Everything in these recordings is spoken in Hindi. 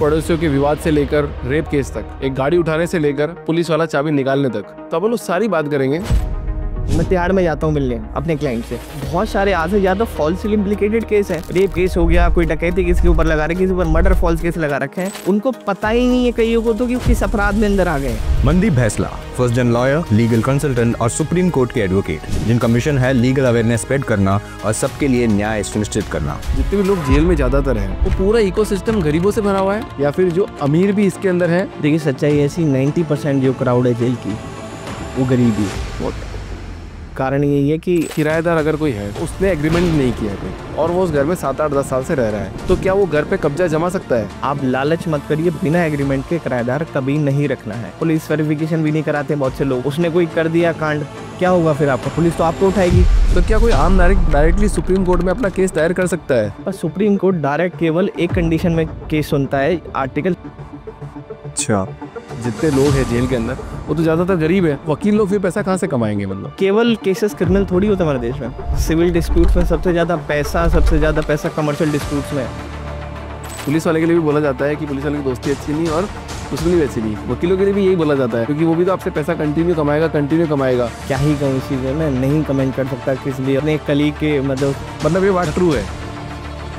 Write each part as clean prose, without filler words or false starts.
पड़ोसियों के विवाद से लेकर रेप केस तक, एक गाड़ी उठाने से लेकर पुलिस वाला चाबी निकालने तक, तो अपन लोग सारी बात करेंगे। मैं तिहाड़ में जाता हूँ मिलने अपने क्लाइंट से, बहुत सारे आज से ज़्यादा फॉल्सली इम्प्लिकेटेड केस है। रेप केस हो गया, कोई डकैती किसके ऊपर लगा रहे, किसी ऊपर मर्डर फॉल्स केस लगा रखे हैं। उनको पता ही नहीं है कईयों को तो कि किस अपराध में अंदर आ गए। मनदीप भैसला, फर्स्ट जन लॉयर, लीगल कंसल्टेंट और सुप्रीम कोर्ट के एडवोकेट, जिनका मिशन है लीगल अवेयरनेस स्प्रेड करना और सबके लिए न्याय सुनिश्चित करना। जितने भी लोग जेल में ज्यादातर हैं, वो पूरा इकोसिस्टम गरीबों से भरा हुआ है या फिर जो अमीर भी इसके अंदर है। देखिए सच्चाई ऐसी, 90% जो क्राउड है जेल की वो गरीबी। कारण यही है कि किराएदार अगर कोई है, उसने एग्रीमेंट नहीं किया कोई और वो उस घर में 7-8-10 साल से रह रहा है, तो क्या वो घर पे कब्जा जमा सकता है? आप लालच मत करिए, बिना एग्रीमेंट के किराएदार कभी नहीं रखना है। पुलिस वेरिफिकेशन भी नहीं कराते बहुत से लोग। उसने कोई कर दिया कांड, क्या होगा फिर आपका? पुलिस तो आपको उठाएगी। तो क्या कोई आम नागरिक डायरेक्टली सुप्रीम कोर्ट में अपना केस दायर कर सकता है? पर सुप्रीम कोर्ट डायरेक्ट केवल एक कंडीशन में केस सुनता है, आर्टिकल। अच्छा, जितने लोग हैं जेल के अंदर वो तो ज्यादातर गरीब है। वकील लोग फिर पैसा कहाँ से कमाएंगे? मतलब केवल केसेस क्रिमिनल थोड़ी होता है हमारे देश में। सिविल डिस्प्यूट्स में सबसे ज्यादा पैसा कमर्शियल डिस्प्यूट्स में। पुलिस वाले के लिए भी बोला जाता है कि पुलिस वाले की दोस्ती अच्छी नहीं और दुश्मनी भी अच्छी नहीं। वकीलों के लिए भी यही बोला जाता है, क्योंकि वो भी तो आपसे पैसा कंटिन्यू कमाएगा। क्या ही कहूँ इस चीज़ में, मैं नहीं कमेंट कर सकता किस लिए अपने कलीग के मतलब ये बात ट्रू है।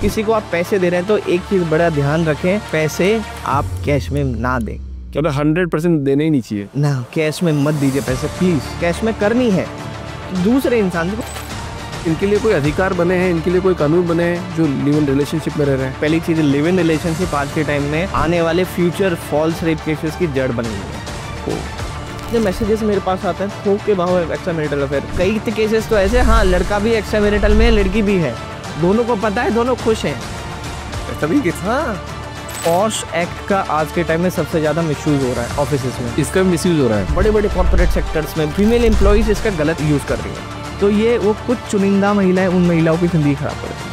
किसी को आप पैसे दे रहे हैं तो एक चीज़ बड़ा ध्यान रखें, पैसे आप कैश में ना दें। क्या 100% देने ही नहीं चाहिए ना, कैश में मत दीजिए पैसे प्लीज। कैश में करनी है दूसरे इंसान को। इनके लिए कोई अधिकार बने हैं, इनके लिए कोई कानून बने हैं जो लिव इन रिलेशनशिप में रह रहे हैं। पहली चीज, लिव इन रिलेशनशिप आज के टाइम में आने वाले फ्यूचर फॉल्स रेप केसेस की जड़ बन गई है। जो मैसेजेस मेरे पास आते हैं, थोक के भाव एक्स्ट्रा मैरिटल अफेयर, कई केसेस तो ऐसे, हाँ लड़का भी एक्स्ट्रा मैरिटल में, लड़की भी है, दोनों को पता है, दोनों खुश हैं। तभी केस। हाँ, पॉश एक्ट का आज के टाइम में सबसे ज़्यादा मिसयूज़ हो रहा है ऑफिस में। इसका मिसयूज हो रहा है। बड़े बड़े कॉर्पोरेट सेक्टर्स में फीमेल एम्प्लॉइज इसका गलत यूज़ कर रही है, तो ये वो कुछ चुनिंदा महिलाएं, उन महिलाओं की जिंदगी खराब कर रही है।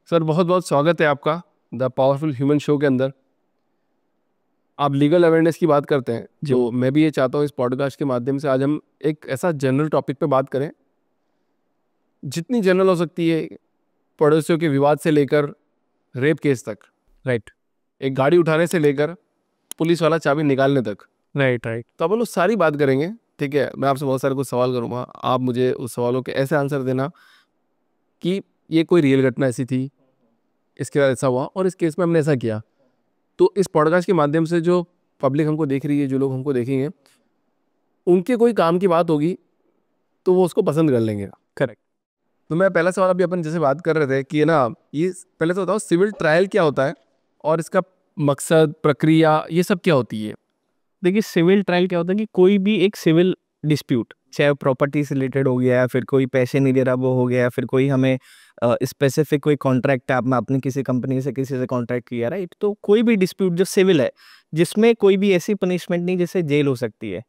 सर बहुत बहुत स्वागत है आपका द पावरफुल ह्यूमन शो के अंदर। आप लीगल अवेयरनेस की बात करते हैं, जो मैं भी ये चाहता हूँ इस पॉडकास्ट के माध्यम से आज हम एक ऐसा जनरल टॉपिक पे बात करें, जितनी जनरल हो सकती है, पड़ोसियों के विवाद से लेकर रेप केस तक, राइट। एक गाड़ी उठाने से लेकर पुलिस वाला चाबी निकालने तक, राइट। तो अपन लोग सारी बात करेंगे। ठीक है, मैं आपसे बहुत सारे कुछ सवाल करूँगा, आप मुझे उस सवालों के ऐसे आंसर देना कि ये कोई रियल घटना ऐसी थी, इसके बाद ऐसा हुआ और इस केस में हमने ऐसा किया। तो इस पॉडकास्ट के माध्यम से जो पब्लिक हमको देख रही है, जो लोग हमको देखेंगे, उनके कोई काम की बात होगी तो वो उसको पसंद कर लेंगे। करेक्ट। तो मैं पहला सवाल, अभी अपन जैसे बात कर रहे थे कि ना, ये पहले तो बताओ सिविल ट्रायल क्या होता है और इसका मकसद, प्रक्रिया, ये सब क्या होती है? देखिए सिविल ट्रायल क्या होता है कि कोई भी एक सिविल डिस्प्यूट, चाहे प्रॉपर्टी से रिलेटेड हो गया या फिर कोई पैसे नहीं दे रहा वो हो गया, या फिर कोई हमें स्पेसिफिक कोई कॉन्ट्रैक्ट है, आपने किसी कंपनी से किसी से कॉन्ट्रैक्ट किया, राइट, तो कोई भी डिस्प्यूट जो सिविल है, जिसमें कोई भी ऐसी पनिशमेंट नहीं जैसे जेल हो सकती है।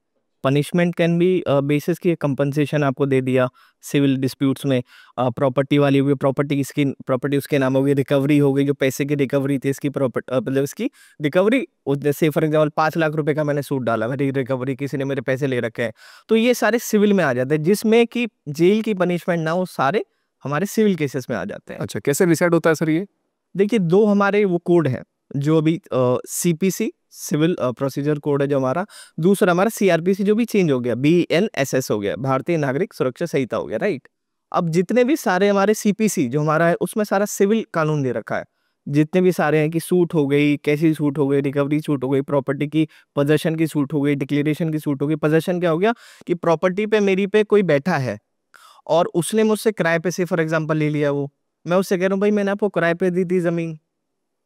पनिशमेंट कैन बी बेसिस की कंपनसेशन आपको दे दिया सिविल डिस्प्यूट्स में। प्रॉपर्टी वाली हुई, प्रॉपर्टी उसके नाम हो गई, रिकवरी हो गई, जो पैसे की रिकवरी थी इसकी प्रॉपर्टी, मतलब इसकी रिकवरी, जैसे फॉर एग्जाम्पल 5 लाख रुपए का मैंने सूट डाला, मेरी रिकवरी, किसी ने मेरे पैसे ले रखे हैं, तो ये सारे सिविल में आ जाते हैं, जिसमें कि जेल की पनिशमेंट ना हो, सारे हमारे सिविल केसेस में आ जाते हैं। अच्छा, कैसे डिसाइड होता है सर ये? देखिए दो हमारे वो कोड हैं, जो अभी सीपीसी सिविल प्रोसीजर कोड है जो हमारा, दूसरा हमारा सीआरपीसी जो भी चेंज हो गया, बीएनएसएस हो गया, भारतीय नागरिक सुरक्षा संहिता हो गया, राइट। अब जितने भी सारे हमारे सीपीसी जो हमारा है, उसमें सारा सिविल कानून दे रखा है। जितने भी सारे हैं कि सूट हो गई, कैसी सूट हो गई, रिकवरी सूट हो गई, प्रॉपर्टी की पोजेशन की सूट हो गई, डिक्लेरेशन की सूट हो गई। पोजेशन क्या हो गया कि प्रॉपर्टी पे मेरी पे कोई बैठा है और उसने मुझसे किराए पे से फॉर एग्जाम्पल ले लिया, वो मैं उससे कह रहा हूँ भाई मैंने आपको किराए पे दी थी जमीन,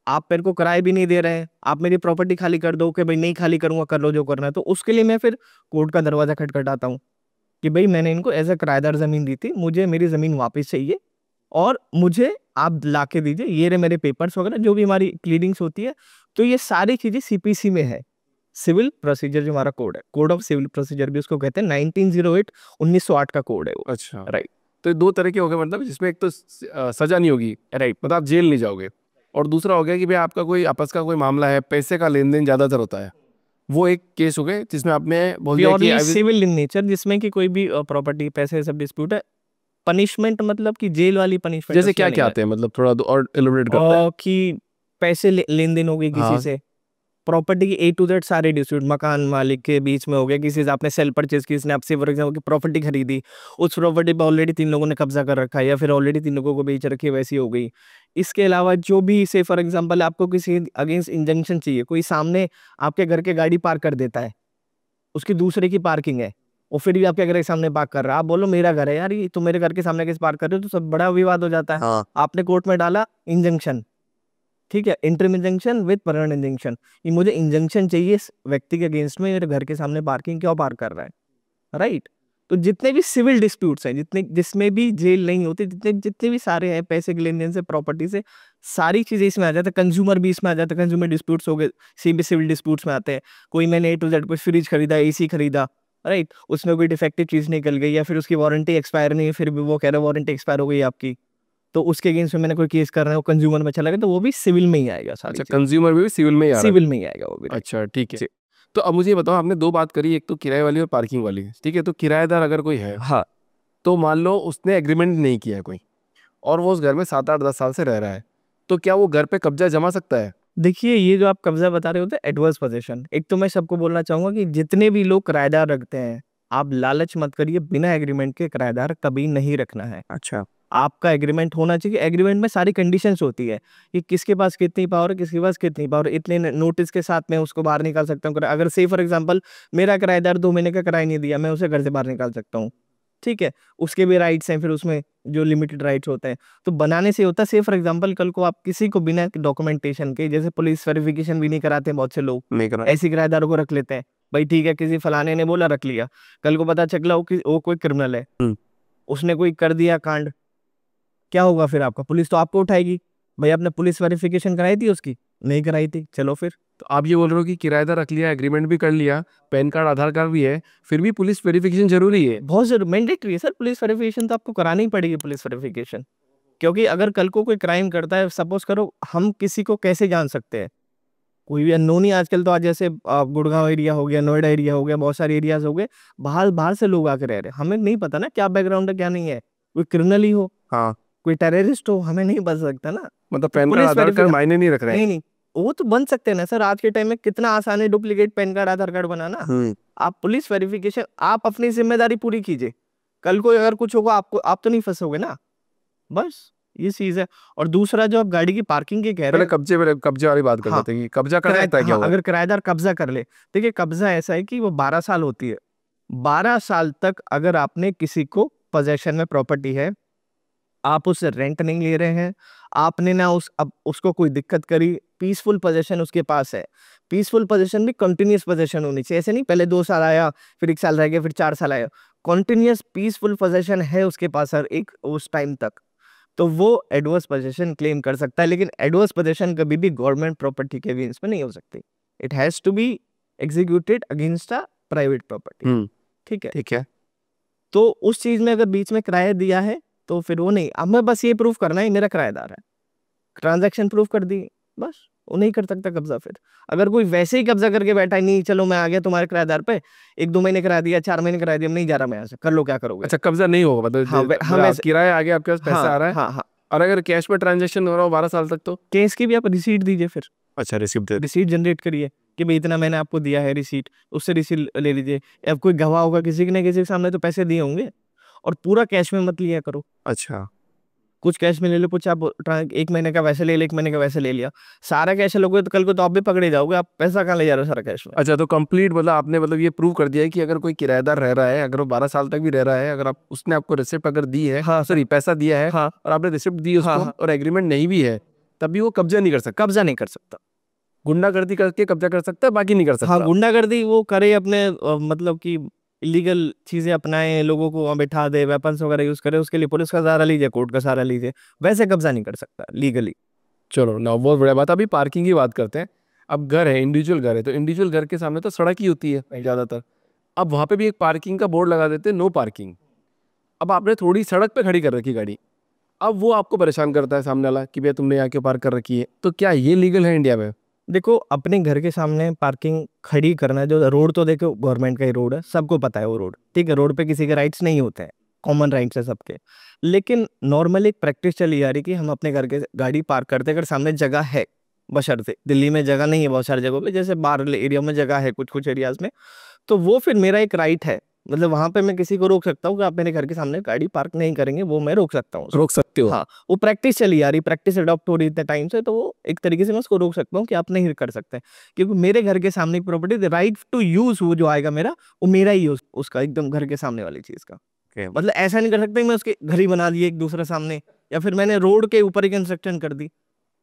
आप मेरे को किराए भी नहीं दे रहे हैं, आप मेरी प्रॉपर्टी खाली कर दो। कि भाई नहीं खाली करूंगा, कर लो जो करना है। तो उसके लिए मैं फिर कोर्ट का दरवाजा खटखटाता हूँ कि भाई मैंने इनको एज ए किराएदार जमीन दी थी, मुझे मेरी जमीन वापस चाहिए और मुझे आप ला के दीजिए, ये रहे मेरे पेपर्स वगैरह, जो भी हमारी क्लीयरिंग्स होती है। तो ये सारी चीजें सीपीसी में है। सिविल प्रोसीजर जो हमारा कोड है, कोड ऑफ सिविल प्रोसीजर भी उसको कहते हैं, 1908 1908 का कोड है वो। अच्छा, राइट। तो 2 तरह के हो गए, मतलब जिसमें एक तो सजा नहीं होगी, राइट, मतलब आप जेल नहीं जाओगे, और दूसरा हो गया कि भाई आपका कोई आपस का कोई मामला है, पैसे का लेन देन ज्यादातर होता है, वो एक केस हो गए जिसमें आपने बोल दिया कि purely I will- civil in nature, जिसमें कि कोई भी प्रॉपर्टी पैसे सब डिस्प्यूट है। पनिशमेंट मतलब कि जेल वाली पनिशमेंट जैसे क्या क्या आते हैं, मतलब थोड़ा और एलिब्रेट करते हैं। कि पैसे लेन देन हो गई किसी हाँ। से, प्रॉपर्टी की A to Z सारे डिस्प्यूट, मकान मालिक के बीच में हो गया, किसी से आपने सेल परचेज की, इसने आपसे फॉर एग्जाम्पल प्रॉपर्टी खरीदी, उस प्रॉपर्टी पर ऑलरेडी 3 लोगों ने कब्जा कर रखा है या फिर ऑलरेडी 3 लोगों को बेच रखी है, वैसी हो गई। इसके अलावा जो भी से फॉर एग्जाम्पल आपको किसी अगेंस्ट इंजंक्शन चाहिए, कोई सामने आपके घर के गाड़ी पार्क कर देता है, उसकी दूसरे की पार्किंग है, और फिर भी आपके घर के सामने पार्क कर रहा है, आप बोलो मेरा घर है यार, ये तो मेरे घर के सामने कैसे पार्क कर रहे हो, तो सब बड़ा विवाद हो जाता है। हाँ। आपने कोर्ट में डाला इंजंक्शन, ठीक है, interim injunction with permanent injunction, ये मुझे इंजंक्शन चाहिए इस व्यक्ति के अगेंस्ट में, मेरे घर के सामने पार्किंग क्यों पार्क कर रहा है, राइट। तो जितने भी सिविल डिस्प्यूट्स हैं, जितने जिसमें भी जेल नहीं होती, जितने जितने भी सारे हैं पैसे के लेन देन से, प्रॉपर्टी से, सारी चीजें इसमें आ जाता है। कंज्यूमर भी इसमें आ जाता है, कंज्यूमर डिस्प्यूट्स हो गए, सिविल डिस्प्यूट्स में आते हैं। कोई मैंने A to Z कोई फ्रिज खरीदा, AC खरीदा, राइट, उसमें कोई डिफेक्टिव चीज निकल गई या फिर उसकी वारंटी एक्सपायर नहीं है, फिर भी वो कह रहा है वारंटी एक्सपायर हो गई आपकी, तो उसके अगेंस्ट में मैंने कोई केस कर रहा है, वो कंज्यूमर में चला गया, तो वो भी सिविल में ही आएगा, सारी अच्छा, चीज़ें। कंज्यूमर भी सिविल में ही आ रहा है। सिविल में ही आएगा वो भी, right? अच्छा ठीक है। जी। तो अब मुझे ये बताओ, आपने दो बात करी, एक तो किराए वाली और पार्किंग वाली, ठीक है। तो किराएदार अगर कोई है, हाँ, तो मान लो उसने एग्रीमेंट नहीं किया है कोई, और वो उस घर में 7-8-10 साल से रह रहा है, तो क्या वो घर पे कब्जा जमा सकता है? देखिए ये जो आप कब्जा बता रहे होते हैं एडवर्स पोजीशन, एक तो मैं सबको बोलना चाहूंगा कि जितने भी लोग किराएदार रखते हैं, आप लालच मत करिए, बिना एग्रीमेंट के किराएदार कभी नहीं रखना है। अच्छा, आपका एग्रीमेंट होना चाहिए। एग्रीमेंट में सारी कंडीशंस होती है कि किसके पास कितनी पावर है, किसके पास कितनी पावर, इतने नोटिस के साथ मैं उसको बाहर निकाल सकता हूँ। अगर से फॉर एग्जांपल मेरा किराएदार 2 महीने का किराया नहीं दिया, मैं उसे घर से बाहर निकाल सकता हूँ, ठीक है। उसके भी राइट्स हैं, फिर उसमें जो लिमिटेड राइट्स होते हैं, तो बनाने से होता है। से फॉर एग्जांपल कल को आप किसी को बिना डॉक्यूमेंटेशन के, जैसे पुलिस वेरिफिकेशन भी नहीं कराते बहुत से लोग, नहीं करना। ऐसे किराएदारों को रख लेते हैं, भाई ठीक है किसी फलाने ने बोला रख लिया, कल को पता चला वो कोई क्रिमिनल है, उसने कोई कर दिया कांड, क्या होगा फिर आपका? पुलिस तो आपको उठाएगी, भाई आपने पुलिस वेरिफिकेशन कराई थी उसकी, नहीं कराई थी, चलो फिर। तो आप ये बोल रहे हो कि किराएदार रख लिया, एग्रीमेंट भी कर लिया, पैन कार्ड आधार कार्ड भी है, फिर भी पुलिस वेरिफिकेशन जरूरी है? बहुत जरूर मैंडेटरी है सर, पुलिस वेरिफिकेशन तो आपको करानी ही पड़ेगी, पुलिस वेरिफिकेशन। क्योंकि अगर कल को कोई क्राइम करता है, सपोज करो, हम किसी को कैसे जान सकते हैं? कोई भी अननोन ही आजकल तो, आज जैसे गुड़गांव एरिया हो गया, नोएडा एरिया हो गया, बहुत सारे एरियाज हो गए, बाहर बाहर से लोग आके रह रहे हैं, हमें नहीं पता ना क्या बैकग्राउंड है क्या नहीं है, कोई क्रिमिनल ही हो, हाँ, कोई टेररिस्ट हो, हमें नहीं बता सकता ना। मतलब पैन कार्ड पुलिस आधार कार्ड वेरिफिकेशन मायने नहीं रख रहे हैं। नहीं, वो तो बन सकते हैं ना सर, आज के टाइम में कितना आसान है डुप्लीकेट पैन कार्ड आधार कार्ड बनाना। आप पुलिस वेरिफिकेशन, आप अपनी जिम्मेदारी पूरी कीजिए, कल को अगर कुछ होगा आपको, आप तो नहीं फंसोगे ना, बस ये चीज है। और दूसरा जो आप गाड़ी की पार्किंग के कह रहे पहले हैं, कब्जे वाली बात कर हाँ, लेते हैं कि कब्जा कर सकता है क्या हाँ, वो? अगर किराएदार कब्जा कर ले, देखिए कब्जा ऐसा है कि वो 12 साल होती है, 12 साल तक अगर आपने किसी को पोजेशन में प्रॉपर्टी है, आप उससे रेंट नहीं ले रहे हैं, आपने ना अब उसको कोई दिक्कत करी, पीसफुल पोजेशन उसके पास है। पीसफुल पोजेशन भी कंटिन्यूस पोजेशन होनी चाहिए, ऐसे नहीं पहले 2 साल आया, फिर 1 साल रह गया, फिर 4 साल आया, कंटिन्यूस पीसफुल पोजेशन है उसके पास सर एक उस टाइम तक, तो वो एडवर्स पोजेशन क्लेम कर सकता है। लेकिन एडवर्स पोजेशन कभी भी गवर्नमेंट प्रॉपर्टी के अगेंस्ट में नहीं हो सकती, it has to be executed against a private property, ठीक है। ठीक है। तो उस चीज में अगर बीच में किराया दिया है तो फिर वो नहीं, अब मैं बस ये प्रूफ करना है मेरा किराएदार है, ट्रांजैक्शन प्रूफ कर दी, बस वो नहीं कर सकता कब्जा। फिर अगर कोई वैसे ही कब्जा करके बैठा है, नहीं चलो मैं आ गया तुम्हारे किराएदार पे, 1-2 महीने करा दिया, 4 महीने करा दिया, नहीं जा रहा मैं यहाँ से, कर लो क्या करोगे। अच्छा, कब्जा नहीं होगा, मतलब हाँ, मतलब आप किराया आ गया, आपके पास पैसा आ रहा है, हाँ हाँ, और अगर कैश में ट्रांजैक्शन हो रहा हो 12 साल तक, तो केस की भी आप रिसीट दीजिए, फिर अच्छा रिसिप्ट दे। रिसीट जनरेट करिए कि भाई इतना मैंने आपको दिया है रिसीट, उससे रिसीट ले लीजिए। अब कोई गवाह होगा, किसी के न किसी के सामने तो पैसे दिए होंगे, और पूरा कैश में मत लिया करो, अच्छा, कुछ कैश में ले लो, कुछ आप 1 महीने का वैसे ले लिया, 1 महीने का वैसे ले लिया, सारा कैश लोगे तो कल को तो आप भी पकड़े जाओगे, आप पैसा कहाँ ले जा रहे हो सारा कैश में। अच्छा, तो कंप्लीट मतलब आपने मतलब ये प्रूव कर दिया है कि अगर कोई किराएदार रह रहा है, अगर वो 12 साल तक भी रह रहा है, अगर आप उसने आपको रिसिप्ट अगर दी है, हाँ, सॉरी पैसा दिया है, हाँ, और आपने रिसिप्ट दी उसको, हाँ, और एग्रीमेंट नहीं भी है, तब भी वो कब्जा नहीं कर सकता। कब्जा नहीं कर सकता। गुंडागर्दी करके कब्जा कर सकता है, बाकी नहीं कर सकता। हाँ, गुंडागर्दी वो करे अपने मतलब कि इलीगल चीजें अपनाए, लोगों को वहाँ बैठा दे, वेपन्स वगैरह यूज करे, उसके लिए पुलिस का सहारा लीजिए, कोर्ट का सहारा लीजिए, वैसे कब्जा नहीं कर सकता लीगली। चलो ना, बहुत बढ़िया बात। अभी पार्किंग की बात करते हैं। अब घर है, इंडिविजुअल घर है, तो इंडिविजुअल घर के सामने तो सड़क ही होती है ज़्यादातर। अब वहाँ पे भी एक पार्किंग का बोर्ड लगा देते हैं, नो पार्किंग। अब आपने थोड़ी सड़क पे खड़ी कर रखी गाड़ी, अब वो आपको परेशान करता है सामने वाला कि भैया तुमने यहाँ क्यों पार्क कर रखी है, तो क्या ये लीगल है इंडिया में? देखो, अपने घर के सामने पार्किंग खड़ी करना, जो रोड तो देखो गवर्नमेंट का ही रोड है, सबको पता है वो रोड, ठीक है, रोड पे किसी के राइट्स नहीं होते हैं, कॉमन राइट्स है सबके। लेकिन नॉर्मली एक प्रैक्टिस चली आ रही कि हम अपने घर के गाड़ी पार्क करते अगर सामने जगह है, बशर्ते दिल्ली में जगह नहीं है बहुत सारी जगहों पे, जैसे बाहर एरिया में जगह है कुछ कुछ एरियाज में, तो वो फिर मेरा एक राइट है, मतलब वहां पे मैं किसी को रोक सकता हूँ कि आप मेरे घर के सामने गाड़ी पार्क नहीं करेंगे, वो मैं रोक सकता हूँ। रोक सकते हो? हाँ, वो प्रैक्टिस चली आ रही, प्रैक्टिस अडॉप्ट हो रही इतने टाइम से, तो वो एक तरीके से मैं उसको रोक सकता हूँ कि आप नहीं कर सकते, क्योंकि मेरे घर के सामने प्रॉपर्टी, राइट टू यूज वो जो आएगा मेरा, वो मेरा ही यूज उसका, एकदम घर के सामने वाली चीज का। मतलब ऐसा नहीं कर सकते मैं उसके घर ही बना दिए एक दूसरे सामने, या फिर मैंने रोड के ऊपर ही कंस्ट्रक्शन कर दी।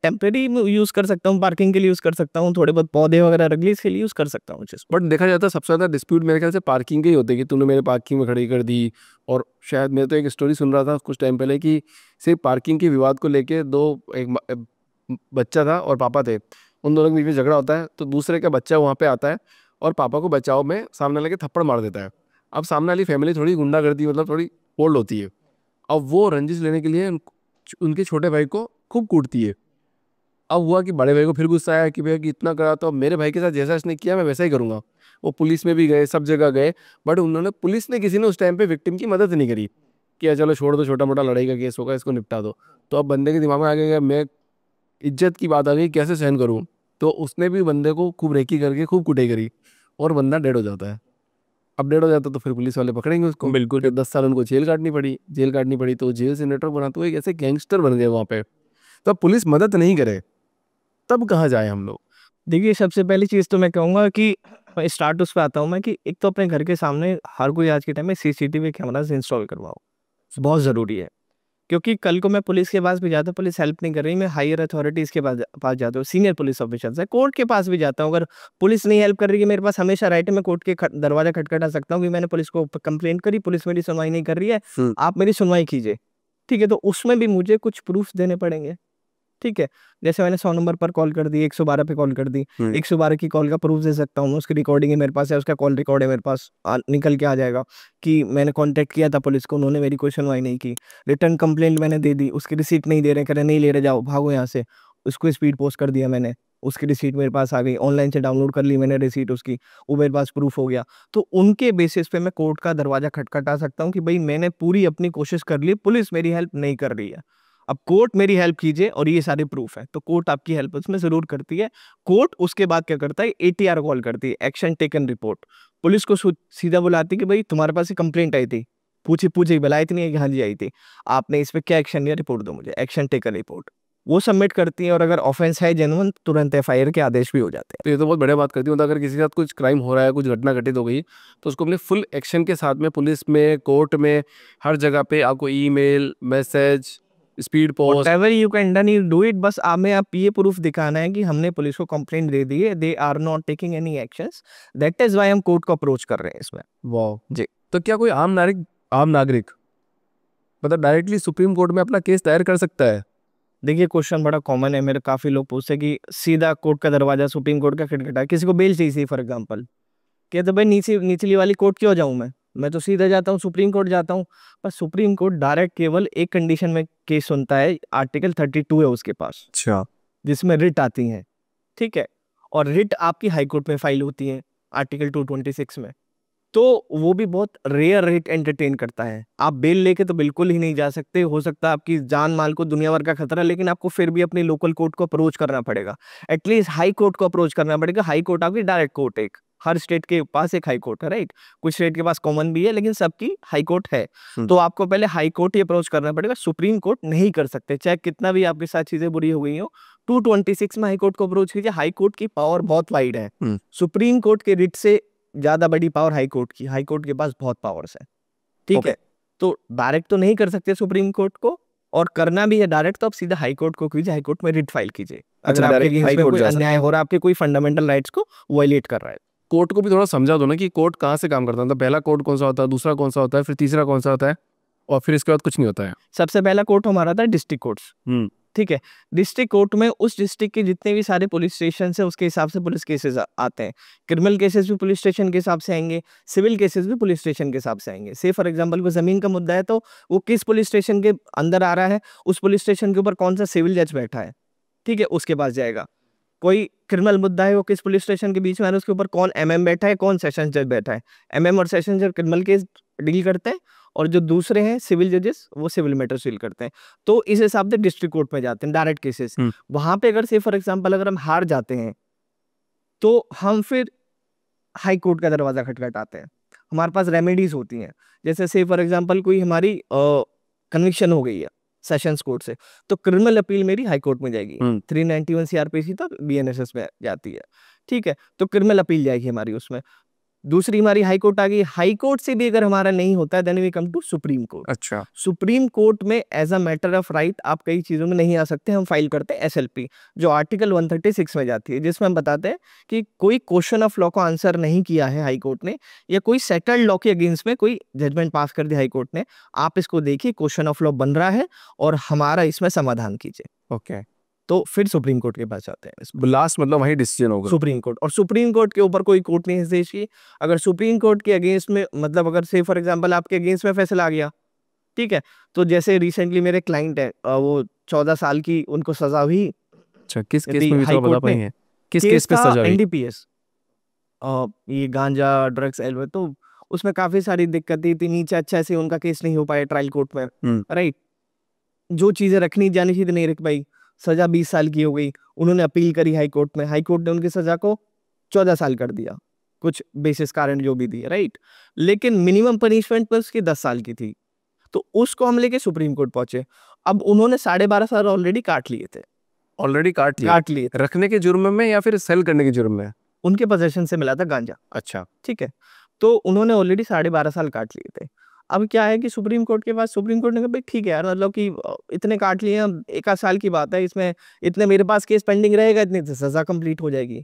टेम्परेरी यूज कर सकता हूँ, पार्किंग के लिए यूज कर सकता हूँ, थोड़े बहुत पौधे वगैरह रख लिए इसके लिए यूज कर सकता हूँ। बट देखा जाता है सबसे ज़्यादा डिस्प्यूट मेरे ख्याल से पार्किंग के ही होते हैं कि तूने मेरे पार्किंग में खड़ी कर दी। और शायद मैं तो एक स्टोरी सुन रहा था कुछ टाइम पहले कि सिर्फ पार्किंग के विवाद को लेके एक बच्चा था और पापा थे, उन दोनों के बीच में झगड़ा होता है, तो दूसरे का बच्चा वहाँ पे आता है और पापा को बचाव में सामने वाले के थप्पड़ मार देता है। अब सामने वाली फैमिली थोड़ी गुंडागर्दी, मतलब थोड़ी बोल्ड होती है। अब वो रंजिश लेने के लिए उनके छोटे भाई को खूब कूटती है। अब हुआ कि बड़े भाई को फिर गुस्सा आया कि भैया कि इतना करा तो अब मेरे भाई के साथ जैसा इसने किया मैं वैसा ही करूँगा। वो पुलिस में भी गए, सब जगह गए, बट पुलिस ने किसी ने उस टाइम पे विक्टिम की मदद नहीं करी कि चलो छोड़ दो, छोटा मोटा लड़ाई का केस होगा, इसको निपटा दो। तो अब बंदे के दिमाग में आ गया मैं, इज्जत की बात आ गई, कैसे सहन करूँ। तो उसने भी बंदे को खूब रेकी करके खूब कुटाई करी और बंदा डेड हो जाता है। अब डेड हो जाता तो फिर पुलिस वाले पकड़ेंगे उसको, बिल्कुल। फिर 10 साल उनको जेल काटनी पड़ी। तो जेल से नेटवर्क बनाते हुए ऐसे गैंगस्टर बन गए वहाँ पे। तो अब पुलिस मदद नहीं करे तब कहाँ जाए हम लोग? देखिए, सबसे पहली चीज़ तो मैं कहूँगा कि स्टार्ट उस पे आता हूँ मैं कि एक तो अपने घर के सामने हर कोई आज के टाइम में सीसीटीवी कैमरास इंस्टॉल करवाओ, बहुत ज़रूरी है। क्योंकि कल को मैं पुलिस के पास भी जाता हूँ, पुलिस हेल्प नहीं कर रही, मैं हायर अथॉरिटीज़ के पास जाता हूँ, सीनियर पुलिस ऑफिसर्स है, कोर्ट के पास भी जाता हूँ। अगर पुलिस नहीं हेल्प कर रही है, मेरे पास हमेशा राइट है, मैं कोर्ट के दरवाजा खटखटा सकता हूँ कि मैंने पुलिस को कंप्लेंट करी, पुलिस मेरी सुनवाई नहीं कर रही है, आप मेरी सुनवाई कीजिए। ठीक है, तो उसमें भी मुझे कुछ प्रूफ देने पड़ेंगे। ठीक है, जैसे मैंने 100 नंबर पर कॉल कर दी, 112 पे कॉल कर दी, 112 की कॉल का प्रूफ दे सकता हूँ, उसकी रिकॉर्डिंग है मेरे पास, है उसका कॉल रिकॉर्ड है मेरे पास, निकल के आ जाएगा कि मैंने कांटेक्ट किया था पुलिस को, उन्होंने मेरी कोई सुनवाई नहीं की। रिटर्न कंप्लेंट मैंने दे दी, उसकी रिसीट नहीं दे रहे, कह रहे नहीं ले रहे, जाओ भागो यहाँ से, उसको स्पीड पोस्ट कर दिया मैंने, उसकी रिसीट मेरे पास आ गई, ऑनलाइन से डाउनलोड कर ली मैंने रिसीट उसकी, वो मेरे पास प्रूफ हो गया। तो उनके बेसिस पे मैं कोर्ट का दरवाजा खटखटा सकता हूँ कि भाई मैंने पूरी अपनी कोशिश कर ली, पुलिस मेरी हेल्प नहीं कर रही है, अब कोर्ट मेरी हेल्प कीजिए, और ये सारे प्रूफ है। तो कोर्ट आपकी हेल्प उसमें जरूर करती है। कोर्ट उसके बाद क्या करता है, एटीआर कॉल करती है, एक्शन टेकन रिपोर्ट, पुलिस को सीधा बुलाती है कि भाई तुम्हारे पास ये कंप्लेंट आई थी, पूछी भला इतनी है कि हाँ जी आई थी, आपने इस पे क्या एक्शन लिया, रिपोर्ट दो मुझे, एक्शन टेकन रिपोर्ट वो सबमिट करती है, और अगर ऑफेंस है जेन्युइन, तुरंत एफआईआर के आदेश भी हो जाते हैं। तो ये तो बहुत बढ़िया बात करती हूँ। अगर किसी के साथ कुछ क्राइम हो रहा है, कुछ घटना घटित हो गई, तो उसको अपने फुल एक्शन के साथ में पुलिस में, कोर्ट में, हर जगह पे आपको email, message, speed post, whatever you can done you do it. बस आप ये प्रूफ दिखाना है कि हमने पुलिस को कंप्लेंट दे दी है, they are not taking any actions, that is why हम कोर्ट को अप्रोच कर रहे हैं इसमें। वाह जी। तो क्या कोई आम नागरिक मतलब डायरेक्टली सुप्रीम कोर्ट में अपना केस दायर कर सकता है? देखिए, क्वेश्चन बड़ा कॉमन है, मेरे काफी लोग पूछते हैं कि सीधा कोर्ट का दरवाजा सुप्रीम कोर्ट का खटखटा, किसी को बेल चाहिए फॉर एग्जाम्पल, कहते भाई निचली वाली कोर्ट क्यों जाऊं मैं तो सीधा जाता हूँ, सुप्रीम कोर्ट जाता हूँ। पर सुप्रीम कोर्ट डायरेक्ट केवल एक कंडीशन में केस सुनता है, आर्टिकल 32 है उसके पास, अच्छा, जिसमें रिट आती है। ठीक है, और रिट आपकी हाई कोर्ट में फाइल होती है आर्टिकल 226 में, तो वो भी बहुत रेयर रेट एंटरटेन करता है। आप बेल लेके तो बिल्कुल ही नहीं जा सकते, हो सकता है आपकी जान माल को दुनिया भर का खतरा, लेकिन आपको फिर भी अपनी लोकल कोर्ट को अप्रोच करना पड़ेगा, एटलीस्ट हाई कोर्ट को अप्रोच करना पड़ेगा। हाई कोर्ट आपकी डायरेक्ट कोर्ट, एक हर स्टेट के पास एक हाई कोर्ट है, राइट, कुछ स्टेट के पास कॉमन भी है, लेकिन सबकी हाई कोर्ट है। तो आपको पहले हाई कोर्ट ही अप्रोच करना पड़ेगा, सुप्रीम कोर्ट नहीं कर सकते, चाहे कितना भी आपके साथ चीजें बुरी हो गई हो। 226 में हाई कोर्ट को अप्रोच कीजिए, हाई कोर्ट की पावर बहुत वाइड है, सुप्रीम कोर्ट के रिट से ज्यादा बड़ी पावर हाई कोर्ट की, हाई कोर्ट के पास बहुत पावर्स है। ठीक है, तो डायरेक्ट तो नहीं कर सकते सुप्रीम कोर्ट को, और करना भी है डायरेक्ट तो आप सीधा हाई कोर्ट को कीजिए, हाई कोर्ट में रिट फाइल कीजिए अगर आपके अगेंस्ट में कोई अन्याय हो रहा है, आपके कोई फंडामेंटल राइट्स को वायलेट कर रहा है। कोर्ट को भी थोड़ा समझा दो ना कि कोर्ट कहाँ से काम करता है, पहला कोर्ट कौन सा होता है, दूसरा कौन सा होता है, फिर तीसरा कौन सा होता है, और फिर इसके बाद कुछ नहीं होता है। सबसे पहला कोर्ट हमारा था डिस्ट्रिक्ट कोर्ट्स, ठीक है। डिस्ट्रिक्ट कोर्ट में उस डिस्ट्रिक्ट के जितने भी सारे पुलिस स्टेशन है उसके हिसाब से पुलिस केसेस आते हैं। क्रिमिनल केसेस भी पुलिस स्टेशन के हिसाब से आएंगे, सिविल केसेस भी पुलिस स्टेशन के हिसाब से आएंगे। से फॉर एग्जांपल कोई जमीन का मुद्दा है तो वो किस पुलिस स्टेशन के अंदर आ रहा है, उस पुलिस स्टेशन के ऊपर कौन सा सिविल जज बैठा है, ठीक है, उसके पास जाएगा। कोई क्रिमिनल मुद्दा है वो किस पुलिस स्टेशन के बीच में आ रहा है, उसके ऊपर कौन एमएम बैठा है, कौन सेशन जज बैठा है। एमएम और सेशन जज क्रिमिनल केस डील करते हैं और जो दूसरे हैं सिविल जजेस वो सिविल मैटर डील करते हैं। तो इस हिसाब से डिस्ट्रिक्ट कोर्ट में जाते हैं डायरेक्ट केसेस। वहां पे अगर से फॉर एग्जांपल अगर हम हार जाते हैं तो हम फिर हाई कोर्ट का दरवाजा खटखटाते हैं। हमारे पास रेमेडीज होती हैं, जैसे से फॉर एग्जांपल कोई हमारी कन्विक्शन हो गई है सेशंस कोर्ट से, तो क्रिमिनल अपील मेरी हाई कोर्ट में जाएगी। 391 सीआरपीसी तक बीएनएसएस में जाती है, ठीक है, तो क्रिमिनल अपील जाएगी हमारी उसमें। दूसरी हमारी हाई कोर्ट आ गई। हाई कोर्ट से भी अगर हमारा नहीं होता है then we come to Supreme Court. अच्छा, सुप्रीम कोर्ट में as a matter of right आप कई चीजों में नहीं आ सकते। हम फाइल करते हैं एसएलपी जो आर्टिकल 136 में जाती है, जिसमें हम बताते हैं कि कोई क्वेश्चन ऑफ लॉ को आंसर नहीं किया है हाई कोर्ट ने, या कोई सेटल्ड लॉ के अगेंस्ट में कोई जजमेंट पास कर दिया हाई कोर्ट ने, आप इसको देखिए क्वेश्चन ऑफ लॉ बन रहा है और हमारा इसमें समाधान कीजिए। ओके, तो फिर सुप्रीम कोर्ट के पास जाते हैं। लास्ट मतलब वही डिसीजन होगा सुप्रीम कोर्ट, और सुप्रीम कोर्ट के ऊपर कोई कोर्ट नहीं है इस देश की। अगर सुप्रीम कोर्ट के अगेंस्ट में मतलब अगर से फॉर एग्जांपल आपके अगेंस्ट में फैसला आ गया, ठीक है, तो जैसे रिसेंटली मेरे क्लाइंट है वो 14 साल की उनको सजा हुई। अच्छा, किस केस में भी तो बता पाएंगे? किस केस पे का सजा हुई? एनडीपीएस, ये गांजा ड्रग्स एल्वे, तो उसमें काफी सारी दिक्कतें थी। नीचे अच्छा से उनका केस नहीं हो पाया ट्रायल कोर्ट में, राइट। जो चीजें रखनी जानी चाहिए नहीं रख पाई, सजा 20 साल की हो गई। उन्होंने अपील करी हाई कोर्ट में, हाई कोर्ट ने उनकी सजा को 14 साल कर दिया, कुछ बेसिस कारण जो भी दिए, राइट। लेकिन मिनिमम पनिशमेंट पर उसकी 10 साल की थी, तो उसको हम लेके सुप्रीम कोर्ट पहुंचे। अब उन्होंने 12.5 साल ऑलरेडी काट लिए थे। ऑलरेडी काट लिए रखने के जुर्म में या फिर सेल करने के जुर्म में? उनके पोजेशन से मिला था गांजा। अच्छा, ठीक है, तो उन्होंने ऑलरेडी 12.5 साल काट लिए थे। अब क्या है कि सुप्रीम कोर्ट के पास, सुप्रीम कोर्ट ने कहा भाई ठीक है यार, मतलब कि इतने काट लिए, अब 1 साल की बात है, इसमें इतने मेरे पास केस पेंडिंग रहेगा, इतनी सजा कंप्लीट हो जाएगी,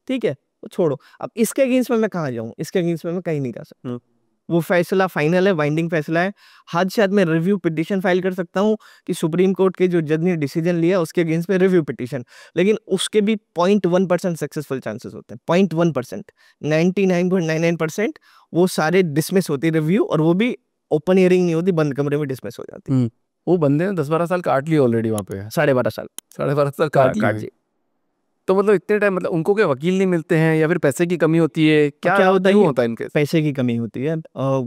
ठीक है, तो छोड़ो। अब इसके अगेंस्ट में मैं कहाँ जाऊँ? इसके अगेंस्ट में मैं कहीं नहीं जा सकता। वो फैसला फाइनल है, बाइंडिंग फैसला है। हद शायद मैं रिव्यू पिटीशन फाइल कर सकता हूँ कि सुप्रीम कोर्ट के जो जज ने डिसीजन लिया उसके अगेंस्ट में रिव्यू पिटीशन, लेकिन उसके भी 0.1% सक्सेसफुल चांसेस होते हैं। 0.1%, 99.99% वो सारे डिसमिस होती रिव्यू, और वो भी ओपन हियरिंग नहीं होती, बंद कमरे में डिसमिस हो जाती। वो बंदे ने 10-12 साल काट लिए ऑलरेडी वहाँ पे। 12.5 साल 12.5 साल काट लिए। तो मतलब इतने टाइम, मतलब उनको क्या वकील नहीं मिलते हैं या फिर पैसे की कमी होती है? क्या होता है इनके? पैसे की कमी होती है,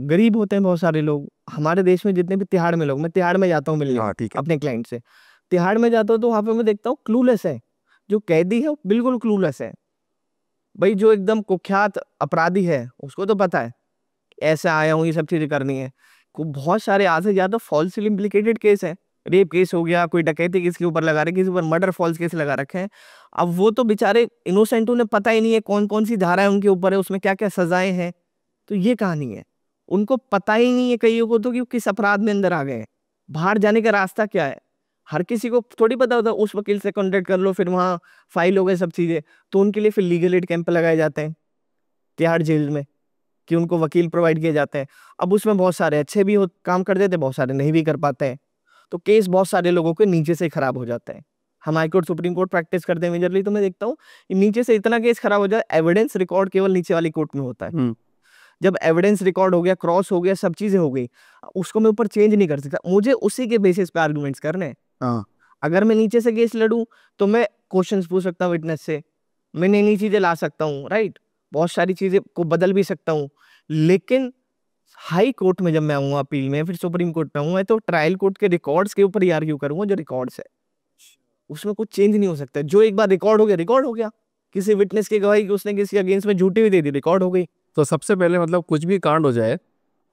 गरीब होते हैं बहुत सारे लोग हमारे देश में। जितने भी तिहाड़ में लोग, मैं तिहाड़ में जाता हूँ मिलने अपने क्लाइंट से, तिहाड़ में जाता हूँ तो वहां पे मैं देखता हूँ क्लूलेस है। जो कैदी है बिल्कुल क्लूलेस है भाई। जो एकदम कुख्यात अपराधी है उसको तो पता है ऐसे आया हूँ, ये सब चीजें करनी है। बहुत सारे आज से ज्यादा फॉल्सली इम्प्लीकेटेड केस है, रेप केस हो गया, कोई डकैती किसके ऊपर लगा रहे, किसी ऊपर मर्डर फॉल्स केस लगा रखे हैं। अब वो तो बेचारे इनोसेंट, उन्हें पता ही नहीं है कौन कौन सी धारा है उनके ऊपर है, उसमें क्या क्या सजाएं हैं। तो ये कहानी है, उनको पता ही नहीं है कईयों को तो कि किस अपराध में अंदर आ गए हैं, बाहर जाने का रास्ता क्या है। हर किसी को थोड़ी पता होता उस वकील से कॉन्टेक्ट कर लो, फिर वहाँ फाइल हो गए सब चीजें। तो उनके लिए फिर लीगल एड कैंप लगाए जाते हैं तिहाड़ जेल में कि उनको वकील प्रोवाइड किए जाते हैं। अब उसमें बहुत सारे अच्छे भी काम कर देते हैं, बहुत सारे नहीं भी कर पाते हैं। तो केस बहुत सारे लोगों के नीचे से खराब हो जाता है। हम high court supreme court practice करते हैं मेजरली, तो मैं देखता हूँ नीचे से इतना केस खराब हो जाए, एविडेंस रिकॉर्ड केवल नीचे वाली कोर्ट में होता है। जब एविडेंस रिकॉर्ड हो गया, क्रॉस हो गया, सब चीजें हो गई, उसको मैं ऊपर चेंज नहीं कर सकता। मुझे उसी के बेसिस पे आर्गुमेंट्स करने हैं। अगर मैं नीचे से केस लड़ूं तो मैं क्वेश्चंस पूछ सकता हूँ विटनेस से, मैं नई नई चीजें ला सकता हूँ, राइट, बहुत सारी चीजें को बदल भी सकता हूँ। लेकिन हाई कोर्ट में जब मैं आऊंगा अपील में, फिर सुप्रीम कोर्ट में आऊंगा, तो ट्रायल कोर्ट के रिकॉर्ड्स के ऊपर ही आर्ग्यू करूंगा। जो रिकॉर्ड्स है उसमें कुछ चेंज नहीं हो सकता। जो एक बार रिकॉर्ड हो गया, रिकॉर्ड हो गया। किसी विटनेस की गवाही उसने किसी अगेंस्ट में झूठी भी दे दी, रिकॉर्ड हो गई। तो सबसे पहले मतलब कुछ भी कांड हो जाए,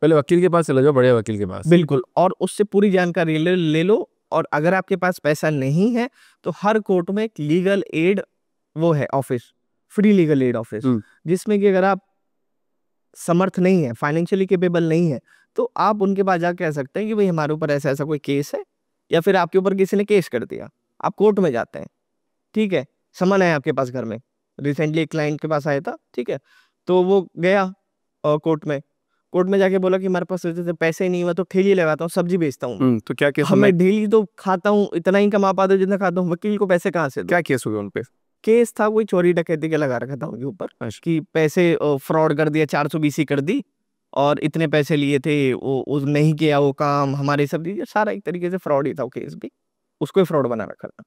पहले वकील के पास चले जाओ, बड़े वकील के पास। बिल्कुल, और उससे पूरी जानकारी ले लो। और अगर आपके पास पैसा नहीं है तो हर कोर्ट में एक लीगल एड वो है office, free legal aid office, जिसमें कि अगर आप समर्थ नहीं है, फाइनेंशियली केपेबल नहीं है, तो आप उनके पास जाकर कह सकते हैं कि भाई हमारे ऊपर ऐसा ऐसा कोई केस है, या फिर आपके ऊपर किसी ने केस कर दिया। आप कोर्ट में जाते हैं, ठीक है, समन है आपके पास घर में। रिसेंटली एक क्लाइंट के पास आया था, ठीक है, तो वो गया कोर्ट में, कोर्ट में जाके बोला कि हमारे पास जैसे पैसे नहीं हुआ तो ठेली लगाता हूँ, सब्जी बेचता हूँ। तो क्या केस हमें डेली तो खाता हूँ, इतना ही कमा पाता हूँ जितना खाता हूँ, वकील को पैसे कहाँ से दूं? क्या केस हो गया उन पे? केस था कोई चोरी डकैती के लगा रखा था उनके ऊपर कि पैसे फ्रॉड कर दिया, 420 कर दी और इतने पैसे लिए थे, वो नहीं किया वो काम, हमारे सब चीजें, सारा एक तरीके से फ्रॉड ही था वो केस भी, उसको फ्रॉड बना रखा था।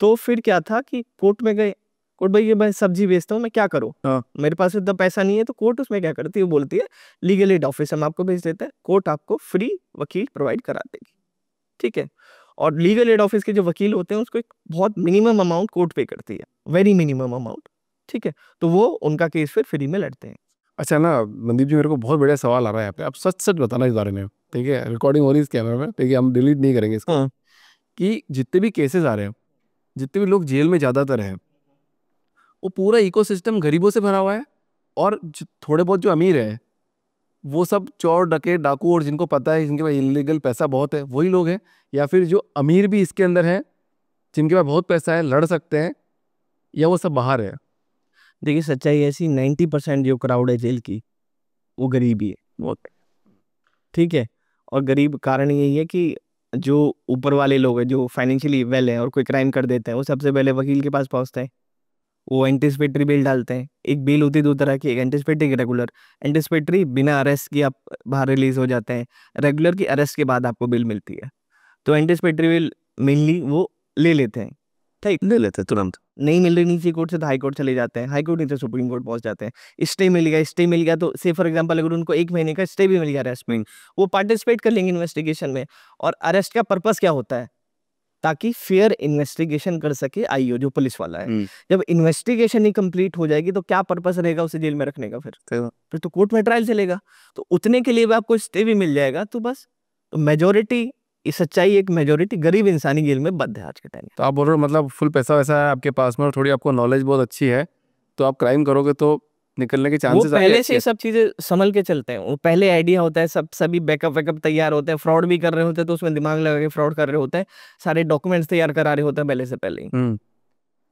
तो फिर क्या था कि कोर्ट में गए, कोर्ट भाई ये मैं सब्जी बेचता हूँ, मैं क्या करूँ, मेरे पास इतना पैसा नहीं है। तो कोर्ट उसमें क्या करती है, वो बोलती है लीगल एड ऑफिस हम आपको भेज देते हैं, कोर्ट आपको फ्री वकील प्रोवाइड करा देगी, ठीक है। और लीगल एड ऑफिस के जो वकील होते हैं उसको एक बहुत मिनिमम अमाउंट कोर्ट पे करती है, वेरी मिनिमम अमाउंट, ठीक है। तो वो उनका केस फिर फ्री में लड़ते हैं। अच्छा ना मनदीप जी, मेरे को बहुत बढ़िया सवाल आ रहा है यहाँ पे, आप सच सच बताना इस बारे में, ठीक है? रिकॉर्डिंग हो रही है इस कैमरा में, ठीक है, हम डिलीट नहीं करेंगे इसको। कि जितने भी केसेस आ रहे हैं, जितने भी लोग जेल में ज़्यादातर हैं, वो पूरा इकोसिस्टम गरीबों से भरा हुआ है, और थोड़े बहुत जो अमीर हैं वो सब चोर डकैत डाकू, और जिनको पता है जिनके पास इलीगल पैसा बहुत है वही लोग हैं, या फिर जो अमीर भी इसके अंदर हैं जिनके पास बहुत पैसा है, लड़ सकते हैं, या वो सब बाहर है? देखिए सच्चाई ऐसी, 90% जो क्राउड है जेल की वो गरीब ही है, बहुत, ठीक है। और गरीब कारण यही है कि जो ऊपर वाले लोग हैं जो फाइनेंशियली वेल हैं और कोई क्राइम कर देते हैं, वो सबसे पहले वकील के पास पहुंचते हैं, वो एंटिसिपेटरी बेल डालते हैं। एक बेल होती है दो तरह की, एक एंटिसिपेटरी, रेगुलर। एंटिसिपेटरी बिना अरेस्ट की आप बाहर रिलीज हो जाते हैं, रेगुलर की अरेस्ट के बाद आपको बेल मिलती है। तो एंटिसिपेटरी बेल मेनली वो ले लेते हैं, ठीक, ले लेते हैं तुरंत। नहीं मिल रही नीचे कोर्ट से तो हाई कोर्ट चले जाते हैं, हाई कोर्ट नहीं तो सुप्रीम कोर्ट पहुंच जाते हैं। स्टे मिल गया, स्टे मिल गया तो से फॉर एग्जांपल अगर उनको 1 महीने का स्टे भी मिल गया अरेस्ट में, वो पार्टिसिपेट कर लेंगे इन्वेस्टिगेशन में। और अरेस्ट का पर्पस क्या होता है, ताकि फेयर इन्वेस्टिगेशन कर सके आईओ जो पुलिस वाला है। जब इन्वेस्टिगेशन ही कंप्लीट हो जाएगी तो क्या पर्पस रहेगा उसे जेल में रखने का, फिर तो कोर्ट में ट्रायल चलेगा। तो उतने के लिए भी आपको स्टे भी मिल जाएगा, तो बस। तो मेजोरिटी, ये सच्चाई, एक मेजोरिटी गरीब इंसानी जेल में बंद है आज के टाइम में। तो आप बोल रहे हो मतलब फुल पैसा वैसा है आपके पास में, और थोड़ी आपको नॉलेज बहुत अच्छी है, तो आप क्राइम करोगे तो निकलने के वो चांसेस पहले से सब चीजें संभल के चलते हैं, वो पहले आइडिया होता है, सभी बैकअप वैकअप तैयार होते हैं। फ्रॉड भी कर रहे होते हैं तो उसमें दिमाग लगा के फ्रॉड कर रहे होते हैं, सारे डॉक्यूमेंट्स तैयार करा रहे होते हैं पहले से पहले ही।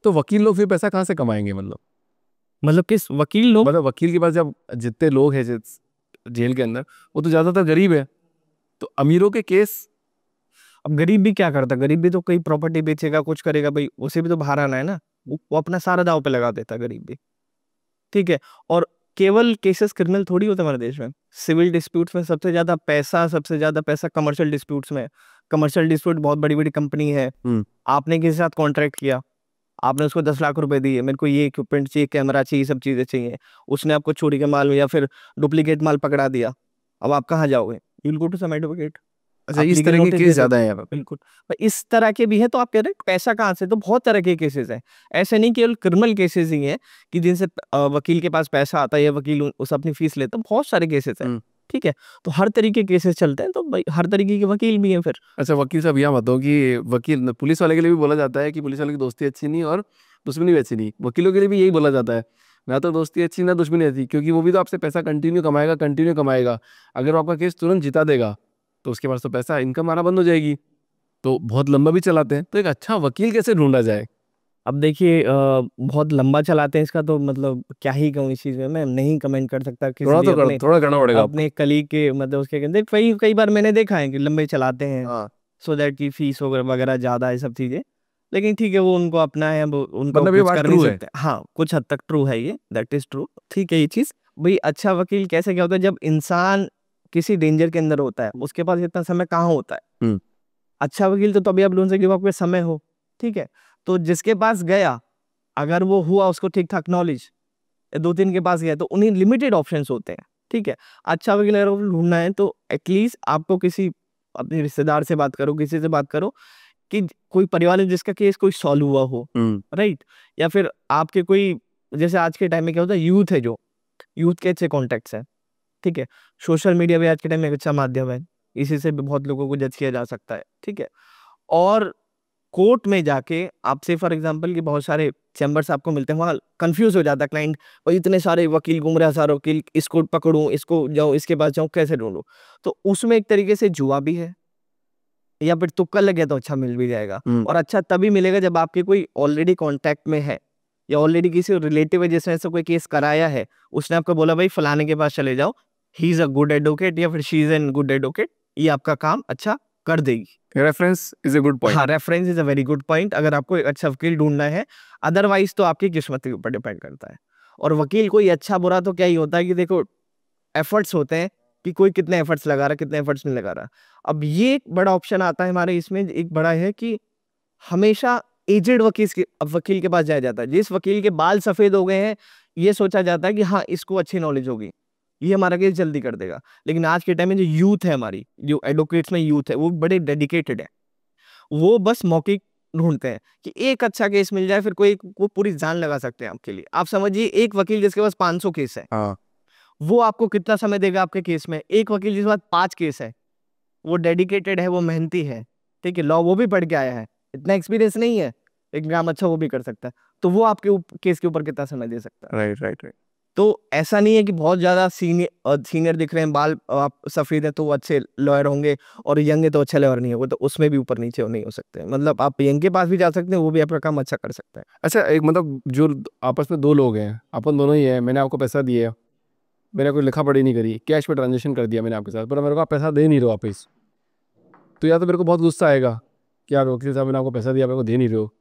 तो वकील लोग फिर पैसा कहाँ से कमाएंगे? मतलब किस वकील लोग, मतलब वकील के पास जब जितने लोग हैं जेल के अंदर, वो तो ज्यादातर गरीब है, तो अमीरों के केस। अब गरीब भी क्या करता, गरीब भी तो कई प्रॉपर्टी बेचेगा, कुछ करेगा भाई, उसे भी तो बाहर आना है ना, वो अपना सारा दाव पे लगा देता गरीब भी, ठीक है। और केवल केसेस क्रिमिनल थोड़ी होते हमारे देश में, सिविल डिस्प्यूट्स में सबसे ज्यादा पैसा कमर्शियल डिस्प्यूट्स में। कमर्शियल डिस्प्यूट, बहुत बड़ी बड़ी कंपनी है, आपने किसी के साथ कॉन्ट्रैक्ट किया, आपने उसको 10 लाख रुपए दिए, मेरे को ये इक्विपमेंट चाहिए, कैमरा चाहिए, सब चीजें चाहिए, उसने आपको चोरी के माल या फिर डुप्लीकेट माल पकड़ा दिया, अब आप कहाँ जाओगे, you will go to some advocate. अच्छा, इस तरह के केस ज्यादा है? बिल्कुल, इस तरह के भी है। तो आप कह रहे हैं पैसा कहाँ से, तो बहुत तरह के केसेस हैं, ऐसे नहीं केवल क्रिमिनल केसेस ही हैं कि जिनसे वकील के पास पैसा आता है या वकील उस अपनी फीस लेता है, बहुत सारे केसेस हैं, ठीक है। तो हर तरीके के केसेस चलते हैं, तो भाई हर तरीके के वकील भी हैं फिर। अच्छा, वकील साहब यहाँ बताओ कि वकील, पुलिस वाले के लिए भी बोला जाता है कि पुलिस वाले की दोस्ती अच्छी नहीं और दुश्मनी भी अच्छी नहीं, वकीलों के लिए भी यही बोला जाता है, ना तो दोस्ती अच्छी ना दुश्मनी अच्छी, क्योंकि वो भी तो आपसे पैसा कंटिन्यू कमाएगा। अगर वो आपका केस तुरंत जिता देगा तो उसके पास तो पैसा, इनकम आना बंद हो जाएगी, तो बहुत लंबा भी चलाते हैं। तो एक अच्छा वकील कैसे ढूंढा जाए? अब देखिए बहुत लंबा चलाते हैं, इसका तो मतलब क्या ही कहूँ इस चीज में, मैं नहीं कमेंट कर सकता। थोड़ा करना पड़ेगा अपने कलीग के, मतलब उसके कहते कई बार मैंने देखा है कि लंबे चलाते हैं, सो दैट की फीस वगैरह ज्यादा है, सब चीजें। लेकिन ठीक है, वो उनको अपना है, वो उनको कुछ कर नहीं सकते। हाँ, कुछ हद तक ट्रू है ये, दैट इज ट्रू, ठीक है ये चीज। भाई अच्छा वकील कैसे क्या होता है, जब इंसान किसी डेंजर के अंदर होता है, उसके पास इतना समय कहाँ होता है। अच्छा वकील तो तभी आप ढूंढ सकते हो आपके समय हो, ठीक है। तो जिसके पास गया, अगर वो हुआ उसको ठीक ठाक नॉलेज, 2-3 के पास गया, तो उन्हें लिमिटेड ऑप्शंस होते हैं, ठीक है। अच्छा वकील अगर ढूंढना है तो एटलीस्ट आपको किसी अपने रिश्तेदार से बात करो, किसी से बात करो कि कोई परिवार है जिसका केस कोई सॉल्व हुआ हो, राइट। या फिर आपके कोई, जैसे आज के टाइम में क्या होता है, यूथ है, जो यूथ के अच्छे कॉन्टेक्ट्स हैं, ठीक है। सोशल मीडिया भी आज के टाइम में एक अच्छा माध्यम है, इसी से भी बहुत लोगों को जज किया जा सकता है, ठीक है। और कोर्ट में जाके आपसे फॉर एग्जांपल कि बहुत सारे चैम्बर्स आपको मिलते हैं, वहाँ कंफ्यूज हो जाता है क्लाइंट, भाई इतने सारे वकील घूम रहे हैं, सारे वकील, इसको पकड़ूं, इसको जाऊं, इसके पास जाऊं, कैसे ढूंढूं। तो उसमें एक तरीके से जुआ भी है, या फिर तुक्का लग गया तो अच्छा मिल भी जाएगा। और अच्छा तभी मिलेगा जब आपके कोई ऑलरेडी कॉन्टैक्ट में है, या ऑलरेडी किसी रिलेटिव है जिसने ऐसा कोई केस कराया है, उसने आपको बोला भाई फलाने के पास चले जाओ, he is a good advocate या फिर she is an good advocate, ये आपका काम अच्छा कर देगी। Reference is a good point. हाँ, reference is a very good point अगर आपको एक अच्छा वकील ढूंढना है। अदरवाइज तो आपकी किस्मत के ऊपर डिपेंड करता है। और वकील कोई अच्छा बुरा तो क्या ही होता है कि देखो एफर्ट्स होते हैं कि कोई कितने एफर्ट्स लगा रहा है, कितने एफर्ट्स नहीं लगा रहा। अब ये एक बड़ा ऑप्शन आता है हमारे इसमें, एक बड़ा है कि हमेशा एजेड वकील के पास जाया जाता है। जिस वकील के बाल सफेद हो गए हैं, ये सोचा जाता है कि हाँ इसको अच्छी नॉलेज होगी, ये हमारा केस जल्दी कर देगा। लेकिन आज के टाइम में जो यूथ है, हमारी जो एडवोकेट्स में यूथ है, वो बड़े डेडिकेटेड है। वो बस मौके ढूंढते हैं कि एक अच्छा केस मिल जाए, फिर कोई पूरी जान लगा सकते हैं आपके लिए। आप समझिए एक वकील जिसके पास 500 केस है, हाँ, वो आपको कितना समय देगा आपके केस में। एक वकील जिसके पास 5 केस है, वो डेडिकेटेड है, वो मेहनती है, ठीक है, लॉ वो भी पढ़ के आया है, इतना एक्सपीरियंस नहीं है लेकिन काम अच्छा वो भी कर सकता है, तो वो आपके केस के ऊपर कितना समय दे सकता है। Right right right. तो ऐसा नहीं है कि बहुत ज्यादा सीनियर दिख रहे हैं, बाल आप सफेद है तो वो अच्छे लॉयर होंगे, और यंग है तो अच्छे लॉयर नहीं होंगे, तो उसमें भी ऊपर नीचे नहीं हो सकते। मतलब आप यंग के पास भी जा सकते हैं, वो भी आपका काम अच्छा कर सकता है। अच्छा, एक मतलब जो आपस में दो लोग हैं, अपन दोनों ही हैं, मैंने आपको पैसा दिया, मैंने कोई लिखा पढ़ी नहीं करी, कैश में ट्रांजेक्शन कर दिया मैंने आपके साथ, पर मेरे को आप पैसा दे नहीं रहे हो वापस, तो या तो मेरे को बहुत गुस्सा आएगा कि यार वकील साहब मैंने आपको पैसा दिया, मेरे को दे नहीं रहे हो,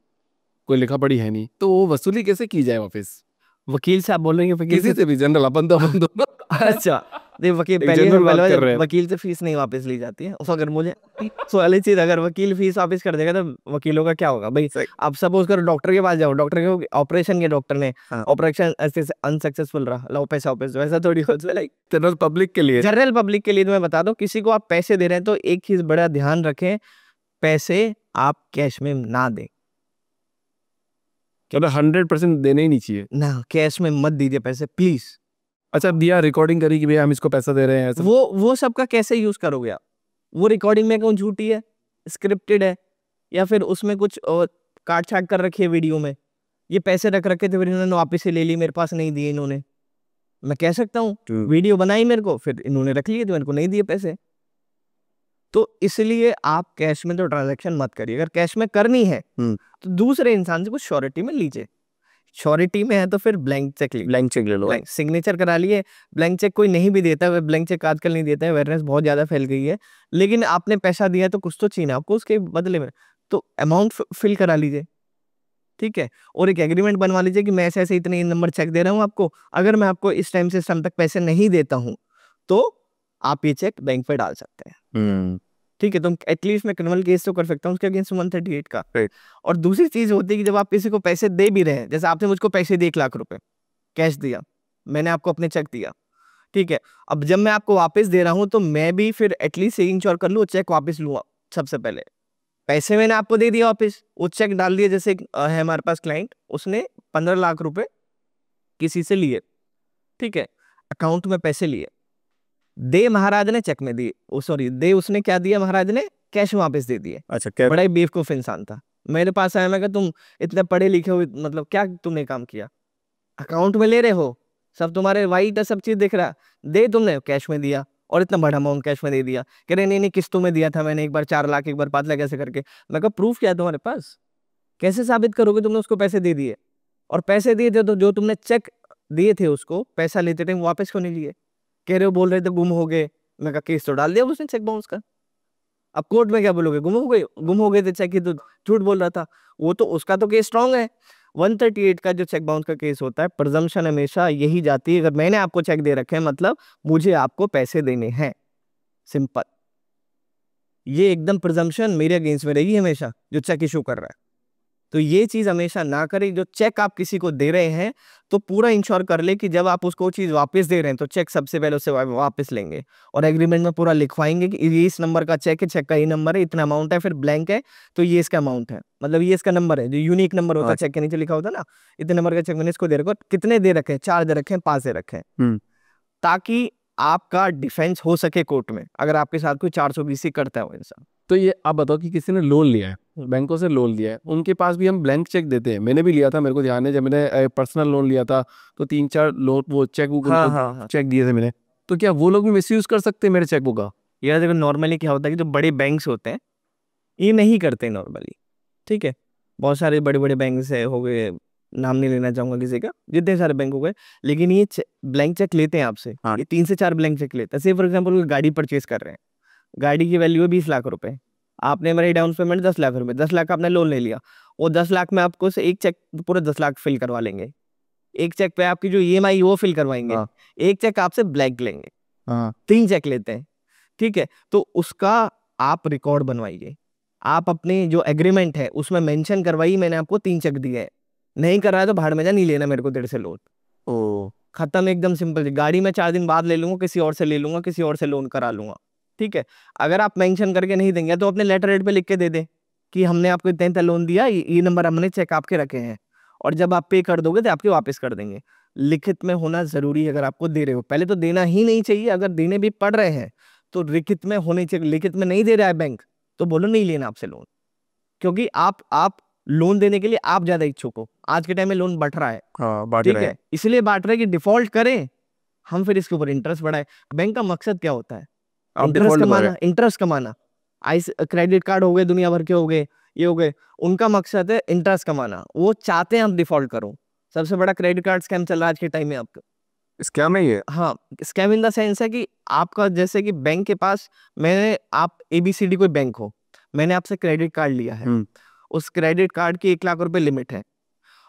कोई लिखा पढ़ी है नहीं, तो वो वसूली कैसे की जाए वापस? वकील से आप बोल रहे हैं वकील किसी से भी, जनरल अपन दोनों अच्छा, नहीं वकील एक पहले general बात कर रहे हैं। वकील से फीस नहीं वापस ली जाती है। तो अगर मुझे तो वाली चीज, अगर वकील फीस वापस कर देगा तो वकीलों का क्या होगा भाई? आप सपोज करो डॉक्टर के पास जाओ, डॉक्टर के ऑपरेशन के डॉक्टर ने ऑपरेशन अनसक्सेसफुल रहा, लो पैसा वापस, वैसा थोड़ी होता है। लाइक जनरल पब्लिक के लिए, जनरल पब्लिक के लिए तो मैं बता दूं, किसी को आप पैसे दे रहे हैं तो एक चीज बड़ा ध्यान रखें, पैसे आप कैश में ना दें। 100% देने ही नहीं चाहिए ना, कैश में मत दीजिए पैसे प्लीज। अच्छा, दिया रिकॉर्डिंग करी कि भैया हम इसको पैसा दे रहे हैं, ऐसा वो सबका कैसे यूज करोगे आप? वो रिकॉर्डिंग में कौन झूठी है, स्क्रिप्टेड है, या फिर उसमें कुछ काट छाट कर रखी है वीडियो में, ये पैसे रख रखे थे फिर इन्होंने वापस से ले ली, मेरे पास नहीं दिए इन्होंने। मैं कह सकता हूँ वीडियो बनाई मेरे को, फिर इन्होंने रख लिए तो मेरे को नहीं दिए पैसे। तो इसलिए आप कैश में तो ट्रांजैक्शन मत करिए। अगर कैश में करनी है तो दूसरे इंसान से कुछ श्योरिटी में लीजिए। श्योरिटी में है तो फिर ब्लैंक चेक ले लो, सिग्नेचर करा लिए। ब्लैंक चेक कोई नहीं भी देता है, ब्लैंक चेक आजकल नहीं देता है, अवेयरनेस बहुत ज्यादा फैल गई है, लेकिन आपने पैसा दिया तो कुछ तो चाहिए आपको उसके बदले में, तो अमाउंट फिल करा लीजिए, ठीक है, और एक एग्रीमेंट बनवा लीजिए कि मैं ऐसे ऐसे इतने नंबर चेक दे रहा हूँ आपको, अगर मैं आपको इस टाइम से इस टाइम तक पैसे नहीं देता हूँ तो आप ये चेक बैंक पे डाल सकते हैं, ठीक है। तो एटलीस्ट मैं क्रिमिनल केस तो कर सकता हूँ उसके अगेंस्ट 138 का। और दूसरी चीज होती है कि जब आप किसी को पैसे दे भी रहे हैं, जैसे आपने मुझको पैसे दिए 1 लाख रुपए कैश दिया, मैंने आपको अपने चेक दिया, ठीक है, अब जब मैं आपको वापस दे रहा हूँ तो मैं भी फिर एटलीस्ट सिग्नेचर कर लूँ, चेक वापस लूँ। सबसे पहले पैसे मैंने आपको दे दिया वापस, वो चेक डाल दिया। जैसे है हमारे पास क्लाइंट, उसने 15 लाख रुपए किसी से लिए, ठीक है, अकाउंट में पैसे लिए, दे महाराज ने चेक में दिए, सॉरी दे उसने क्या दिया, महाराज ने कैश में वापस दे दिए। अच्छा, बड़ा ही बेवकूफ इंसान था, मेरे पास आया, मैं कहा तुम इतने पढ़े लिखे हो, मतलब क्या तुमने काम किया, अकाउंट में ले रहे हो, सब तुम्हारे वाइट है, सब चीज दिख रहा, दे तुमने कैश में दिया और इतना बड़ा अमाउंट कैश में दे दिया। कह रहे नहीं किस्तों में दिया था मैंने, एक बार 4 लाख, एक बार 5 लाख, ऐसे करके। मैं कहा प्रूफ क्या है तुम्हारे पास, कैसे साबित करोगे तुमने उसको पैसे दे दिए? और पैसे दिए थे तो जो तुमने चेक दिए थे उसको पैसा लेते थे वापस क्यों नहीं लिए? कह रहे हो, बोल रहे थे गुम हो गए। मैं कहा केस तो डाल दिया उसने चेक बाउंस का, अब कोर्ट में क्या बोलोगे, गुम हो गए थे चेक, ही तो झूठ बोल रहा था। वो तो उसका तो केस स्ट्रांग है। 138 का जो चेक बाउंस का केस होता है, प्रिजम्पशन हमेशा यही जाती है, अगर मैंने आपको चेक दे रखे हैं मतलब मुझे आपको पैसे देने हैं, सिंपल। ये एकदम प्रिजम्पशन मेरे अगेंस्ट में रहेगी हमेशा, जो चेक इशू कर रहा है। तो ये चीज हमेशा ना करें। जो चेक आप किसी को दे रहे हैं तो पूरा इंश्योर कर ले कि जब आप उसको चीज वापस दे रहे हैं तो चेक सबसे पहले उससे वापस लेंगे, और एग्रीमेंट में पूरा लिखवाएंगे कि ये इस नंबर का चेक है, चेक का ये नंबर है, इतना अमाउंट है, फिर ब्लैंक है तो ये इसका अमाउंट है, मतलब ये इसका नंबर है, जो यूनिक नंबर होता है चेक के नीचे लिखा होता है ना, इतने नंबर का चेक मैंने इसको दे रखा। कितने दे रखे हैं? 4 दे रखे हैं, 5 दे रखे हैं, ताकि आपका डिफेंस हो सके कोर्ट में अगर आपके साथ कोई 420 करता है वैसा। तो ये आप बताओ कि किसी ने लोन लिया है, बैंकों से लोन लिया है, उनके पास भी हम ब्लैंक चेक देते हैं। मैंने भी लिया था, मेरे को ध्यान है, जब मैंने पर्सनल लोन लिया था तो 3-4 लोन वो चेक बुक चेक दिए थे मैंने। तो क्या वो लोग भी मिसयूज कर सकते हैं मेरे चेक बुक का? यार देखो, नॉर्मली क्या होता है कि जो बड़े बैंक्स होते हैं ये नहीं करते नॉर्मली, ठीक है, बहुत सारे बड़े बड़े बैंक से हो गए, नाम नहीं लेना चाहूंगा किसी का, जितने सारे बैंक हो गए, लेकिन ये ब्लैंक चेक लेते हैं आपसे। हाँ। ये 3 से 4 ब्लैंक चेक लेते हैं। से फॉर एग्जाम्पल गाड़ी परचेज कर रहे हैं, गाड़ी की वैल्यू है 20 लाख रुपए, आपने मेरी डाउन पेमेंट 10 लाख रुपए, 10 लाख का आपने लोन ले लिया, वो 10 लाख में आपको से एक चेक पूरे 10 लाख फिल करवा लेंगे। एक चेक पे आपकी जो EMI वो फिल करवाएंगे। हाँ। एक चेक आपसे ब्लैंक लेंगे। हाँ 3 चेक लेते हैं, ठीक है। तो उसका आप रिकॉर्ड बनवाइए, आप अपने जो एग्रीमेंट है उसमें मेंशन करवाइए मैंने आपको 3 चेक दिए हैं। नहीं कर रहा है तो भाड़ में जा, नहीं लेना मेरे को तेरे से लोन। ओ खत्म, एकदम सिंपल। गाड़ी में 4 दिन बाद ले लूंगा, किसी और से ले लूंगा, किसी और से लोन करा लूंगा, ठीक है। अगर आप मेंशन करके नहीं देंगे तो अपने लेटर हेड पे लिख के दे दे कि हमने आपको इतना लोन दिया, ये नंबर हमने चेक आपके रखे हैं, और जब आप पे कर दोगे तो आपके वापस कर देंगे। लिखित में होना जरूरी है। अगर आपको दे रहे हो, पहले तो देना ही नहीं चाहिए, अगर देने भी पड़ रहे हैं तो लिखित में होने चाहिए। लिखित में नहीं दे रहा है बैंक तो बोलो नहीं लेना आपसे लोन, क्योंकि आप लोन देने के लिए आप ज्यादा इच्छुक हो। आज के टाइम में लोन बढ़ रहा है, हाँ बांट ठीक रहे है, हैं। इसलिए बांट रहे हैं कि डिफॉल्ट करें हम, फिर इसके ऊपर इंटरेस्ट बढ़ाए। बैंक का मकसद क्या होता है? आप इंटरेस्ट डिफॉल्ट कमाना, इंटरेस्ट कमाना। क्रेडिट कार्ड हो गए, दुनिया भर के हो गए, ये हो गए, उनका मकसद है इंटरेस्ट कमाना। वो चाहते हैं आप डिफॉल्ट करो। सबसे बड़ा क्रेडिट कार्ड स्कैम चल रहा है आज के टाइम में आपका। स्कैम है ये? हाँ, स्कैम इन द सेंस है कि आपका, जैसे कि बैंक के पास, मैंने, आप ABCD कोई बैंक हो, मैंने आपसे क्रेडिट कार्ड लिया है, उस क्रेडिट कार्ड की 1 लाख रुपए लिमिट है,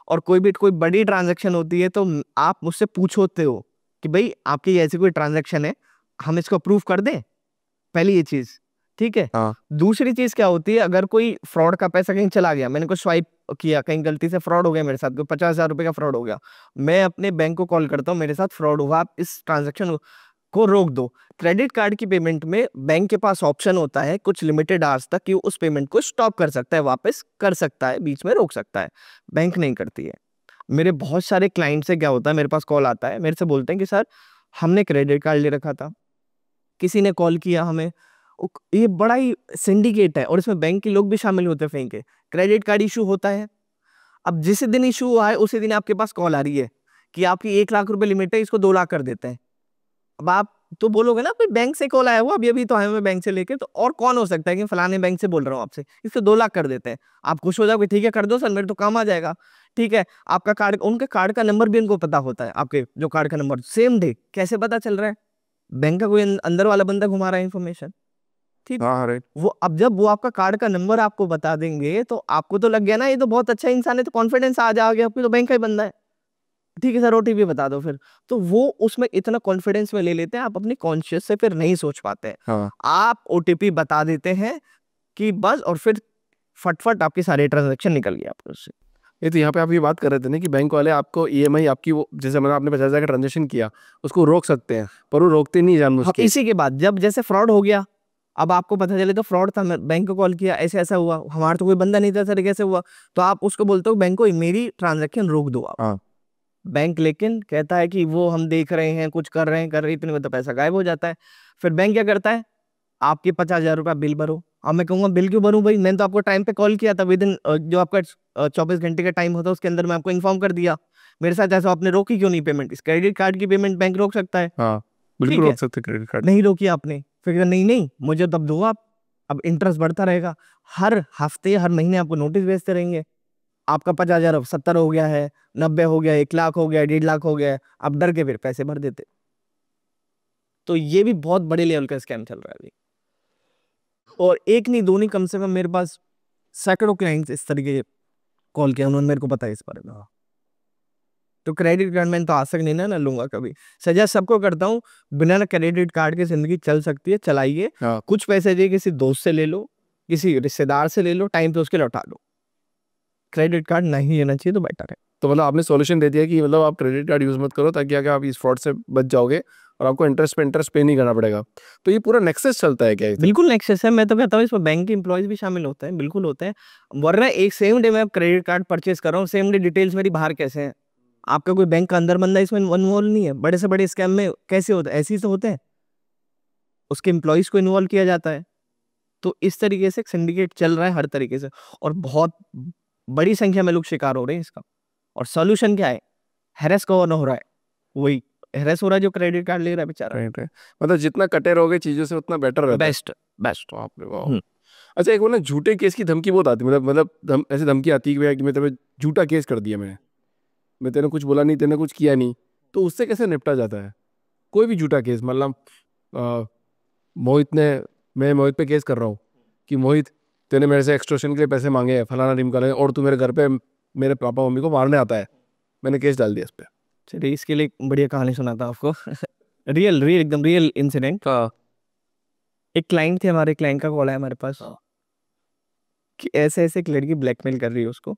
और कोई बड़ी ट्रांजैक्शन होती है तो आप मुझसे पूछोते हो कि भाई आपकी ऐसी कोई ट्रांजैक्शन है, हम इसको अप्रूव कर दें। पहली ये चीज, ठीक है। हाँ। दूसरी चीज क्या होती है, अगर कोई फ्रॉड का पैसा कहीं चला गया, मैंने कुछ स्वाइप किया, कहीं गलती से फ्रॉड हो गया मेरे साथ, 50,000 रुपए का फ्रॉड हो गया, मैं अपने बैंक को कॉल करता हूँ, मेरे साथ फ्रॉड हुआ, आप इस ट्रांजैक्शन को रोक दो। क्रेडिट कार्ड की पेमेंट में बैंक के पास ऑप्शन होता है कुछ लिमिटेड आवर्स तक कि उस पेमेंट को स्टॉप कर सकता है, वापस कर सकता है, बीच में रोक सकता है। बैंक नहीं करती है। मेरे बहुत सारे क्लाइंट से क्या होता है, मेरे पास कॉल आता है, मेरे से बोलते हैं कि सर हमने क्रेडिट कार्ड ले रखा था, किसी ने कॉल किया हमें, ये बड़ा ही सिंडिकेट है और इसमें बैंक के लोग भी शामिल होते हैं। फेंक के क्रेडिट कार्ड इशू होता है, अब जिस दिन इशू हुआ है उसी दिन आपके पास कॉल आ रही है कि आपकी 1 लाख रुपए लिमिट है, इसको 2 लाख कर देते हैं। अब आप तो बोलोगे ना, भाई बैंक से कॉल आया हुआ, अभी तो आए हुए बैंक से लेके, तो और कौन हो सकता है कि फलाने बैंक से बोल रहा हूँ आपसे, इसको 2 लाख कर देते हैं। आप खुश हो जाओगे, ठीक है कर दो सर, मेरे तो काम आ जाएगा, ठीक है। आपका कार्ड, उनके कार्ड का नंबर भी उनको पता होता है, आपके जो कार्ड का नंबर सेम डे कैसे पता चल रहा है? बैंक का कोई अंदर वाला बंदा घुमा रहा है इन्फॉर्मेशन, ठीक। हाँ राइट। वो अब जब वो आपका कार्ड का नंबर आपको बता देंगे तो आपको तो लग गया ना, ये तो बहुत अच्छा इंसान है, तो कॉन्फिडेंस आ जाओगे आपको, तो बैंक का ही बंदा है, ठीक है सर OTP बता दो फिर। तो वो उसमें इतना कॉन्फिडेंस में ले लेते हैं, आप अपनी कॉन्शियस से फिर नहीं सोच पाते हैं। हाँ। आप OTP बता देते हैं कि बस, और फिर फटफट आपके सारे ट्रांजैक्शन निकल गए आपको उससे। ये तो यहाँ पे आप ये बात कर रहे थे ना कि बैंक वाले आपको EMI आपकी, वो जैसे मैंने आपने 50,000 का ट्रांजेक्शन किया उसको रोक सकते हैं, पर वो रोकते नहीं जानबूझ के। इसी के बाद जब जैसे फ्रॉड हो गया, अब आपको पता चले तो फ्रॉड था, बैंक को कॉल किया, ऐसे ऐसा हुआ, हमारा तो कोई बंदा नहीं था सर, कैसे हुआ, तो आप उसको बोलते हो बैंक को मेरी ट्रांजैक्शन रोक दो आप। हाँ। बैंक लेकिन कहता है कि वो हम देख रहे हैं, कुछ कर रहे हैं, इतने में तो पैसा गायब हो जाता है। फिर बैंक क्या करता है, आपके 50,000 रुपया बिल भरो। अब मैं कहूँगा बिल क्यों भरूं भाई, मैंने तो आपको टाइम पे कॉल किया था, विद इन जो आपका 24 घंटे का टाइम होता है उसके अंदर मैं आपको इन्फॉर्म कर दिया, मेरे साथ ऐसा आपने रोकी क्यों नहीं पेमेंट? इस क्रेडिट कार्ड की पेमेंट बैंक रोक सकता है? हाँ बिल्कुल रोक सकते क्रेडिट कार्ड। नहीं रोकी आपने, फिर नहीं मुझे तब दो आप, अब इंटरेस्ट बढ़ता रहेगा, हर हफ्ते हर महीने आपको नोटिस भेजते रहेंगे। आपका 50,000 अब 70 हो गया है, 90 हो गया, 1 लाख हो गया, 1.5 लाख हो गया, अब डर के फिर पैसे भर देते। तो ये भी बहुत बड़े लेवल का स्कैम चल रहा है अभी, और एक नहीं दो नहीं, कम से कम मेरे पास सैकड़ों क्लाइंट्स इस तरीके कॉल किया, उन्होंने मेरे को पता है इस बारे में। तो क्रेडिट कार्ड में तो आज तक नहीं ना लूंगा कभी। सजेस्ट सबको करता हूँ, बिना क्रेडिट कार्ड की जिंदगी चल सकती है, चलाइए। कुछ पैसे दे किसी दोस्त से ले लो, किसी रिश्तेदार से ले लो, टाइम पे उसके लौटा लो। क्रेडिट कार्ड नहीं लेना चाहिए तो बेटर है। तो मतलब आपने सॉल्यूशन दे दिया कि मतलब आप क्रेडिट कार्ड यूज मत करो, ताकि आगे आप इस फ्रॉड से बच जाओगे और आपको इंटरेस्ट पे नहीं करना पड़ेगा। तो ये पूरा नेक्सस चलता है क्या? बिल्कुल नेक्सस है, मैं तो कहता हूँ इसमें बैंक के एम्प्लॉयज भी शामिल होते हैं, बिल्कुल होते हैं। वरना एक सेम डे में क्रेडिट कार्ड परचेज कर रहा हूँ, सेम डे डिटेल्स मेरी बाहर कैसे हैं? आपका कोई बैंक का अंदर बंदा इसमें इन्वॉल्व नहीं है? बड़े से बड़े स्कैम में कैसे होता है? ऐसे ही तो होते हैं, उसके एम्प्लॉयज को इन्वॉल्व किया जाता है। तो इस तरीके से सिंडिकेट चल रहा है हर तरीके से, और बहुत बड़ी संख्या में लोग शिकार हो रहे हैं इसका। और सॉल्यूशन क्या है? हैरेस कौन हो रहा है? वही हैरेस हो रहा है जो क्रेडिट कार्ड ले रहा है बेचारा। मतलब जितना कटे रहोगे चीजों से उतना बेटर रहता है। बेस्ट। अच्छा, एक वो ना झूठे केस की धमकी बहुत आती है, मतलब ऐसे धमकी आती है कि मैं तुम्हें झूठा केस कर दिया मैंने, मैं तेने कुछ बोला नहीं, तेने कुछ किया नहीं, तो उससे कैसे निपटा जाता है? कोई भी झूठा केस, मतलब मोहित ने, मैं मोहित पे केस कर रहा हूँ कि मोहित तूने मेरे से एक्सटॉर्शन के लिए पैसे मांगे हैं, फलाना ढिमका है, और तू मेरे घर पे मेरे पापा मम्मी को मारने आता है, मैंने केस डाल दिया इस पे। चलिए इसके लिए एक बढ़िया कहानी सुनाता हूँ आपको। रियल रियल एकदम रियल इंसिडेंट। एक क्लाइंट थे हमारे, क्लाइंट का कॉल आया हमारे पास कि ऐसे ऐसे एक लड़की ब्लैकमेल कर रही है उसको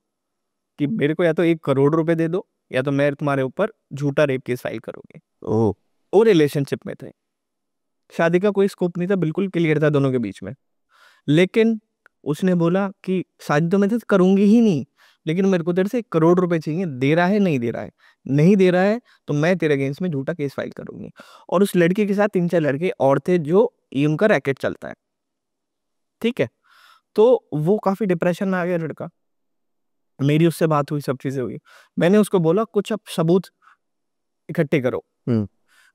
कि मेरे को या तो 1 करोड़ रुपए दे दो या तो मैं तुम्हारे ऊपर झूठा रेप केस फाइल करूंगी। वो रिलेशनशिप में थे, शादी का कोई स्कोप नहीं था, बिल्कुल क्लियर था दोनों के बीच में। लेकिन उसने बोला कि शादी तो मैं तो करूंगी ही नहीं, लेकिन मेरे को तेरे से 1 करोड़ रुपए चाहिए, दे रहा है नहीं दे रहा है, नहीं दे रहा है तो मैं तेरे अगेंस्ट में झूठा केस फाइल करूंगी। और उस लड़के के साथ 3-4 लड़के और थे जो ये उनका रैकेट चलता है, ठीक है। तो वो काफी डिप्रेशन में आ गया लड़का। मेरी उससे बात हुई, सब चीजें हुई, मैंने उसको बोला कुछ अब सबूत इकट्ठे करो।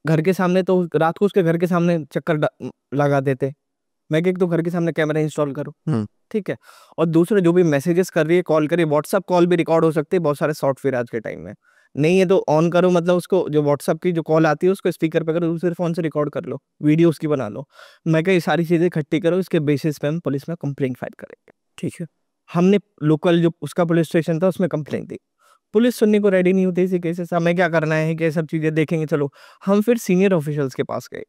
घर के सामने तो रात को उसके घर के सामने चक्कर लगा देते, मैं कि तो घर के सामने कैमरा इंस्टॉल करो, ठीक है। और दूसरे जो भी मैसेजेस कर रही है, कॉल करिए, व्हाट्सएप कॉल भी रिकॉर्ड हो सकती है, बहुत सारे सॉफ्टवेयर आज के टाइम में नहीं है तो ऑन करो, मतलब उसको जो व्हाट्सएप की जो कॉल आती है उसको स्पीकर पे करो, दूसरे फोन से रिकॉर्ड कर लो, वीडियो उसकी बना लो। मैं कहा ये सारी चीजें इकट्ठी करो, इसके बेसिस पे हम पुलिस में कंप्लेंट फाइल करेंगे, ठीक है। हमने लोकल जो उसका पुलिस स्टेशन था उसमें कंप्लेंट दी, पुलिस सुनने को रेडी नहीं होती इसी केसेस, हमें क्या करना है कि सब चीजें देखेंगे, चलो हम फिर सीनियर ऑफिशियल्स के पास गए,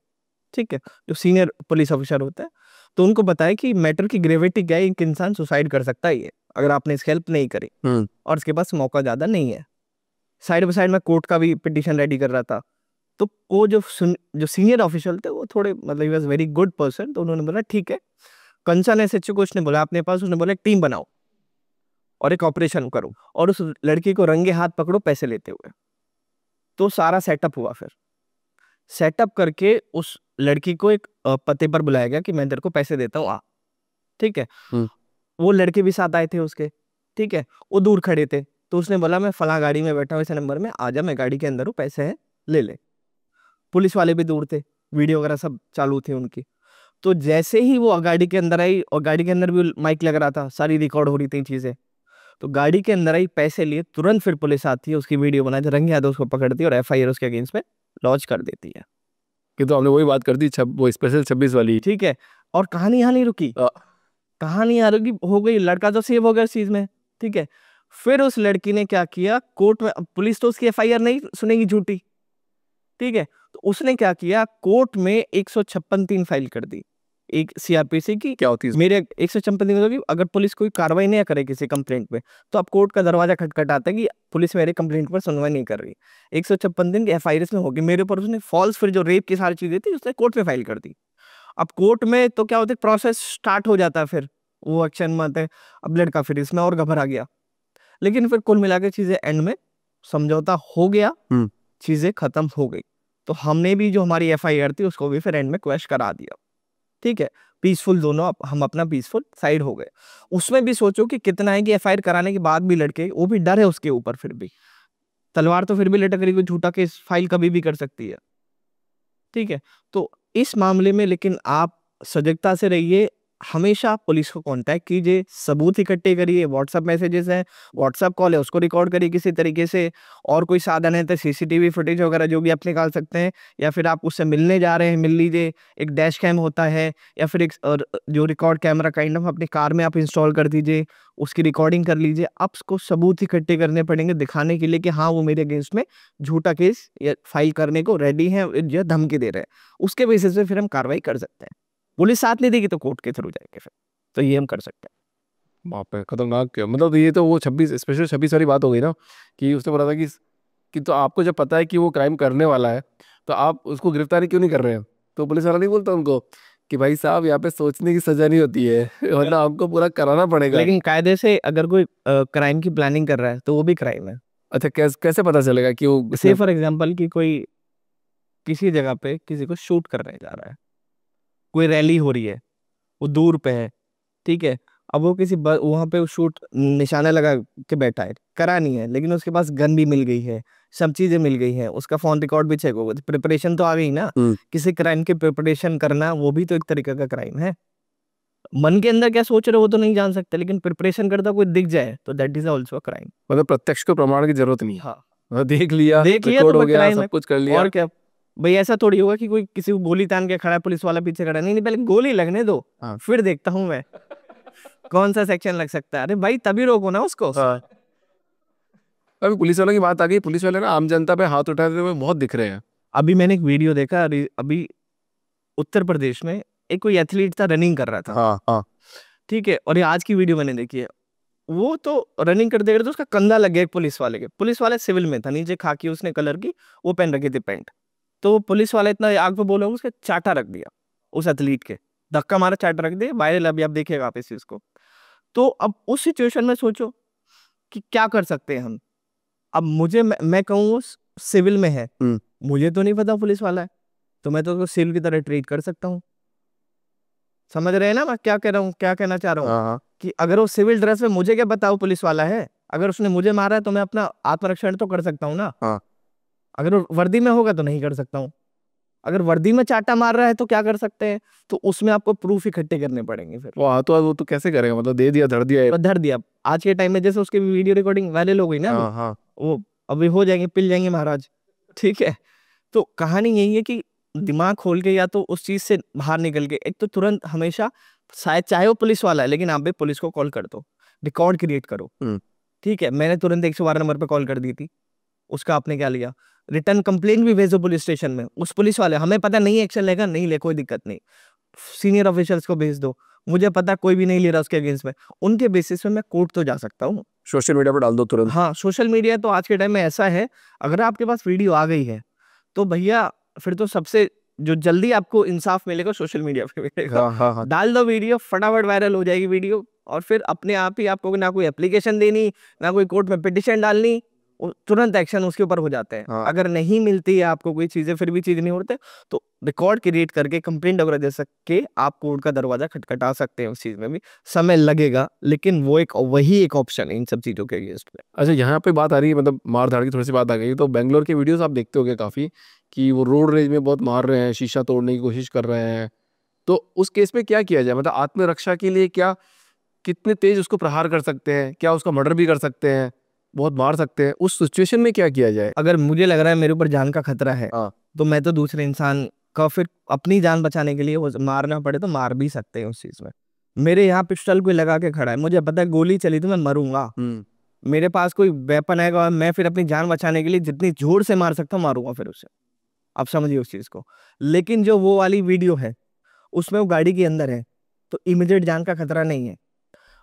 ठीक है, जो सीनियर पुलिस ऑफिसर होता है, तो उनको बताया कि मैटर की ग्रेविटी क्या है, एक इंसान सुसाइड कर सकता है अगर आपने इसकी हेल्प नहीं करी, और उसके पास मौका ज्यादा नहीं है। साइड बाय साइड में कोर्ट का भी पिटीशन रेडी कर रहा था। तो वो जो सीनियर ऑफिशियल थे वो थोड़े मतलब he was very good person, तो उन्होंने बोला ठीक है, कंसर्न एसएचओ को उसने बोला अपने पास, उसने बोला एक टीम बनाओ और एक ऑपरेशन करो और उस लड़की को रंगे हाथ पकड़ो पैसे लेते हुए। तो सारा सेटअप हुआ, फिर सेटअप करके उस लड़की को एक पते पर बुलाया गया कि मैं तेरे को पैसे देता हूँ, आ, ठीक है। वो लड़के भी साथ आए थे उसके, ठीक है, वो दूर खड़े थे, तो उसने बोला मैं फला गाड़ी में बैठा हूँ इस नंबर में, आजा, मैं गाड़ी के अंदर हूँ, पैसे हैं ले ले। पुलिस वाले भी दूर थे, वीडियो वगैरह सब चालू थी उनकी। तो जैसे ही वो गाड़ी के अंदर आई, और गाड़ी के अंदर भी माइक लग रहा था, सारी रिकॉर्ड हो रही थी चीजें, तो गाड़ी के अंदर आई, पैसे लिए, तुरंत फिर पुलिस आती है, उसकी वीडियो बनाई, रंगे हाथों उसको पकड़ती है और एफआईआर उसके अगेंस्ट में लॉन्च कर देती है। कि तो हमने वही बात कर दी, वो स्पेशल 26 वाली, ठीक है। और कहानी यहाँ नहीं रुकी, कहानी यहाँ रुकी, हो गई, लड़का तो सेव हो गया इस चीज में, ठीक है। फिर उस लड़की ने क्या किया, कोर्ट में, पुलिस तो उसकी एफआईआर नहीं सुनेगी झूठी, ठीक है, तो उसने क्या किया, कोर्ट में 156(3) फाइल कर दी, एक सीआरपीसी की। क्या होती है मेरे 156(3) मतलब अगर पुलिस कोई कार्रवाई नहीं करे किसी कंप्लेंट पे, तो अब कोर्ट का दरवाजा खटखटाता है कि पुलिस मेरे कंप्लेंट पर सुनवाई नहीं कर रही। 156 की एफआईआर में होगी मेरे ऊपर, उसने फॉल्स, फिर जो रेप की सारी चीजें थी उसने कोर्ट में फाइल कर दी। अब कोर्ट में तो क्या होता है, प्रोसेस स्टार्ट हो जाता है, फिर वो एक्शन में आता है। अब लड़का फिर इसमें और घबरा गया, लेकिन फिर कुल मिला के चीजें एंड में समझौता हो गया, चीजें खत्म हो गई। तो हमने भी जो हमारी एफआईआर थी उसको भी फिर एंड में क्वैश करा दिया, ठीक है, पीसफुल, दोनों हम अपना पीसफुल साइड हो गए। उसमें भी सोचो कि कितना है कि एफआईआर कराने के बाद भी लड़के, वो भी डर है उसके ऊपर, फिर भी तलवार तो फिर भी लटक रही, कोई झूठा केस फाइल कभी भी कर सकती है, ठीक है। तो इस मामले में लेकिन आप सजगता से रहिए, हमेशा पुलिस को कांटेक्ट कीजिए, सबूत इकट्ठे करिए, व्हाट्सएप मैसेजेस हैं, व्हाट्सएप कॉल है, उसको रिकॉर्ड करिए किसी तरीके से, और कोई साधन है तो सीसीटीवी फुटेज वगैरह जो भी आप निकाल सकते हैं, या फिर आप उससे मिलने जा रहे हैं मिल लीजिए, एक डैश कैम होता है, या फिर एक जो रिकॉर्ड कैमरा काइंड ऑफ अपनी कार में आप इंस्टॉल कर दीजिए, उसकी रिकॉर्डिंग कर लीजिए। आपको सबूत इकट्ठे करने पड़ेंगे दिखाने के लिए कि हाँ वो मेरे अगेंस्ट में झूठा केस या फाइल करने को रेडी है या धमकी दे रहे हैं, उसके बेसिस पे फिर हम कार्रवाई कर सकते हैं। पुलिस साथ नहीं देगी तो कोर्ट के थ्रू जाएंगे, फिर तो ये हम कर सकते हैं। वहाँ पे खतरनाक क्या, मतलब ये तो वो 26 स्पेशल 26 वाली बात हो गई ना, कि उसने बोला था कि तो आपको जब पता है कि वो क्राइम करने वाला है तो आप उसको गिरफ्तारी क्यों नहीं कर रहे हैं? तो पुलिस वाला नहीं बोलता उनको कि भाई साहब यहाँ पे सोचने की सजा नहीं होती है, वरना आपको पूरा कराना पड़ेगा। लेकिन कायदे से अगर कोई क्राइम की प्लानिंग कर रहा है तो वो भी क्राइम है। अच्छा, कैसे पता चलेगा कि वो से फॉर एग्जांपल कि कोई किसी जगह पे किसी को शूट करने जा रहा है, कोई रैली हो रही है, वो दूर पे है, ठीक है, अब वो किसी वहां पे शूट निशाना लगा के बैठा है, करा नहीं है, लेकिन उसके पास गन भी मिल गई है, सब चीजें मिल गई है, उसका फोन रिकॉर्ड भी चेक होगा, प्रिपरेशन तो आ गई ना। किसी क्राइम की प्रिपरेशन करना वो भी तो एक तरीके का क्राइम है। मन के अंदर क्या सोच रहे हो वो तो नहीं जान सकते, लेकिन प्रिपरेशन करता कोई दिख जाए तो that is also a crime. मतलब प्रत्यक्ष को प्रमाण की जरूरत नहीं है। हाँ, देख लिया, देख लिया रिकॉर्ड तो हो बस गया, crime सब है। कुछ कर लिया। और क्या भाई, ऐसा थोड़ी होगा कि कोई किसी को गोली तान के खड़ा है, पुलिस वाला पीछे खड़ा है। नहीं पहले गोली लगने दो, हाँ। फिर देखता हूँ मैं कौन सा सेक्शन लग सकता है। अरे भाई तभी रोको ना उसको। हाँ। अभी पुलिस वालों की बात आ गई, पुलिस वाले ना आम जनता पे हाथ उठाते हुए बहुत दिख रहे हैं। अभी मैंने एक वीडियो देखा, अभी उत्तर प्रदेश में एक कोई एथलीट था, रनिंग कर रहा था। हाँ हाँ। ठीक है, और ये आज की वीडियो मैंने देखी है। वो तो रनिंग करते करते उसका कंधा लग गया एक पुलिस वाले के। पुलिस वाले सिविल में था, नीचे खाकी उसने कलर की वो पहन रखी थी पैंट। तो वो पुलिस वाला इतना आग पे बोला, उसका चाटा रख दिया उस एथलीट के, धक्का मारा, चाटा रख दिया, वायरल अभी आप देखिएगा आप इस चीज को। तो अब उस सिचुएशन में सोचो कि क्या कर सकते हैं हम। अब मुझे मैं कहूँ वो सिविल में है, मुझे तो नहीं पता पुलिस वाला है, तो मैं तो उसको सिविल की तरह ट्रीट कर सकता हूँ। समझ रहे हैं ना मैं क्या कह रहा हूँ, क्या कहना चाह रहा हूँ? हाँ। कि अगर वो सिविल ड्रेस में, मुझे क्या बताओ पुलिस वाला है, अगर उसने मुझे मारा है तो मैं अपना आत्मरक्षण तो कर सकता हूँ ना। हाँ। अगर वो वर्दी में होगा तो नहीं कर सकता हूँ। अगर वर्दी में चाटा मार रहा है तो क्या कर सकते हैं? तो उसमें आपको प्रूफ इकट्ठे करने पड़ेंगे। फिर वो तो कैसे करेगा, मतलब दे दिया, धर दिया। तो धर दिया। आज के टाइम में जैसे उसकी वीडियो रिकॉर्डिंग वायरल हो गई ना, हाँ हाँ। वो अभी हो जाएंगे, पिल जाएंगे महाराज। ठीक है, तो कहानी यही है कि दिमाग खोल के या तो उस चीज से बाहर निकल के, एक तो तुरंत हमेशा, शायद चाहे वो पुलिस वाला है लेकिन आप भी पुलिस को कॉल कर दो, रिकॉर्ड क्रिएट करो। ठीक है, मैंने तुरंत 112 नंबर पे कॉल कर दी थी, उसका आपने क्या लिया? रिटर्न कंप्लेंट भी भेजो पुलिस स्टेशन में। उस पुलिस वाले, हमें पता नहीं एक्शन लेगा, नहीं ले, कोई दिक्कत नहीं, सीनियर ऑफिशियल्स को भेज दो, मुझे पता कोई भी नहीं ले रहा उसके अगेंस्ट में, उनके बेसिस पे मैं कोर्ट तो जा सकता हूँ। सोशल मीडिया पर डाल दो तुरंत। हाँ, सोशल मीडिया तो आज के टाइम में ऐसा है, अगर आपके पास वीडियो आ गई है तो भैया फिर तो सबसे जो जल्दी आपको इंसाफ मिलेगा सोशल मीडिया पे मिलेगा। हाँ हाँ हाँ। डाल दो वीडियो, फटाफट वायरल हो जाएगी वीडियो, और फिर अपने आप ही आपको ना कोई एप्लीकेशन देनी, ना कोई कोर्ट में पिटिशन डालनी, तुरंत एक्शन उसके ऊपर हो जाते हैं। हाँ। अगर नहीं मिलती है आपको कोई चीजें, फिर भी चीज नहीं होते, तो रिकॉर्ड क्रिएट करके कंप्लेंट वगैरह दे सके आप कोर्ट का दरवाजा खटखटा सकते हैं। उस चीज में भी समय लगेगा, लेकिन वो वही एक ऑप्शन है इन सब चीजों के अगेंस्ट में। अच्छा, यहाँ पे बात आ रही है, मतलब मार धाड़ की थोड़ी सी बात आ गई, तो बेंगलोर के वीडियोस आप देखते होंगे काफी, कि वो रोड रेज में बहुत मार रहे हैं, शीशा तोड़ने की कोशिश कर रहे हैं। तो उस केस में क्या किया जाए, मतलब आत्मरक्षा के लिए क्या, कितने तेज उसको प्रहार कर सकते हैं, क्या उसका मर्डर भी कर सकते हैं, बहुत मार सकते हैं, उस सिचुएशन में क्या किया जाए? अगर मुझे लग रहा है मेरे ऊपर जान का खतरा है, हाँ। तो मैं तो दूसरे इंसान का फिर अपनी जान बचाने के लिए वो मारना पड़े तो मार भी सकते हैं उस चीज में। मेरे यहाँ पिस्टल कोई लगा के खड़ा है, मुझे पता है गोली चली तो मैं मरूंगा, मेरे पास कोई वेपन आएगा और मैं फिर अपनी जान बचाने के लिए जितनी जोर से मार सकता हूँ मारूंगा फिर उससे। आप समझिए उस चीज को। लेकिन जो वो वाली वीडियो है उसमें वो गाड़ी के अंदर है, तो इमीडिएट जान का खतरा नहीं है।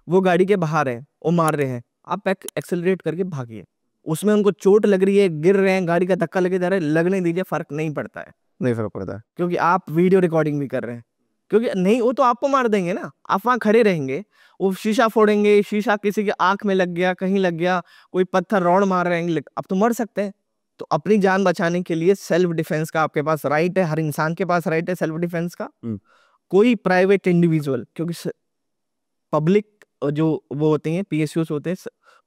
वो गाड़ी के बाहर है, वो मार रहे हैं, आप एक्सेलरेट करके भागिए। उसमें उनको चोट लग रही है, गिर रहे हैं, गाड़ी का धक्का लगे जा रहा है, लगने दीजिए, फर्क नहीं पड़ता है। नहीं फर्क पड़ता है, क्योंकि आप वीडियो रिकॉर्डिंग भी कर रहे हैं। क्योंकि नहीं, वो तो आपको मार देंगे ना, आप वहां खड़े रहेंगे, वो शीशा फोड़ेंगे, शीशा किसी की आंख में लग गया, कहीं लग गया, कोई पत्थर रॉड मार रहे हैं, आप तो मर सकते हैं। तो अपनी जान बचाने के लिए सेल्फ डिफेंस का आपके पास राइट है, हर इंसान के पास राइट है सेल्फ डिफेंस का। कोई प्राइवेट इंडिविजुअल, क्योंकि पब्लिक जो वो होते हैं पीएसयूज होते हैं,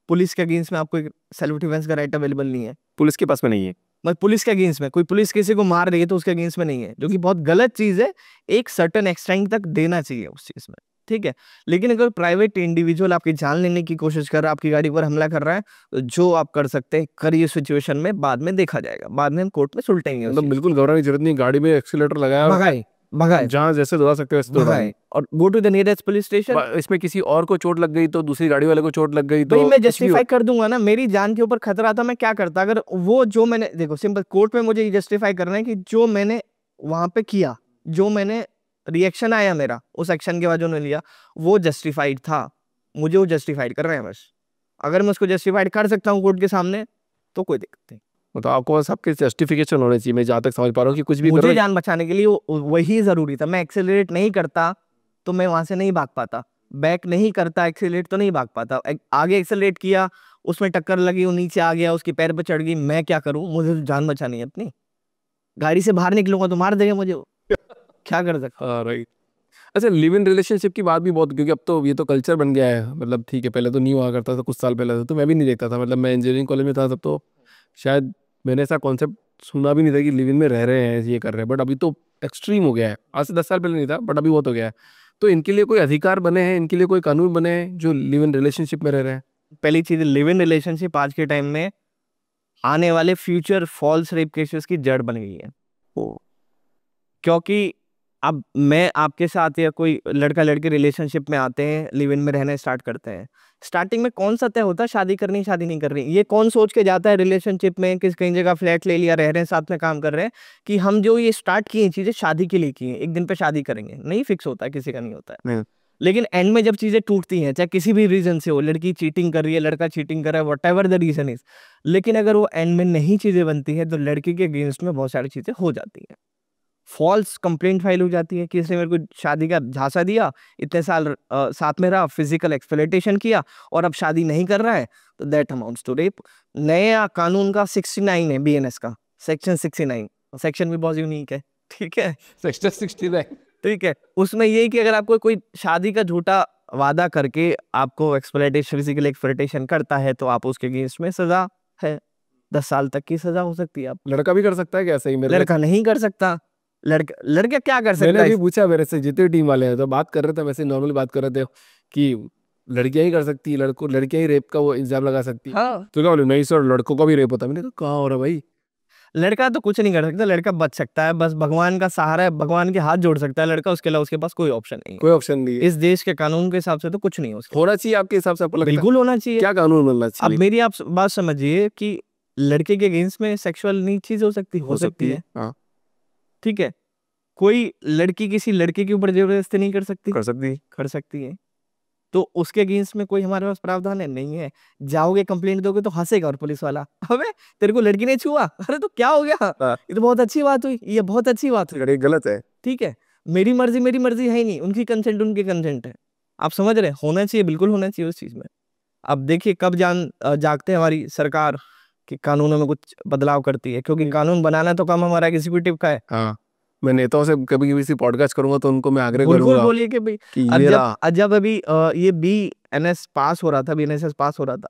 पुलिस के अगेंस्ट में आपको सेल्फ डिफेंस का राइट अवेलेबल नहीं है, पुलिस के पास में नहीं है। मतलब पुलिस के अगेंस्ट में, कोई पुलिस किसी को मार रही है तो उसके अगेंस्ट में नहीं है, जो कि बहुत गलत चीज है। एक सर्टेन एक्सटेंट तक देना चाहिए उस चीज में, ठीक है। लेकिन अगर प्राइवेट इंडिविजुअल आपकी जान लेने की कोशिश कर रहा है, आपकी गाड़ी पर हमला कर रहा है, तो जो आप कर सकते हैं करिए सिचुएशन में, बाद में देखा जाएगा, बाद में हम कोर्ट में सुलटेंगे। मतलब बिल्कुल घबराने की जरूरत नहीं, गाड़ी में एक्सीलेटर लगाया, भगाए जहाँ जैसे दौड़ा सकते हो वैसे दौड़ाएं, और go to the nearest police station. इसमें किसी और को चोट लग गई तो दूसरी गाड़ी वाले को चोट लग गई तो भाई मैं जस्टिफाई कर दूंगा ना, मेरी जान के ऊपर खतरा था, मैं क्या करता? अगर वो जो मैंने, देखो सिंपल, कोर्ट में मुझे ये जस्टिफाई करना है कि जो मैंने वहां पे किया, जो मैंने रिएक्शन आया मेरा उस एक्शन के बाद जो लिया, वो जस्टिफाइड था, मुझे वो जस्टिफाइड कर रहे हैं बस। अगर मैं उसको जस्टिफाइड कर सकता हूँ कोर्ट के सामने तो कोई दिक्कत नहीं। मतलब आपको बस आपके जस्टिफिकेशन होने चाहिए, मैं जहाँ तक समझ पा रहा हूँ कि कुछ भी मुझे करो, जान बचाने के लिए वही जरूरी था। मैं एक्सेलरेट नहीं करता तो मैं वहां से नहीं भाग पाता, बैक नहीं करता एक्सेलरेट तो नहीं भाग पाता। आगे एक्सेलरेट किया, उसमें टक्कर लगी, वो नीचे आ गया, उसके पैर पे चढ़ गई, मैं क्या करूं? मुझे तो जान बचानी है अपनी। गाड़ी से बाहर निकलूंगा तो मार देगा मुझे वो। क्या कर सकता? हाँ राइट। अच्छा, लिव इन रिलेशनशिप की बात भी बहुत, क्योंकि अब तो ये तो कल्चर बन गया है, मतलब ठीक है, पहले तो नहीं हुआ करता था, कुछ साल पहले तो मैं भी नहीं देखता था, मतलब मैं इंजीनियरिंग कॉलेज में था तब तो शायद मैंने ऐसा कॉन्सेप्ट सुना भी नहीं था कि लिव इन में रह रहे हैं, ये कर रहे हैं, बट अभी तो एक्सट्रीम हो गया है। आज से 10 साल पहले नहीं था, बट अभी बहुत हो गया है। तो इनके लिए कोई अधिकार बने हैं, इनके लिए कोई कानून बने हैं जो लिव इन रिलेशनशिप में रह रहे हैं? पहली चीज, लिव इन रिलेशनशिप आज के टाइम में आने वाले फ्यूचर फॉल्स रेप केसेस की जड़ बन गई है। क्योंकि अब मैं आपके साथ या कोई लड़का लड़की रिलेशनशिप में आते हैं, लिव इन में रहना स्टार्ट करते हैं, स्टार्टिंग में कौन सा तय होता है शादी करनी शादी नहीं करनी? ये कौन सोच के जाता है रिलेशनशिप में, किस कहीं जगह फ्लैट ले लिया, रह रहे हैं साथ में, काम कर रहे हैं, कि हम जो ये स्टार्ट किए चीजें शादी के लिए की हैं, एक दिन पे शादी करेंगे? नहीं फिक्स होता है, किसी का नहीं होता है। लेकिन एंड में जब चीजें टूटती हैं, चाहे किसी भी रीजन से हो, लड़की चीटिंग कर रही है, लड़का चीटिंग कर रहा है, व्हाटएवर द रीजन इज, लेकिन अगर वो एंड में नहीं चीजें बनती है तो लड़की के अगेंस्ट में बहुत सारी चीजें हो जाती हैं। फॉल्स कंप्लेंट फाइल हो जाती है कि इसने मेरे को शादी का झांसा दिया, इतने साल साथ में रहा, फिजिकल एक्सप्लॉयटेशन किया और अब शादी नहीं कर रहा है, तो दैट अमाउंट्स टू रेप। नया कानून का 69 है, बीएनएस का सेक्शन 69, सेक्शन भी बहुत यूनिक है, ठीक है, सेक्शन 69, ठीक है। उसमें ये कि अगर आपको कोई शादी का झूठा वादा करके आपको एक्सप्लॉयटेशन, फिजिकल एक्सप्लॉयटेशन करता है तो आप उसके अगेंस्ट में सजा है, 10 साल तक की सजा हो सकती है। आप लड़का भी कर सकता है क्या? सही मेरे लड़का नहीं कर सकता। लड़का क्या कर सकता मैंने है? भी पूछा मेरे से, जितने टीम वाले हैं तो बात कर रहे थे, वैसे नॉर्मली बात कर रहे थे कि लड़कियां ही कर सकती है, लड़कियां ही रेप का वो इल्जाम लगा सकती है। हाँ, तो क्या बोले, नहीं सर लड़कों का भी रेप होता है। मैंने कहा कहाँ हो रहा भाई? लड़का तो कुछ नहीं कर सकता, लड़का बच सकता है, बस भगवान का सहारा है, भगवान के हाथ जोड़ सकता है लड़का, उसके अलावा उसके पास कोई ऑप्शन नहीं है। कोई ऑप्शन नहीं है। इस देश के कानून के हिसाब से तो कुछ नहीं हो सकता। होना चाहिए आपके हिसाब से? आपको लगता है बिल्कुल होना चाहिए। क्या कानून बनना अब चाहिए? मेरी आप बात समझिए कि लड़के के अगेंस्ट में सेक्सुअल नहीं चीज हो सकती है, हाँ, ठीक है। कोई लड़की किसी लड़के के ऊपर जबरदस्ती नहीं कर सकती, कर सकती है। तो उसके अगेंस्ट में कोई हमारे पास प्रावधान है? नहीं है। जाओगे कंप्लेंट दोगे तो हंसेगा और पुलिस वाला, अबे तेरे को लड़की ने छुआ, अरे तो क्या हो गया, ये तो बहुत अच्छी बात हुई, ये बहुत अच्छी बात हुई, ये गलत है। ठीक है। मेरी मर्जी है ही नहीं, उनकी कंसेंट है। आप समझ रहे हैं? होना चाहिए, बिल्कुल होना चाहिए उस चीज में। अब देखिए कब जागते हैं हमारी सरकार कि कानूनों में कुछ बदलाव करती है, क्योंकि कानून बनाना तो काम हमारा एग्जीक्यूटिव का है। हाँ, मैं नेताओं से कभी कभी पॉडकास्ट करूंगा तो उनको मैं आग्रह बिल्कुल करूंगा बोलिए कि भाई, कि अब ये जब अभी ये बीएनएस पास हो रहा था, बीएनएसएस पास हो रहा था,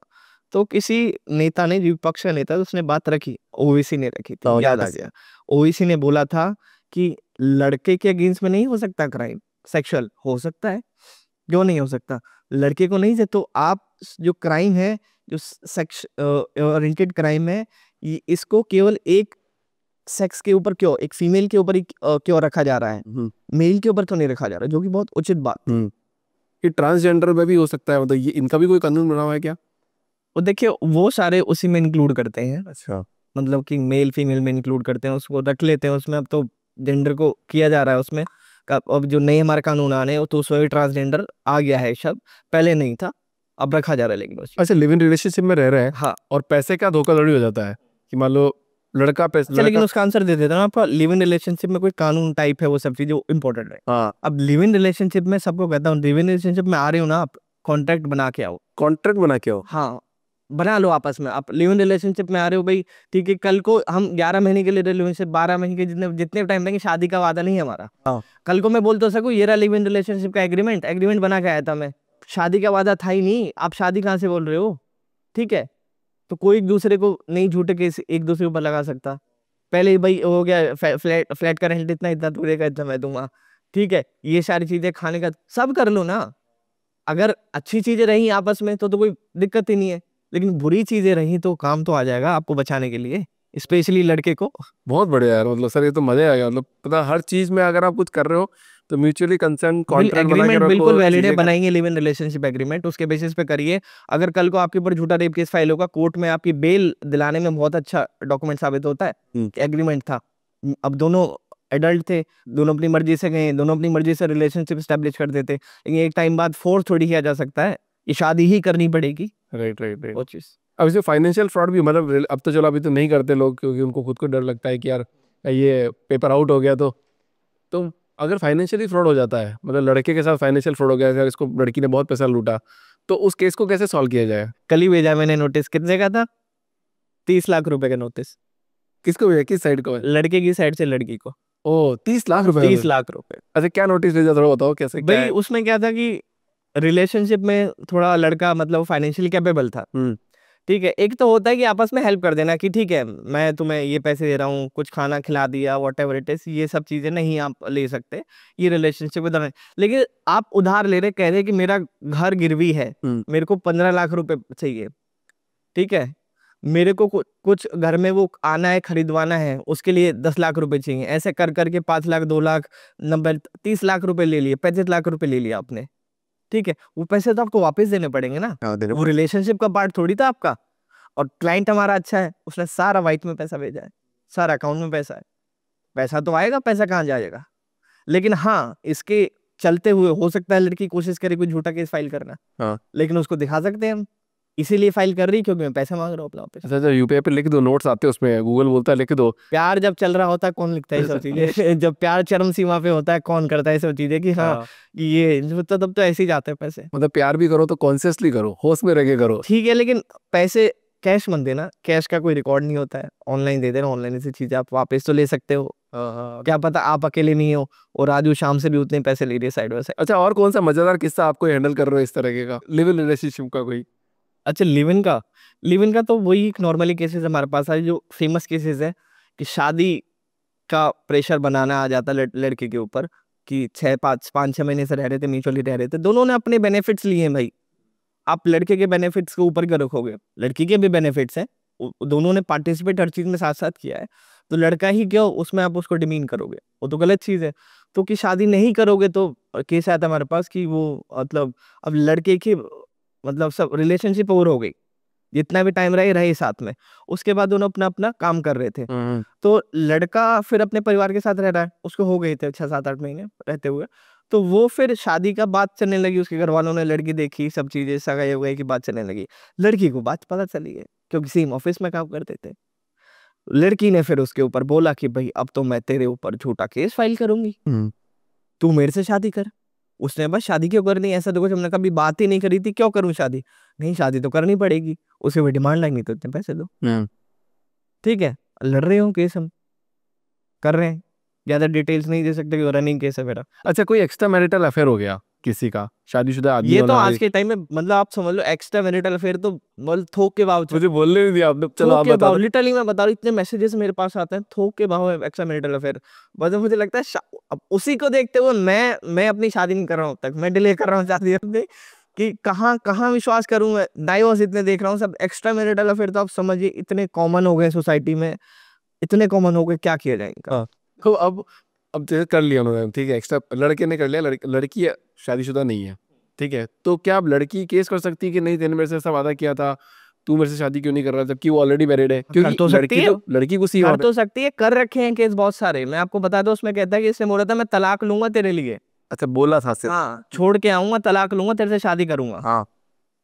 तो किसी नेता ने, विपक्ष का नेता, उसने बात रखी, ओवैसी ने रखी थी, याद आ गया। ओवैसी ने बोला था कि लड़के के अगेंस्ट में नहीं हो सकता क्राइम, सेक्सुअल हो सकता है, क्यों नहीं हो सकता? लड़के को नहीं से, तो आप जो क्राइम है, जो सेक्स ओरिएंटेड क्राइम है, इसको केवल एक सेक्स के ऊपर क्यों, एक फीमेल के ऊपर ही क्यों रखा जा रहा है, मेल के ऊपर तो नहीं रखा जा रहा, जो कि बहुत उचित बात है। कि ट्रांसजेंडर में भी हो सकता है, मतलब ये इनका भी कोई कानून बना हुआ है क्या? और देखिए वो सारे उसी में इंक्लूड करते हैं, अच्छा, मतलब कि मेल फीमेल में इंक्लूड करते हैं, उसको रख लेते हैं उसमें। अब तो जेंडर को किया जा रहा है उसमें। अब जो नए हमारे कानून आ रहे हैं तो उसमें भी ट्रांसजेंडर आ गया है शब्द, पहले नहीं था, अब रखा जा रहा है। लेकिन अच्छा, लिव इन रिलेशनशिप में रह रहे हैं, हाँ, और पैसे का धोखाधड़ी हो जाता है कि मान लो लड़का पैसे, लेकिन उसका आंसर दे देता हूँ आपका। लिव इन रिलेशनशिप में कोई कानून टाइप है, वो सब चीजें इंपॉर्टेंट है। हाँ, अब लिव इन रिलेशनशिप में सबको कहता हूँ, लिव इन रिलेशनशिप में आ रहे हो ना आप, कॉन्ट्रैक्ट बना के आओ। कॉन्ट्रैक्ट बना के आओ? हाँ, बना लो आपस में। आप लिव इन रिलेशनशिप में आ रहे हो भाई, ठीक है, कल को हम 11 महीने के लिए रिलेशनशिप, 12 महीने के जितने टाइम रहेंगे, शादी का वादा नहीं है हमारा। हाँ, कल को मैं बोल तो सकूँ, ये रहा लिव इन रिलेशनशिप का एग्रीमेंट बना के आया था मैं, शादी का वादा था ही नहीं, आप शादी कहाँ से बोल रहे हो? ठीक है, तो कोई एक दूसरे को नहीं झूठे केस एक दूसरे ऊपर लगा सकता। पहले ही भाई हो गया, फ्लैट का रेंट इतना तू देगा, इतना मैं दूंगा, ठीक है, ये सारी चीजें, खाने का सब कर लो ना। अगर अच्छी चीजें रही आपस में तो कोई दिक्कत ही नहीं है, लेकिन बुरी चीजें रही तो काम तो आ जाएगा आपको बचाने के लिए, स्पेशली लड़के को। बहुत बढ़िया यार, मतलब सर ये तो मजा आ गया। मतलब पता, हर चीज में अगर आप कुछ कर रहे हो तो म्यूचुअली कंसर्न कॉन्ट्रैक्ट बना के एग्रीमेंट रखो, बिल्कुल वैलिड है, चीजें बनाएंगे लिव इन रिलेशनशिप एग्रीमेंट, उसके बेसिस पे करिए। अगर कल को आपके ऊपर झूठा रेप केस फाइल होगा, कोर्ट में आपकी बेल दिलाने में बहुत अच्छा डॉक्यूमेंट साबित होता है, एग्रीमेंट था। अब दोनों एडल्ट थे, दोनों अपनी मर्जी से गए, दोनों अपनी मर्जी से रिलेशनशिप एस्टेब्लिश कर देते, लेकिन एक टाइम बाद फोर्स थोड़ी किया जा सकता है, ये शादी ही करनी पड़ेगी। राइट। वो चीज अब इसे फाइनेंशियल फ्रॉड भी, मतलब अब तो चलो अभी तो नहीं करते लोग, क्योंकि उनको खुद को डर लगता है कि यार ये पेपर आउट हो गया तो अगर फाइनेंशियली फ्रॉड हो जाता है, मतलब लड़के के साथ फाइनेंशियल फ्रॉड हो गया, अगर इसको लड़की ने बहुत पैसा लूटा, तो उस केस को कैसे सॉल्व किया जाए? कल ही भेजा मैंने नोटिस, कितने का था? 30 लाख रुपए का नोटिस। किसको भेजा, किस साइड को? लड़के की साइड से लड़की को। ओ, 30 लाख रुपए? 30 लाख रुपए। अच्छा, क्या नोटिस भेजा, थोड़ा बताओ कैसे क्या भाई है? उसमें क्या था कि रिलेशनशिप में थोड़ा लड़का मतलब फाइनेंशियली कैपेबल था, ठीक है। एक तो होता है कि आपस में हेल्प कर देना कि ठीक है मैं तुम्हें ये पैसे दे रहा हूँ, कुछ खाना खिला दिया, व्हाटएवर इट इज, ये सब चीजें नहीं आप ले सकते, ये रिलेशनशिप के दौरान। लेकिन आप उधार ले रहे, कह रहे कि मेरा घर गिरवी है, मेरे को 15 लाख रुपए चाहिए, ठीक है, मेरे को कुछ घर में वो आना है, खरीदवाना है, उसके लिए 10 लाख रुपए चाहिए, ऐसे कर करके 5 लाख, 2 लाख, 90, 30 लाख रुपए ले लिए, 35 लाख रुपए ले लिया आपने, ठीक है, वो पैसे तो आपको वापस देने पड़ेंगे ना, वो रिलेशनशिप का पार्ट थोड़ी था आपका। और क्लाइंट हमारा अच्छा है, उसने सारा व्हाइट में पैसा भेजा है, सारा अकाउंट में पैसा है, पैसा तो आएगा, पैसा कहाँ जाएगा। लेकिन हाँ, इसके चलते हुए हो सकता है लड़की कोशिश करे कोई झूठा केस फाइल करना, लेकिन उसको दिखा सकते हैं हम, इसीलिए फाइल कर रही क्योंकि मैं पैसा मांग रहा हूँ अपना वापस। अच्छा, यूपीआई पे लिख दो, नोट्स आते हैं उसमें, गूगल बोलता है लिख दो। प्यार जब चल रहा होता है कौन लिखता है ये सब चीजें जब प्यार चरम सीमा पे होता है कौन करता है ये सब चीजें कि हाँ ये तो तब तो ऐसे ही जाते हैं पैसे। मतलब प्यार भी करो तो कॉन्शियसली करो, होश में रह के करो, ठीक है, लेकिन पैसे कैश मत देना, कैश का कोई रिकॉर्ड नहीं होता है, ऑनलाइन दे देना, ऑनलाइन से चीजें आप वापस तो ले सकते हो, क्या पता आप अकेले नहीं हो और राजू शाम से भी उतने पैसे ले रही है साइड बाय साइड। अच्छा, और कौन सा मजेदार किस्सा आपको हैंडल कर रहे हो इस तरह का लिव इन रिलेशनशिप का कोई? अच्छा, लिव इन का तो वही नॉर्मली केसेस हमारे पास है, जो फेमस केसेस है कि शादी का प्रेशर बनाना आ जाता है लड़के के ऊपर कि 5-6 महीने से रह रहे थे, म्यूचुअली रह रहे थे, दोनों ने अपने बेनिफिट्स लिए हैं भाई, आप लड़के के बेनिफिट्स को ऊपर क्यों रखोगे, लड़की के भी बेनिफिट्स हैं, दोनों ने पार्टिसिपेट हर चीज में साथ साथ किया है, तो लड़का ही क्यों उसमें आप उसको डिमीन करोगे, वो तो गलत चीज है। तो कि शादी नहीं करोगे तो केस आया था हमारे पास कि वो मतलब अब लड़के की मतलब सब रिलेशनशिप ओवर हो गई, जितना भी टाइम रहे साथ में, उसके बाद दोनों अपना अपना काम कर रहे थे, तो लड़का फिर अपने परिवार के साथ रह रहा है, उसको हो गए थे 6-7-8 महीने रहते हुए, तो वो फिर शादी का बात चलने लगी, उसके घर वालों ने लड़की देखी, सब चीजें सगाई हो गई की बात चलने लगी, लड़की को बात पता चली है क्योंकि सेम ऑफिस में काम करते थे, लड़की ने फिर उसके ऊपर बोला कि भाई अब तो मैं तेरे ऊपर झूठा केस फाइल करूंगी, तू मेरे से शादी कर। उसने बस शादी क्यों करनी, ऐसा तो कुछ हमने कभी बात ही नहीं करी थी, क्यों करूं शादी, नहीं शादी तो करनी पड़ेगी, उसे वो डिमांड लाएंगे तो इतने पैसे दो, ठीक है, लड़ रहे हो केस, हम कर रहे हैं, ज्यादा डिटेल्स नहीं दे सकते कि रनिंग केस है मेरा। अच्छा, कोई एक्स्ट्रा मैरिटल अफेयर हो गया किसी का, शादीशुदा आदमी, ये तो आज के टाइम में मतलब आप समझ लो एक्स्ट्रा मैरिटल अफेयर तो मतलब थोक के भाव, मुझे बोलने नहीं दिया आपने, चलो आप बता दो। लिटरली मैं बता रहा हूँ, इतने मैसेजेस मेरे पास आते हैं, थोक के भाव है एक्स्ट्रा मैरिटल अफेयर, मतलब मुझे लगता है अब उसी को देखते हुए मैं अपनी शादी नहीं कर रहा हूँ, तक मैं डिले कर रहा हूँ शादी अपनी, कि कहाँ विश्वास करूँ मैं, डाइवोर्स इतने देख रहा हूँ, सब एक्स्ट्रा मैरिटल अफेयर तो आप समझिए इतने कॉमन हो गए सोसाइटी में, इतने कॉमन हो गए, क्या किया जाएगा। तो अब जैसे कर लिया उन्होंने, ठीक है, एक्स्ट्रा लड़के ने कर लिया, लड़की शादीशुदा नहीं है, ठीक है, तो क्या अब लड़की केस कर सकती है कि नहीं, तेने मेरे से ऐसा वादा किया था, तू मेरे से शादी क्यों नहीं कर रहा, जबकि वो ऑलरेडी मैरिड है? क्योंकि तो लड़की को सी कर तो सकती है, कर रखे हैं केस बहुत सारे, मैं आपको बता दूं, उसमें कहता है कि इससे बोला था मैं तलाक लूंगा तेरे लिए, अच्छा बोला था, हाँ, छोड़ के आऊंगा, तलाक लूंगा, तेरे से शादी करूंगा, हाँ,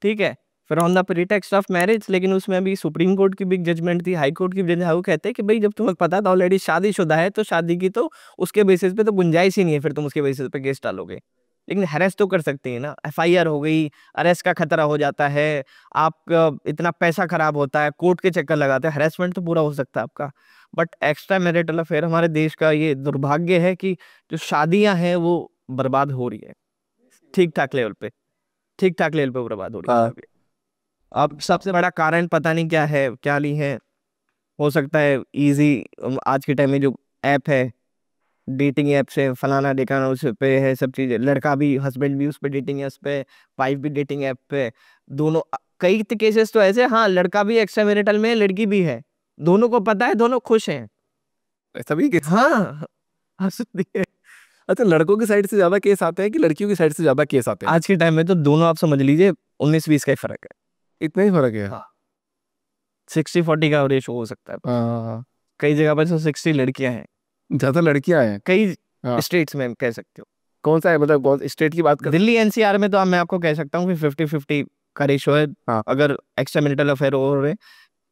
ठीक है, फिर on the pretext of marriage, लेकिन उसमें अभी सुप्रीम कोर्ट की भी जजमेंट थी, हाई कोर्ट की जज, वो कहते हैं कि भाई जब तुम्हें पता था ऑलरेडी शादीशुदा है तो शादी की तो उसके बेसिस पे तो गुंजाइश ही नहीं है, फिर तुम उसके बेसिस पे केस डालोगे, लेकिन हरेस तो कर सकती है ना, एफआईआर हो गई, अरेस्ट का खतरा हो जाता है, आपका इतना पैसा खराब होता है, कोर्ट के चक्कर लगाते हैं, हरेसमेंट तो पूरा हो सकता है आपका। बट एक्स्ट्रा मैरिटल अफेयर हमारे देश का ये दुर्भाग्य है कि जो शादियां हैं वो बर्बाद हो रही है, ठीक ठाक लेवल पे बर्बाद हो रही है। अब सबसे बड़ा कारण पता नहीं क्या है क्या नहीं है, हो सकता है इजी, आज के टाइम में जो ऐप है, डेटिंग ऐप से फलाना देखना, उस पे है सब चीजें, लड़का भी, हस्बैंड भी उस पे डेटिंग ऐप पे, वाइफ भी डेटिंग ऐप पे, दोनों, कई केसेस तो ऐसे, हाँ लड़का भी एक्स्ट्रा मैरिटल में, लड़की भी है, दोनों को पता है, दोनों खुश हैं, ऐसा भी केस? हाँ। अच्छा, लड़कों की साइड से ज्यादा केस आते हैं कि लड़कियों की साइड से ज्यादा केस आते हैं? आज के टाइम में तो दोनों आप समझ लीजिए 19-20 का ही फर्क है, इतना ही फर्क है? हाँ, 60-40 का रेशो हो सकता है, कई जगह पर 60 लड़कियां हैं, ज्यादा लड़कियां हैं कई स्टेट्स में कह सकते हो। कौन सा है, मतलब कौन स्टेट की बात कर? दिल्ली एनसीआर में तो मैं आपको कह सकता हूँ कि 50-50 का रेशो है, अगर एक्स्ट्रा मैरिटल अफेयर हो रहे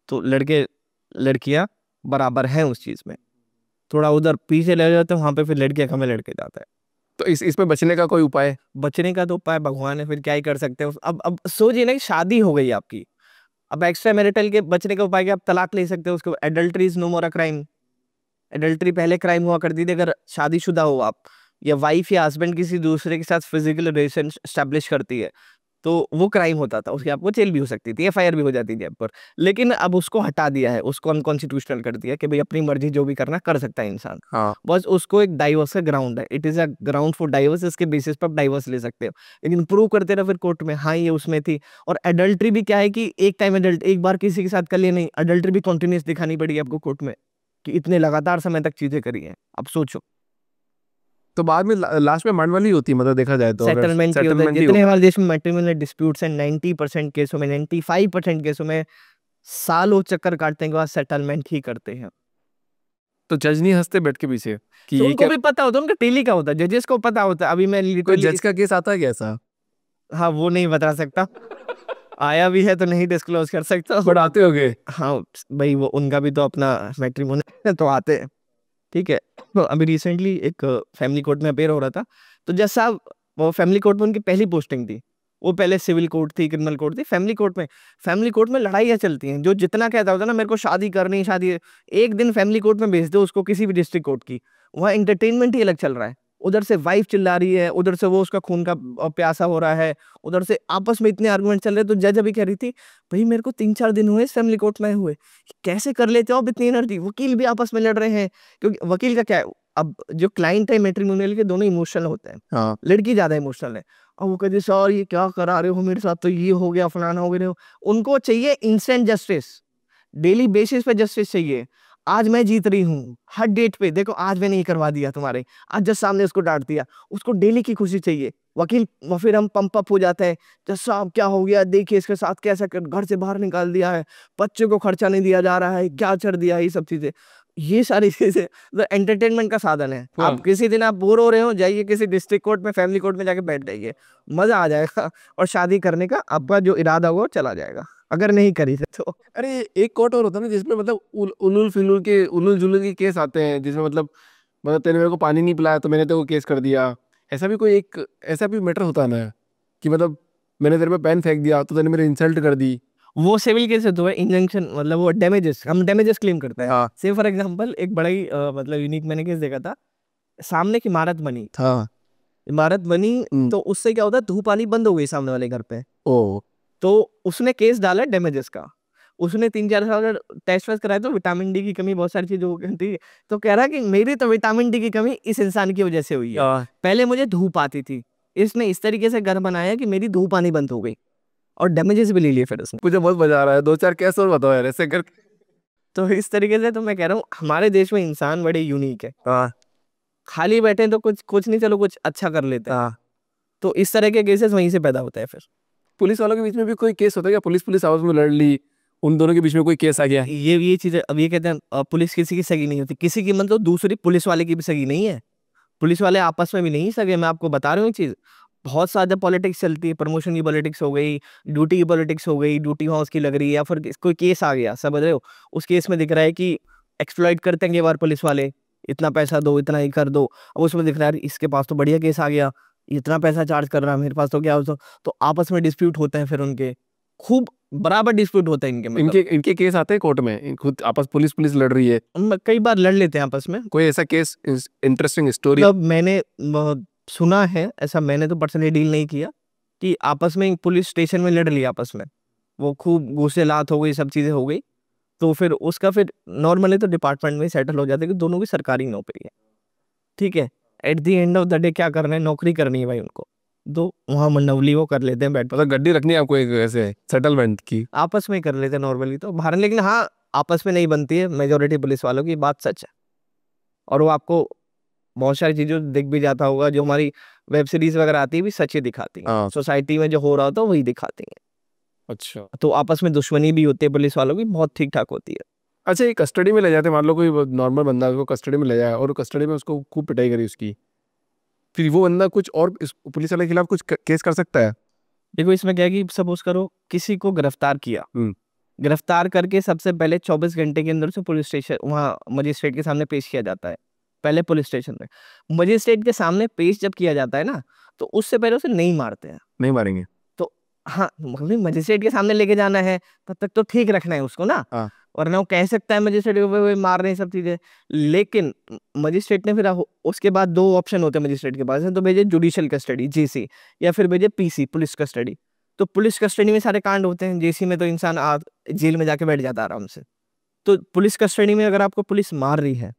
तो लड़के लड़कियां बराबर हैं उस चीज में, थोड़ा उधर पीछे ले जाते हैं वहां पे फिर लड़कियां कम लड़के जाता है। तो इसमें बचने का कोई उपाय? बचने का तो उपाय भगवान है, फिर क्या ही कर सकते हो। अब सोचिए ना, शादी हो गई आपकी, अब एक्स्ट्रा मैरिटल के बचने का उपाय क्या, आप तलाक ले सकते हो, उसको adultery is no more a crime, adultery पहले क्राइम हुआ करती थी, अगर शादीशुदा हो आप, या वाइफ या हस्बैंड किसी दूसरे के साथ फिजिकल रिलेशन एस्टैब्लिश करती है तो वो क्राइम होता था, उसके आपको जेल भी हो सकती थी, FIR भी हो जाती थी आप पर। लेकिन अब उसको हटा दिया है, उसको अनकॉन्स्टिट्यूशनल कर दिया कि भाई अपनी मर्जी जो भी करना कर सकता है इंसान। हाँ बस उसको एक डाइवर्स का ग्राउंड है, it is a ground for diverse, इसके बेसिस पर आप डाइवर्स ले सकते हो। लेकिन प्रूव करते रहो फिर कोर्ट में, हाँ ये उसमें थी। और एडल्ट्री भी क्या है कि एक टाइम एडल्ट एक बार किसी के साथ कर लिया नहीं, एडल्ट्री भी कंटिन्यूस दिखानी पड़ी आपको कोर्ट में कि इतने लगातार समय तक चीजें करी हैं। अब सोचो, तो बाद में लास्ट में मांड वाली होती है, मतलब देखा जाए तो अगर सेटलमेंट की होता है। settlement ही जितने हो। हमारे देश में मैट्रिमोनियल डिस्प्यूट्स हैं 90% केसों में, 95% केसों में सालों चक्कर काटने के बाद सेटलमेंट ही करते हैं। तो जज नहीं हंसते बैठ के पीछे कि तो ये उनको क्या, भी पता होता है, उनका डेली का होता है, जजेस को पता होता है। अभी मैं कोई लिटरली, जज का केस आता है क्या ऐसा? हाँ वो नहीं बता सकता, आया भी है तो नहीं डिस्क्लोज कर सकता। बट आते हो गए? हाँ भाई, वो उनका भी तो अपना मैट्रिमोनियल तो आते हैं, ठीक है। तो अभी रिसेंटली एक फैमिली कोर्ट में अपेयर हो रहा था, तो जज साहब, वो फैमिली कोर्ट में उनकी पहली पोस्टिंग थी। वो पहले सिविल कोर्ट थी, क्रिमिनल कोर्ट थी, फैमिली कोर्ट में लड़ाइयाँ चलती हैं। जो जितना कहता होता है ना मेरे को शादी करनी, शादी, एक दिन फैमिली कोर्ट में भेज दो उसको किसी भी डिस्ट्रिक्ट कोर्ट की, वहाँ एंटरटेनमेंट ही अलग चल रहा है। उधर से वाइफ चिल्ला रही है, उधर से वो उसका खून का प्यासा हो रहा है, उधर से आपस में इतने आर्गुमेंट चल रहे हैं। तो जज अभी कह रही थी, भाई मेरे को 3-4 दिन हुए इस फैमिली कोर्ट में हुए, कैसे कर लेते हो आप इतनी एनर्जी? वकील भी आपस में लड़ रहे हैं, क्योंकि वकील का क्या है, अब जो क्लाइंट है मैट्रिमोनियल के, दोनों इमोशनल होते हैं। हाँ लड़की ज्यादा इमोशनल है, और वो कहती सर ये क्या करा रहे हो मेरे साथ, तो ये हो गया फलाना हो गया। उनको चाहिए इंस्टेंट जस्टिस, डेली बेसिस पे जस्टिस चाहिए। आज मैं जीत रही हूँ हर डेट पे, देखो आज मैंने ये करवा दिया तुम्हारे, आज जज साहब ने उसको डांट दिया, उसको डेली की खुशी चाहिए। वकील फिर हम पंप अप हो जाते हैं, जज साहब क्या हो गया, देखिए इसके साथ कैसा घर से बाहर निकाल दिया है, बच्चे को खर्चा नहीं दिया जा रहा है, क्या चढ़ दिया है, ये सब चीजें, ये सारी चीजें तो एंटरटेनमेंट का साधन है। हाँ। आप किसी दिन आप बोर हो रहे हो, जाइए किसी डिस्ट्रिक्ट कोर्ट में, फैमिली कोर्ट में जाके बैठ जाइए, मजा आ जाएगा, और शादी करने का आपका जो इरादा होगा वो चला जाएगा, अगर नहीं करी तो। अरे एक कोर्ट और होता है ना जिसमें मतलब उलूल जुलूल के केस आते हैं, जिसमें मतलब तेने मेरे को पानी नहीं पिलाया तो मैंने तेरे को केस कर दिया। ऐसा भी कोई एक ऐसा भी मैटर होता है ना कि मतलब मैंने तेरे पे पेन फेंक दिया तो तूने मेरे इंसल्ट कर दी। वो सिविल केस है तो है इंजंक्शन, मतलब वो डैमेजेस, हम डैमेजेस क्लेम करते हैं। हाँ से फॉर एग्जांपल एक बड़ा ही मतलब यूनिक मैंने केस देखा था, सामने की इमारत बनी, हाँ इमारत बनी, तो उससे क्या होता है, धूप पानी बंद हो गई सामने वाले घर पे, ओ तो उसने केस डाला डैमेजेस का। उसने 3-4 साल टेस्ट वेस्ट कराए, तो विटामिन डी की कमी, बहुत सारी चीजें हो गई थी, तो कह रहा कि मेरी तो विटामिन डी की कमी इस इंसान की वजह से हुई है। पहले मुझे धूप आती थी, इसने इस तरीके से घर बनाया कि मेरी धूप आनी बंद हो गई, और डैमेजेस भी ले लिए फिर उसने। मुझे बहुत मजा आ रहा है, 2-4 केस और बताओ यार ऐसे कर। तो इस तरीके से तो मैं कह रहा हूँ हमारे देश में इंसान बड़े यूनिक है। हाँ खाली बैठे तो कुछ नहीं, चलो कुछ अच्छा कर लेते हैं। हाँ। तो इस तरह के केसेस वहीं से पैदा होता है फिर। पुलिस वालों के बीच में भी कोई केस होता है क्या? पुलिस आपस में लड़ ली, उन दोनों के बीच में कोई केस आ गया? ये चीजें अब ये कहते हैं पुलिस किसी की सगी नहीं होती, किसी की मतलब दूसरी पुलिस वाले की भी सगी नहीं है, पुलिस वाले आपस में भी नहीं सगे। मैं आपको बता रहा हूँ एक चीज, बहुत सारा पॉलिटिक्स चलती है, प्रमोशन की पॉलिटिक्स हो गई, ड्यूटी की पॉलिटिक्स हो गई, ड्यूटी वहाँ उसकी लग रही है, या फिर कोई केस आ गया, समझ रहे हो, उस केस में दिख रहा है कि एक्सप्लॉइट करते हैं ये बार पुलिस वाले, इतना पैसा दो, इतना ही कर दो। अब उसमें दिख रहा है इसके पास तो बढ़िया केस आ गया, इतना पैसा चार्ज कर रहा है, मेरे पास तो क्या हो, तो आपस में डिस्प्यूट होते हैं फिर उनके, खूब बराबर डिस्प्यूट होता है इनके, मतलब इनके केस आते हैं कोर्ट में, खुद आपस पुलिस लड़ रही है? कई बार लड़ लेते हैं आपस में। कोई ऐसा केस इंटरेस्टिंग स्टोरी? मतलब मैंने सुना है ऐसा, मैंने तो पर्सनली डील नहीं किया, कि आपस में पुलिस स्टेशन में लड़ लिया आपस में, वो खूब गुस्से लात हो गई, सब चीजें हो गई, तो फिर उसका फिर नॉर्मली तो डिपार्टमेंट में सेटल हो जाता है कि दोनों की सरकारी नौकरी है, ठीक है। At the end of the day क्या करना है, नौकरी करनी है भाई उनको, दो वहाँ मंडवली वो कर लेते हैं बैठ, मतलब गड्डी रखनी है आपको एक ऐसे सेटलमेंट की, आपस में कर लेते हैं नॉर्मली तो बाहर, लेकिन हाँ आपस में नहीं बनती है मेजोरिटी पुलिस वालों की, बात सच है। और वो आपको बहुत सारी चीजों दिख भी जाता होगा, जो हमारी वेब सीरीज वगैरह आती है भी सच ही दिखाती है, सोसाइटी में जो हो रहा होता है वही दिखाती है। अच्छा, तो आपस में दुश्मनी भी होती है पुलिस वालों की, बहुत ठीक ठाक होती है। अच्छा ये कस्टडी में ले जाते हैं, मान लो कोई नॉर्मल बंदा उसको कस्टडी में ले जाए और कस्टडी में उसको खूब पिटाई करी उसकी, फिर वो बंदा कुछ और पुलिस वाले के खिलाफ कुछ केस कर सकता है? देखो इसमें क्या है कि सपोज करो किसी को गिरफ्तार किया, गिरफ्तार करके सबसे पहले 24 घंटे के अंदर से पुलिस स्टेशन, वहाँ मजिस्ट्रेट के सामने पेश किया जाता है। पहले पुलिस स्टेशन में मजिस्ट्रेट के सामने पेश जब किया जाता है ना, तो उससे पहले उसे नहीं मारते हैं, नहीं मारेंगे तो हाँ मतलब मजिस्ट्रेट के सामने लेके जाना है तब तक तो ठीक रखना है उसको ना, वरना वो कह सकता है मजिस्ट्रेट को मार रहे हैं सब चीजें। लेकिन मजिस्ट्रेट ने फिर उसके बाद 2 ऑप्शन होते हैं मजिस्ट्रेट के पास, तो भेजे जुडिशियल कस्टडी JC, या फिर भेजे PC पुलिस कस्टडी। तो पुलिस कस्टडी में सारे कांड होते हैं। जेसी में तो इंसान जेल में जाके बैठ जाता है आराम से। तो पुलिस कस्टडी में अगर आपको पुलिस मार रही है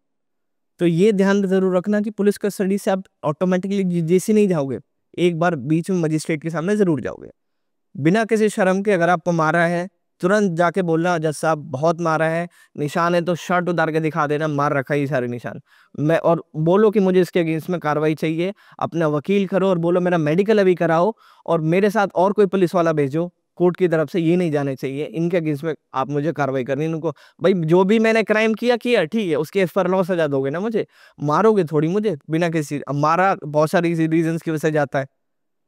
तो ये ध्यान जरूर रखना कि पुलिस कस्टडी से आप ऑटोमेटिकली जेसी नहीं जाओगे, एक बार बीच में मजिस्ट्रेट के सामने जरूर जाओगे बिना किसी शर्म के। अगर आपको मारा है तुरंत जाके बोलना जज साहब बहुत मारा है, निशान है तो शर्ट उतार के दिखा देना, मार रखा है ये सारे निशान मैं, और बोलो कि मुझे इसके अगेंस्ट में कार्रवाई चाहिए। अपना वकील करो और बोलो मेरा मेडिकल अभी कराओ और मेरे साथ और कोई पुलिस वाला भेजो कोर्ट की तरफ से, ये नहीं जाने चाहिए इनके अगेंस्ट में आप मुझे कार्रवाई करनी है। इनको भाई जो भी मैंने क्राइम किया ठीक है, उसके पर लॉ सजा दोगे ना, मुझे मारोगे थोड़ी मुझे बिना किसी। मारा बहुत सारी रीजन की वजह से जाता है,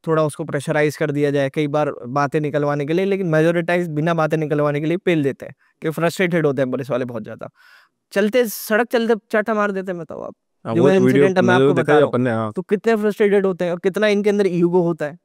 थोड़ा उसको प्रेशराइज कर दिया जाए कई बार बातें निकलवाने के लिए, लेकिन मेजोरिटाइज बिना बातें निकलवाने के लिए पेल देते हैं कि फ्रस्ट्रेटेड होते हैं पुलिस वाले बहुत ज्यादा। चलते सड़क चलते चाटा मार देते हैं। बताओ आप जो इंसिडेंट मैं आपको बता रहा हूं, तो कितने फ्रस्ट्रेटेड होते हैं और कितना इनके अंदर ईगो होता है।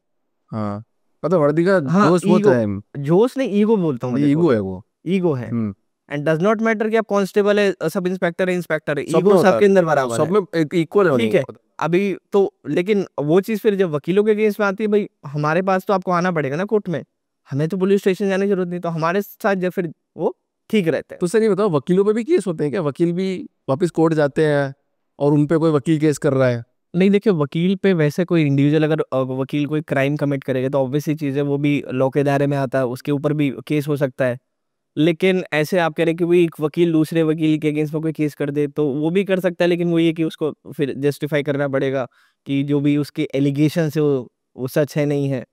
हाँ मतलब वर्दी का जोश होता है, जोश नहीं ईगो बोलता हूँ, ईगो है, वो ईगो है। एंड डज नॉट मैटर कि आप कांस्टेबल है, सब इंस्पेक्टर है, इंस्पेक्टर है, ईगो सबके अंदर बराबर है, सब में इक्वल है, ठीक है। अभी तो लेकिन वो चीज फिर जब वकीलों के केस में आती है, भाई हमारे पास तो आपको आना पड़ेगा ना कोर्ट में, हमें तो पुलिस स्टेशन जाने की जरूरत नहीं, तो हमारे साथ जब फिर वो ठीक रहते हैं। तो सर ये बताओ वकीलों पे भी केस होते हैं क्या? वकील भी वापस कोर्ट जाते हैं और उन पे कोई वकील केस कर रहा है? नहीं देखिए, वकील पे वैसे कोई इंडिविजुअल अगर वकील कोई क्राइम कमिट करेगा तो ऑब्वियसली चीज है, वो भी लॉ के दायरे में आता है, उसके ऊपर भी केस हो सकता है। लेकिन ऐसे आप कह रहे कि वो एक वकील दूसरे वकील के अगेंस्ट में कोई केस कर दे तो वो भी कर सकता है, लेकिन वो ये कि उसको फिर जस्टिफाई करना पड़ेगा कि जो भी उसके एलिगेशन है वो सच है नहीं है।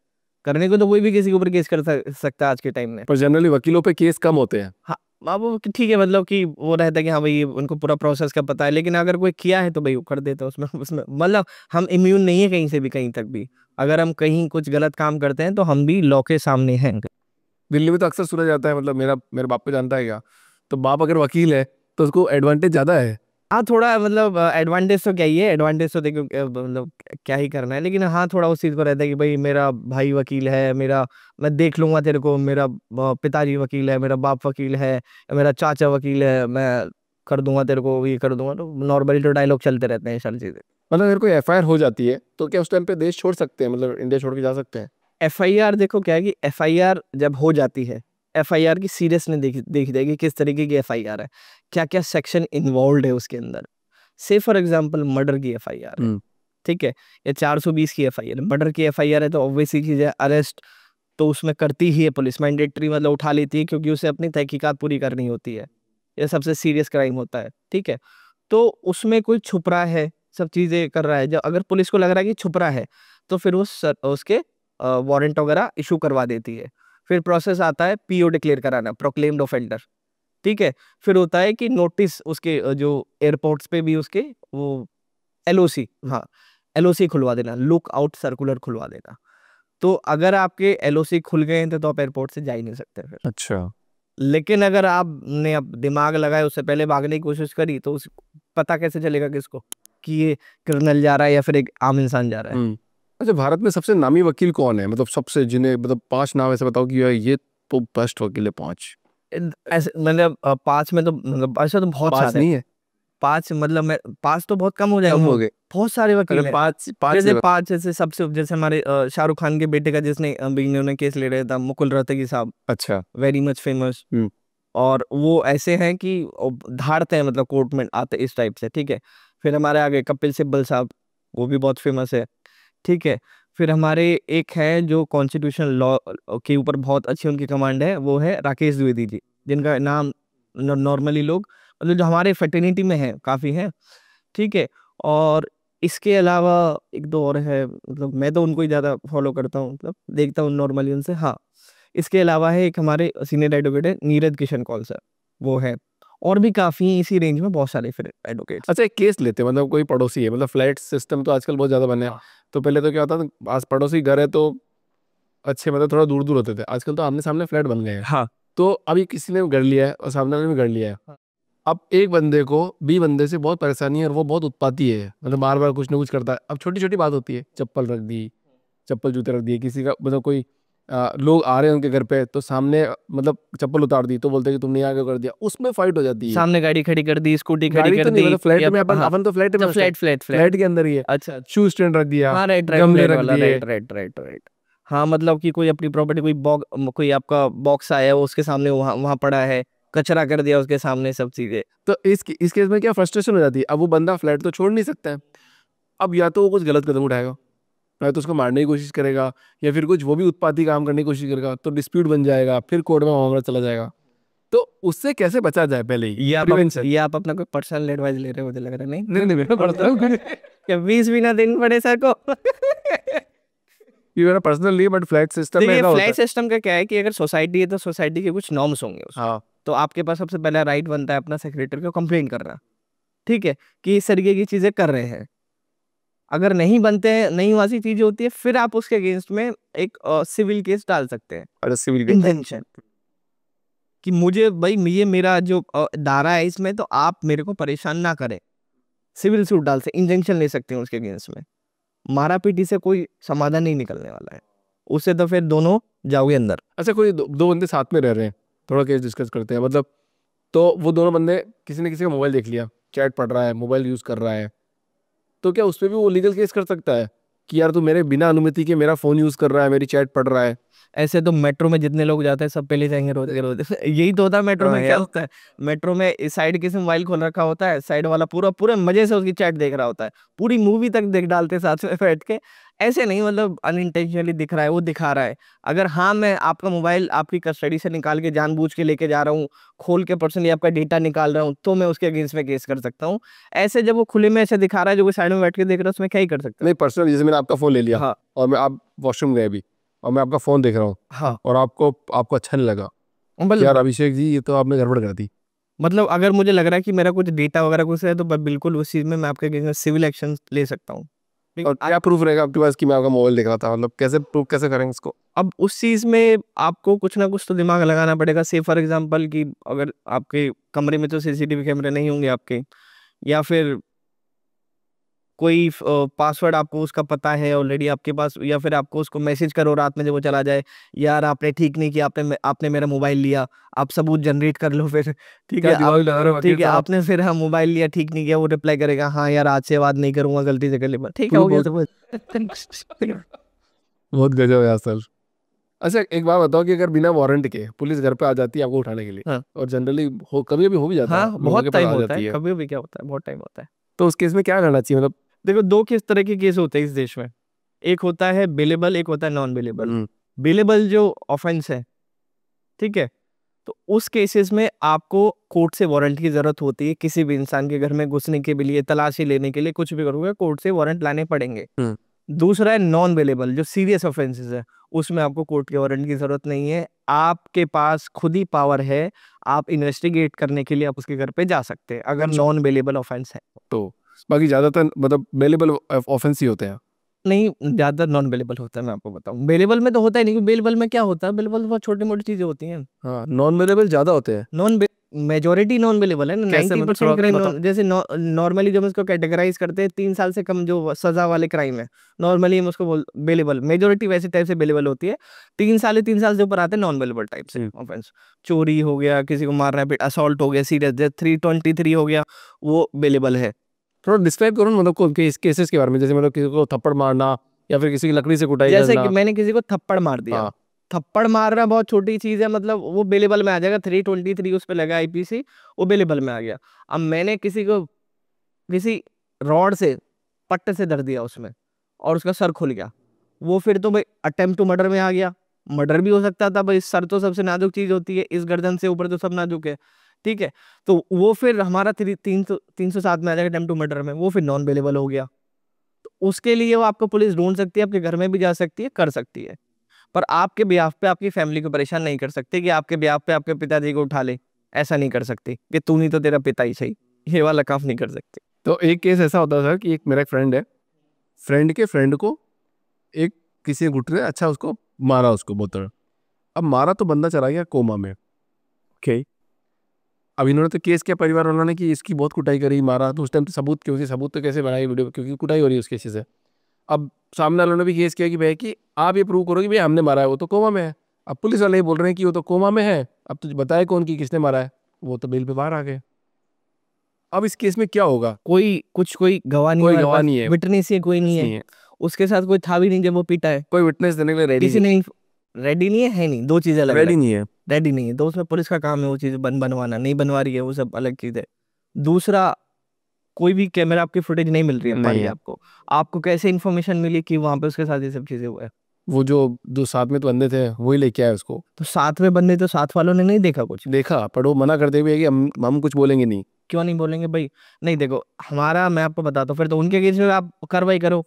करने को तो कोई भी किसी के ऊपर केस कर सकता है आज के टाइम में, पर जनरली वकीलों पे केस कम होते हैं। हाँ वो ठीक है, मतलब कि वो रहता है कि हाँ भाई उनको पूरा प्रोसेस का पता है, लेकिन अगर कोई किया है तो भाई वो कर देता है उसमें मतलब हम इम्यून नहीं है कहीं से भी कहीं तक भी। अगर हम कहीं कुछ गलत काम करते हैं तो हम भी लॉ के सामने हैं। दिल्ली में तो अक्सर सुना जाता है, मतलब मेरे बाप को जानता है क्या, तो बाप अगर वकील है तो उसको एडवांटेज ज्यादा है। हाँ थोड़ा मतलब एडवांटेज तो क्या ही है, एडवांटेज तो देखो मतलब क्या ही करना है, लेकिन हाँ थोड़ा उस चीज़ पर रहता है कि भाई मेरा भाई वकील है, मेरा मैं देख लूंगा तेरे को, मेरा पिताजी वकील है, मेरा बाप वकील है, मेरा चाचा वकील है, मैं कर दूंगा तेरे को, ये कर दूंगा। तो नॉर्मली तो डायलॉग चलते रहते हैं सारी चीज़ें। मतलब अगर कोई एफआईआर हो जाती है तो क्या उस टाइम पे देश छोड़ सकते हैं, मतलब इंडिया छोड़ के जा सकते हैं? एफआईआर देखो क्या है कि एफआईआर जब हो जाती है, एफआईआर की सीरियसनेस देखी जाएगी, किस तरीके की एफआईआर है, क्या क्या सेक्शन इन्वॉल्व है उसके अंदर। से फॉर एग्जांपल मर्डर की एफआईआर है, ठीक है, या 420 की एफआईआर, मर्डर की एफआईआर है तो ऑब्वियसली चीज है अरेस्ट तो उसमें करती ही है पुलिस, मैंडेटरी मतलब उठा लेती है, क्योंकि उसे अपनी तहकीकात पूरी करनी होती है, ये सबसे सीरियस क्राइम होता है, ठीक है। तो उसमें कोई छुप रहा है, सब चीजें कर रहा है, जब अगर पुलिस को लग रहा है कि छुप रहा है तो फिर उसके वारंट वगैरह इशू करवा देती है। फिर प्रोसेस आता है पीओ डिक्लेयर कराना, प्रोक्लेम्ड ऑफेंडर, ठीक है। फिर होता है कि नोटिस उसके जो एयरपोर्ट्स पे भी उसके वो एलओसी, हाँ एलओसी खुलवा देना, लुक आउट सर्कुलर खुलवा देना। तो अगर आपके एलओसी खुल गए हैं तो आप एयरपोर्ट से जा ही नहीं सकते फिर। अच्छा। लेकिन अगर आपने अब दिमाग लगाया, उससे पहले भागने की कोशिश करी, तो उस पता कैसे चलेगा किसको कि ये क्रिमिनल जा रहा है या फिर एक आम इंसान जा रहा है। अच्छा, भारत में सबसे नामी वकील कौन है, मतलब सबसे जिन्हें मतलब 5 नाम ऐसे बताओ कि ये तो बेस्ट वकील है 5 ऐसे, मतलब 5 में तो मतलब ऐसा तो बहुत सारे नहीं है, 5 मतलब मैं 5 तो बहुत कम हो जाएंगे, कम हो गए, बहुत सारे वकील हैं। 5 जैसे 5 जैसे सबसे जैसे हमारे शाहरुख खान के बेटे का जिसने इन्होंने केस ले रहा था, मुकुल रोहतगी साहब, अच्छा वेरी मच फेमस, और वो ऐसे हैं कि धारते हैं, मतलब कोर्ट में आते इस टाइप से, ठीक है। फिर हमारे आगे कपिल सिब्बल साहब, वो भी बहुत फेमस है, ठीक है। फिर हमारे एक है जो कॉन्स्टिट्यूशनल लॉ के ऊपर बहुत अच्छी उनकी कमांड है, वो है राकेश द्विवेदी जी, जिनका नाम नॉर्मली लोग मतलब जो हमारे फेटर्निटी में है काफ़ी है, ठीक है। और इसके अलावा एक दो और है, मतलब मैं तो उनको ही ज़्यादा फॉलो करता हूँ, मतलब देखता हूँ नॉर्मली उनसे। हाँ, इसके अलावा है एक हमारे सीनियर एडवोकेट है नीरज किशन कौल सर, वो है, और भी काफ़ी इसी रेंज में बहुत सारे फिर एडवोकेट्स। अच्छा, एक केस लेते हैं, मतलब कोई पड़ोसी है, मतलब फ्लैट सिस्टम तो आजकल बहुत ज़्यादा बने हैं। तो पहले तो क्या होता था, आस पड़ोसी घर है तो अच्छे मतलब थोड़ा दूर दूर होते थे, आजकल तो आमने सामने फ्लैट बन गए हैं। हाँ, तो अभी किसी ने घर लिया है और सामने वाले ने भी घर लिया है, अब एक बंदे को बी बंदे से बहुत परेशानी है और वो बहुत उत्पाती है, मतलब बार बार कुछ ना कुछ करता है। अब छोटी छोटी बात होती है, चप्पल रख दी, चप्पल जूते रख दिए, किसी का मतलब कोई लोग आ रहे हैं उनके घर पे तो सामने मतलब चप्पल उतार दी तो बोलते हैं कि तुमने यहाँ क्यों कर दिया, उसमें फाइट हो जाती है। सामने गाड़ी खड़ी कर दी, स्कूटी खड़ी कर तो नहीं, दी, मतलब फ्लैट में अपन हाँ, अपन तो फ्लैट में फ्लैट फ्लैट के अंदर ही है। अच्छा, शू स्टैंड रख दिया, हाँ राइट गमले राइट रख दिए, राइट राइट राइट राइट। हाँ, मतलब कि कोई अपनी प्रॉपर्टी, कोई आपका बॉक्स आया है उसके सामने वहां पड़ा है, कचरा कर दिया उसके सामने, सब चीजें। तो इस केस में क्या फ्रस्ट्रेशन हो जाती है। अब वो बंदा फ्लैट तो छोड़ नहीं सकता है, अब या तो वो कुछ गलत कदम उठाएगा, या तो उसको मारने की कोशिश करेगा, या फिर कुछ वो भी उत्पाती काम करने की कोशिश करेगा, तो डिस्प्यूट बन जाएगा, फिर कोर्ट में मामला चला जाएगा। तो उससे कैसे बचा जाए पहले ही, प्रिवेंशन। ये आप अपना कोई पर्सनल एडवाइस ले रहे हो, मुझे लग रहा है। नहीं नहीं नहीं, मैं पढ़ता हूँ क्या 20 भी ना दिन पड़े सर को? ये मेरा पर्सनल नहीं, बट फ्लैट सिस्टम में देखिए, ऐसा होता फ्लैट है। सिस्टम का क्या है कि अगर सोसाइटी है तो सोसाइटी के कुछ नॉर्म्स होंगे उसमें। हाँ, तो आपके पास सबसे पहला राइट बनता है अपना सेक्रेटरी को कंप्लेंट करना, ठीक है, कि इस तरीके की चीजें कर रहे हैं। अगर नहीं बनते हैं, नहीं वैसी चीजें होती है, फिर आप उसके अगेंस्ट में एक सिविल केस डाल सकते हैं, अरे सिविल इंटेंशन, कि मुझे भाई ये मेरा जो धारा है इसमें, तो आप मेरे को परेशान ना करें। सिविल सूट डाल से इंजेक्शन ले सकते हैं उसके अगेंस्ट में। मारा पीटी से कोई समाधान नहीं निकलने वाला है, उससे तो फिर दोनों जाओगे अंदर। अच्छा, कोई दो बंदे साथ में रह रहे हैं, थोड़ा केस डिस्कस करते हैं, मतलब तो वो दोनों बंदे किसी ने किसी का मोबाइल देख लिया, चैट पढ़ रहा है, मोबाइल यूज़ कर रहा है, तो क्या उस पर भी वो लीगल केस कर सकता है कि यार तू मेरे बिना अनुमति के मेरा फ़ोन यूज़ कर रहा है, मेरी चैट पढ़ रहा है। ऐसे तो मेट्रो में जितने लोग जाते हैं सब पहले जाएंगे रोज रोज यही तो होता है मेट्रो में। क्या होता है, मेट्रो में इस साइड किसी मोबाइल खोल रखा होता है, साइड वाला पूरा पूरे मजे से उसकी चैट देख रहा होता है, पूरी मूवी तक देख डालते साथ में बैठ के। ऐसे नहीं मतलब अनइंटेंशनली दिख रहा है, वो दिखा रहा है। अगर हाँ, मैं आपका मोबाइल आपकी कस्टडी से निकाल के जानबूझ के लेके जा रहा हूँ, खोल के पर्सनली आपका डेटा निकाल रहा हूँ, तो मैं उसके अगेंस्ट में केस कर सकता हूँ। ऐसे जब वो खुले में ऐसे दिखा रहा है, जो कोई साइड में बैठ के देख रहा है, उसमें क्या ही कर सकता है। नहीं, पर्सनल, जैसे मैंने आपका फ़ोन ले लिया, हाँ और मैं आप वॉशरूम गए अभी, और मैं आपका फ़ोन देख रहा हूँ, हाँ, और आपको अच्छा नहीं लगा कि यार अभिषेक जी ये तो आपने गड़बड़ कर दी, मतलब अगर मुझे लग रहा है कि मेरा कुछ डेटा वगैरह कुछ है, तो मैं बिल्कुल उस चीज में मैं आपके अगेंस्ट सिविल एक्शन ले सकता हूँ। और क्या प्रूफ रहेगा आपके पास कि मैं आपका मोबाइल देख रहा था, मतलब कैसे प्रूफ कैसे करेंगे इसको। अब उस चीज में आपको कुछ ना कुछ तो दिमाग लगाना पड़ेगा। से फॉर एग्जांपल कि अगर आपके कमरे में तो सीसीटीवी कैमरे नहीं होंगे आपके, या फिर कोई पासवर्ड आपको उसका पता है ऑलरेडी आपके पास, या फिर आपको उसको मैसेज करो रात में जब वो चला जाए, यार आपने ठीक नहीं किया, आपने मेरा मोबाइल लिया, आप सबूत जनरेट कर लो फिर, ठीक क्या है। दिमाग लगा रहे हो ठीक वकील है, साहब। आपने फिर हाँ मोबाइल लिया, ठीक नहीं किया, वो रिप्लाई करेगा हाँ यार आज से बात नहीं करूंगा, गलती से कर लिया, ठीक है, हो गया सब। बहुत गजब है असल। अच्छा, एक बात बताओ कि अगर बिना वारंट के पुलिस घर पे आ जाती है आपको उठाने के लिए, हाँ और जनरली कभी भी हो भी जाता है, हाँ, लोगों बहुत के पास टाइम आ होता जाती है, है, कभी भी क्या होता है, बहुत टाइम होता है। तो उस केस में क्या करना चाहिए, मतलब। देखो, दो किस तरह के केस होते हैं इस देश में, एक होता है बेलेबल, एक होता है नॉन बेलेबल। बेलेबल जो ऑफेंस है, ठीक है, तो उस केसेस में आपको कोर्ट से वारंट की जरूरत होती है। किसी भी इंसान के घर में घुसने के लिए, तलाशी लेने के लिए, कुछ भी करोगे कोर्ट से वारंट लाने पड़ेंगे। दूसरा है नॉन बेलेबल, जो सीरियस ऑफेंसेस है, उसमें आपको कोर्ट के वारंट की जरूरत नहीं है, आपके पास खुद ही पावर है, आप इन्वेस्टिगेट करने के लिए आप उसके घर पे जा सकते हैं अगर नॉन बेलेबल ऑफेंस है तो बाकी ज़्यादातर मतलब बेलेबल ऑफेंस ही होते हैं। नहीं, ज्यादा नॉन बेलेबल होता है। मैं आपको बताऊं, बेलेबल में तो होता ही नहीं। बेलेबल में क्या होता है, बेलेबल बहुत छोटी मोटी चीजें होती हैं। हाँ, नॉन बेलेबल ज़्यादा होते हैं। मेजोरिटी नॉन बेलेबल है ना, कैसे, 90% मतलब थोड़ा क्राइम बताओ। जैसे नॉर्मली जब हम इसको कैटेगराइज करते हैं 3 साल से कम जो सजा वाले क्राइम है, नॉर्मली हम उसको बेलेबल, मेजोरिटी वैसे टाइप से बेलेबल होती है। 3 साल से ऊपर आते हैं नॉन बेलेबल टाइप से ऑफेंस। चोरी हो गया, किसी को मारना है, असॉल्ट हो गया, सीरियस डेथ 323 हो गया, वो बेलेबल है। थोड़ा डिस्क्राइब करो ना, मतलब केसेस के बारे में, जैसे मतलब किसी को थप्पड़ मारना, या फिर किसी की लकड़ी से कुटाई जैसे कि करना। मैंने किसी को थप्पड़ मार दिया, हाँ। थप्पड़ मारना बहुत छोटी चीज है, मतलब वो बेलेबल में आ जाएगा, 323 उस पे लगा आईपीसी, वो बेलेबल में आ गया। अब मैंने किसी को किसी रॉड से, पट्टे से धर दिया उसमें, और उसका सर खुल गया, वो फिर तो भाई अटेम्प्ट टू मर्डर में आ गया। मर्डर भी हो सकता था भाई, सर तो सबसे नाजुक चीज होती है, इस गर्दन से ऊपर तो सब नाजुक है, ठीक है। तो वो फिर हमारा 307 में आ जाएगा अटेम्प्ट टू मर्डर में, वो फिर नॉन बेलेबल हो गया। तो उसके लिए वो आपको पुलिस ढूंढ सकती है, आपके घर में भी जा सकती है, कर सकती है, पर आपके बिहाफ पे आपकी फैमिली को परेशान नहीं कर सकते कि आपके बिहाफ पे आपके पिताजी को उठा ले। ऐसा नहीं कर सकती कि तू नहीं तो तेरा पिता ही सही, ये वाला काम नहीं कर सकते। तो एक केस ऐसा होता था कि एक मेरा एक फ्रेंड है, फ्रेंड के फ्रेंड को एक किसी घुटने अच्छा उसको मारा, उसको बोतल। अब मारा तो बंदा चला गया कोमा में। ओके, अब इन्होंने तो केस किया परिवार वालों ने कि इसकी बहुत कुटाई करी, मारा, तो उस टाइम तो सबूत, क्योंकि सबूत तो कैसे बनाई वीडियो, क्योंकि कुटाई हो रही है उस केस से। अब सामने वालों ने भी केस किया कि भाई कि आप ये प्रूव करो कि भाई हमने मारा है, वो तो कोमा में है। अब पुलिस वाले ही बोल रहे हैं कि वो तो कोमा में है, अब तो बताए कौन कि किसने मारा है, वो तो बेल पे बाहर आ गए। अब इस केस में क्या होगा, कोई गवाह नहीं कोई है, गवाह नहीं है, विटनेस ही कोई नहीं नहीं है। है। उसके साथ कोई था भी नहीं जब वो पीटा है, कोई विटनेस देने के लिए रेडी किसी ने रेडी नहीं है नहीं, दो चीजें अलग रेडी नहीं है। रेडी नहीं है, तो उसमें पुलिस का काम है वो चीज बनवाना, नहीं बनवा रही है वो सब अलग चीज है। दूसरा, कोई भी कैमरा आपकी फुटेज नहीं मिल रही है नहीं पारी है। आपको कैसे इन्फॉर्मेशन मिली कि वहां पे उसके साथ ये सब चीजें हुआ है? वो जो साथ में तो बंदे थे वही लेके आए उसको। तो साथ में बंदे, तो साथ वालों ने नहीं देखा कुछ? देखा, पर वो मना करते हुए कि हम कुछ बोलेंगे नहीं। क्यों नहीं बोलेंगे भाई? नहीं देखो हमारा, मैं आपको बताता हूँ, फिर तो उनके केस में आप कार्रवाई करो।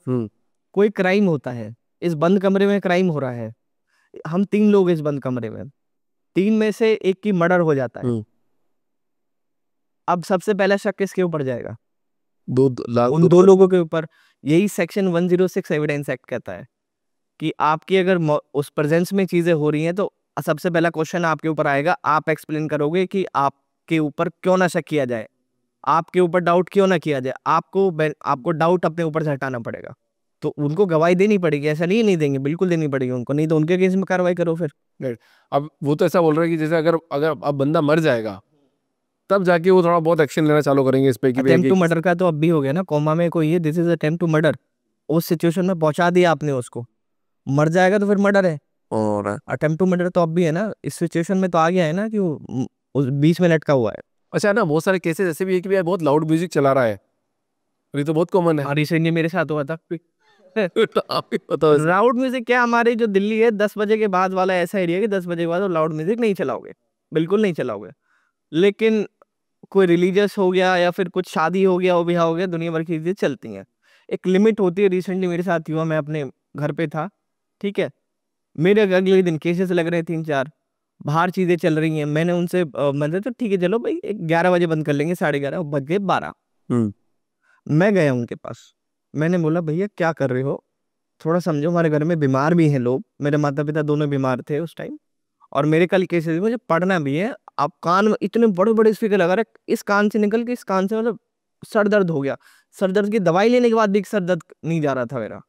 कोई क्राइम होता है, इस बंद कमरे में क्राइम हो रहा है, हम 3 लोग इस बंद कमरे में, 3 में से एक की मर्डर हो जाता है, अब सबसे पहला शक किसके ऊपर जाएगा? उन 2 लोगों के ऊपर। यही सेक्शन 106 एविडेंस एक्ट कहता है कि आपकी अगर उस प्रेजेंस में चीजें हो रही हैं तो सबसे पहला क्वेश्चन आपके ऊपर आएगा, आप एक्सप्लेन करोगे कि आपके ऊपर क्यों ना शक किया जाए, आपके ऊपर डाउट क्यों ना किया जाए, आपको डाउट अपने ऊपर से हटाना पड़ेगा। तो उनको गवाही देनी पड़ेगी, ऐसा नहीं देंगे, बिल्कुल देनी पड़ेगी उनको, नहीं तो उनके केस में कार्रवाई करो फिर। अब वो तो ऐसा बोल रहा है कि जैसे अगर अगर अब बंदा मर जाएगा तब जाके वो थोड़ा बहुत एक्शन लेना चालू करेंगे इस पे कि अटेम्प्ट टू मर्डर का तो अब भी हो गया ना, कोमा में कोई है, this is attempt to murder, उस सिचुएशन में पहुंचा दिया आपने उसको, मर जाएगा तो फिर मर्डर है। और अटेम्प्ट टू मर्डर तो अब भी है ना, इस सिचुएशन में तो आ गया है ना कि वो उस बीच में लटका हुआ है। अच्छा ना, बहुत सारे केसेस ऐसे भी है कि यार बहुत लाउड म्यूजिक चला रहा है, ये तो बहुत कॉमन है। रिसेंटली मेरे साथ हुआ था। तो आप ही बताओ। लाउड म्यूजिक क्या, हमारे जो दिल्ली है 10 बजे के बाद वाला ऐसा एरिया है कि 10 बजे के बाद लाउड म्यूजिक नहीं चलाओगे, बिल्कुल नहीं चलाओगे। लेकिन कोई रिलीजियस हो गया या फिर कुछ शादी हो गया, ब्याह हो गया, दुनिया भर की चीजें चलती हैं, एक लिमिट होती है। रिसेंटली मेरे साथ हुआ, मैं अपने घर पे था, ठीक है, मेरे अगले दिन केसेस लग रहे हैं 3-4, बाहर चीजें चल रही हैं, मैंने उनसे मतलब तो ठीक है चलो भाई 11 बजे बंद कर लेंगे, 11:30 बज गए 12। मैं गया उनके पास, मैंने बोला भैया क्या कर रहे हो, थोड़ा समझो, हमारे घर में बीमार भी हैं लोग, मेरे माता पिता दोनों बीमार थे उस टाइम, और मेरे कल केसेस मुझे पढ़ना भी है। आप कान में इतने बड़े बड़े स्पीकर लगा रहे, इस कान से निकल के इस कान से, मतलब सर दर्द हो गया, सर दर्द की दवाई लेने के बाद भी सर दर्द नहीं जा रहा था मेरा।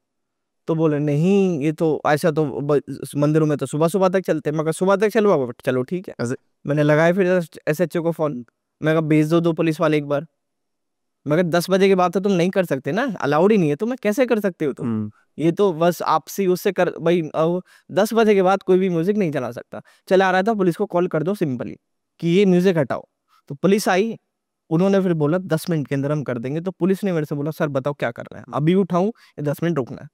तो बोले नहीं ये तो ऐसा तो मंदिरों में तो सुबह सुबह तक चलते हैं। मैं कहा सुबह तक चलो, चलो ठीक है। मैंने लगाया फिर SHO को फोन, मैं कहा भेज दो पुलिस वाले एक बार। मगर 10 बजे के बाद तो तुम नहीं कर सकते ना, अलाउड ही नहीं है, तो मैं कैसे कर सकते हो तुम? ये तो बस आपसी उससे कर भाई, 10 बजे के बाद कोई भी म्यूजिक नहीं चला सकता। चला रहा था, पुलिस को कॉल कर दो सिंपली कि ये म्यूजिक हटाओ। तो पुलिस आई, उन्होंने फिर बोला 10 मिनट के अंदर हम कर देंगे। तो पुलिस ने मेरे से बोला सर बताओ क्या करना है, अभी उठाऊं या 10 मिनट रुकना है?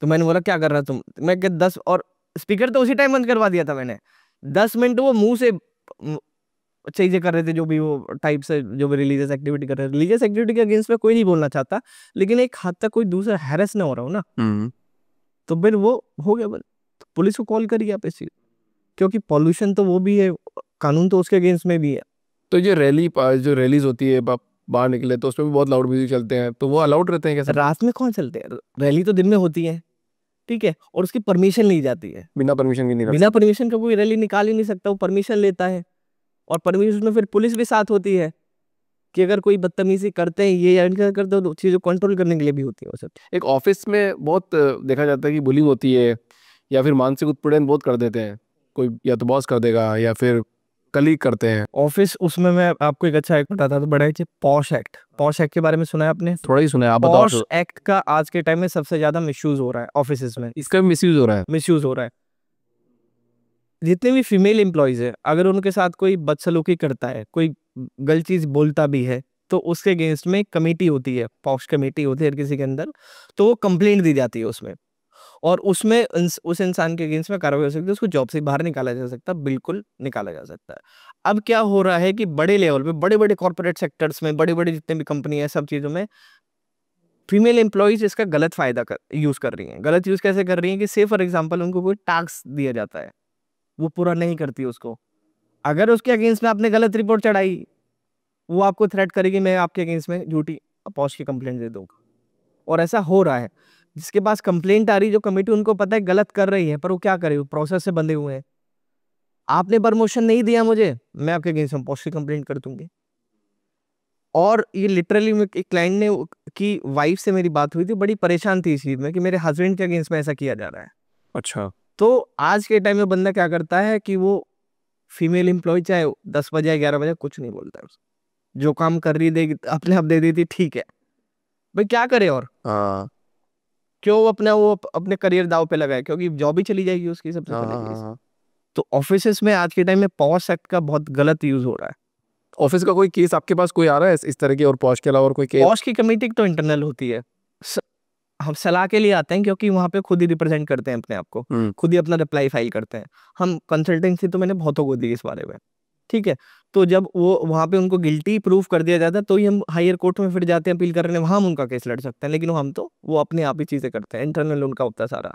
तो मैंने बोला क्या कर रहा तुम? मैं 10, और स्पीकर तो उसी टाइम बंद करवा दिया था मैंने। 10 मिनट वो मुंह से चीजें कर रहे थे, जो भी वो टाइप से जो भी रिलीजियस एक्टिविटी कर रहे थे। रिलीजियस एक्टिविटी के अगेंस्ट में कोई नहीं बोलना चाहता, लेकिन एक हद तक कोई दूसरा हैरेस ना हो रहा हो ना, तो फिर वो हो गया। तो पुलिस को कॉल करिए आप इसी, क्योंकि पॉल्यूशन तो वो भी है, कानून तो उसके अगेंस्ट में भी है। तो ये जो रैलीज होती है बाहर निकले तो उसमें भी बहुत लाउड म्यूजिक चलते हैं, तो वो अलाउड रहते हैं कैसे? रात में कौन चलते हैं, रैली तो दिन में होती है, ठीक है, और उसकी परमिशन ली जाती है। बिना परमिशन की नहीं? बिना परमिशन का कोई रैली निकाल ही नहीं सकता, वो परमिशन लेता है, और परमिशन में फिर पुलिस भी साथ होती है कि अगर कोई बदतमीजी करते हैं ये या इनका करते हो, तो चीज़ों कंट्रोल करने के लिए भी होती है वो सब। एक ऑफिस में बहुत देखा जाता है कि बुलिंग होती है या फिर मानसिक उत्पीड़न बहुत कर देते हैं, कोई या तो बॉस कर देगा या फिर कलीग करते हैं ऑफिस। उसमें मैं आपको एक अच्छा एक्ट बताता था, बड़ा है पॉश एक्ट। पॉश एक्ट के बारे में सुना है आपने? थोड़ा ही सुना है, आप बताओ। पॉश एक्ट का आज के टाइम में सबसे ज्यादा मिसयूज हो रहा है ऑफिस में, इसका भी मिसयूज हो रहा है। मिसयूज हो रहा है। जितने भी फीमेल एम्प्लॉयज है, अगर उनके साथ कोई बदसलूकी करता है, कोई गलत चीज बोलता भी है, तो उसके अगेंस्ट में कमेटी होती है, पॉश कमेटी होती है हर किसी के अंदर, तो वो कंप्लेंट दी जाती है उसमें, और उसमें उस इंसान के अगेंस्ट में कार्रवाई हो सकती है, उसको जॉब से बाहर निकाला जा सकता है, बिल्कुल निकाला जा सकता है। अब क्या हो रहा है कि बड़े लेवल पे, बड़े बड़े कॉर्पोरेट सेक्टर्स में, बड़े बड़े जितने भी कंपनी है, सब चीजों में फीमेल एम्प्लॉयज इसका गलत फायदा यूज कर रही हैं। गलत यूज कैसे कर रही हैं कि से फॉर एग्जाम्पल उनको कोई टास्क दिया जाता है, वो पूरा नहीं करती उसको, अगर उसके अगेंस्ट में आपने गलत रिपोर्ट चढ़ाई, वो आपको थ्रेट करेगी मैं आपके अगेंस्ट में झूठी पॉश की कंप्लेंट दे दूंगा। और ऐसा हो रहा है, जिसके पास कंप्लेंट आ रही, जो कमेटी उनको पता है गलत कर रही है, पर वो क्या करे, प्रोसेस से बंधे हुए हैं। आपने प्रमोशन नहीं दिया मुझे, मैं आपके अगेंस्ट में पॉश की कंप्लेंट कर दूंगी। और ये लिटरली एक क्लाइंट ने की वाइफ से मेरी बात हुई थी, बड़ी परेशान थी इस चीज में कि मेरे हस्बैंड के अगेंस्ट में ऐसा किया जा रहा है। अच्छा। तो आज के टाइम में बंदा क्या करता है कि वो फीमेल एम्प्लॉय चाहे 10 बजे या 11 बजे कुछ नहीं बोलता है, जो काम कर रही दे अपने आप दे देती, ठीक है भाई क्या करे। और क्यों वो अपने करियर दाव पे लगाए, क्योंकि जॉब ही चली जाएगी उसकी सबसे पहले चीज। तो ऑफिसेस में आज के टाइम में पॉश एक्ट का बहुत गलत यूज हो रहा है। ऑफिस का कोई केस आपके पास कोई आ रहा है इस तरह की, और पॉश के अलावा और कोई केस? पॉश की कमेटी तो इंटरनल होती है, हम सलाह के लिए आते हैं क्योंकि वहाँ पे खुद ही रिप्रेजेंट करते हैं अपने आप को, खुद ही अपना रिप्लाई फाइल करते हैं। हम कंसल्टेंसी तो मैंने बहुतों को दी इस बारे में, ठीक है। तो जब वो वहाँ पे उनको गिल्टी प्रूफ कर दिया जाता है तो ही हम हायर कोर्ट में फिर जाते हैं अपील करने, वहाँ हम उनका केस लड़ सकते हैं। लेकिन हम तो वो अपने आप ही चीजें करते हैं, इंटरनल उनका होता है सारा,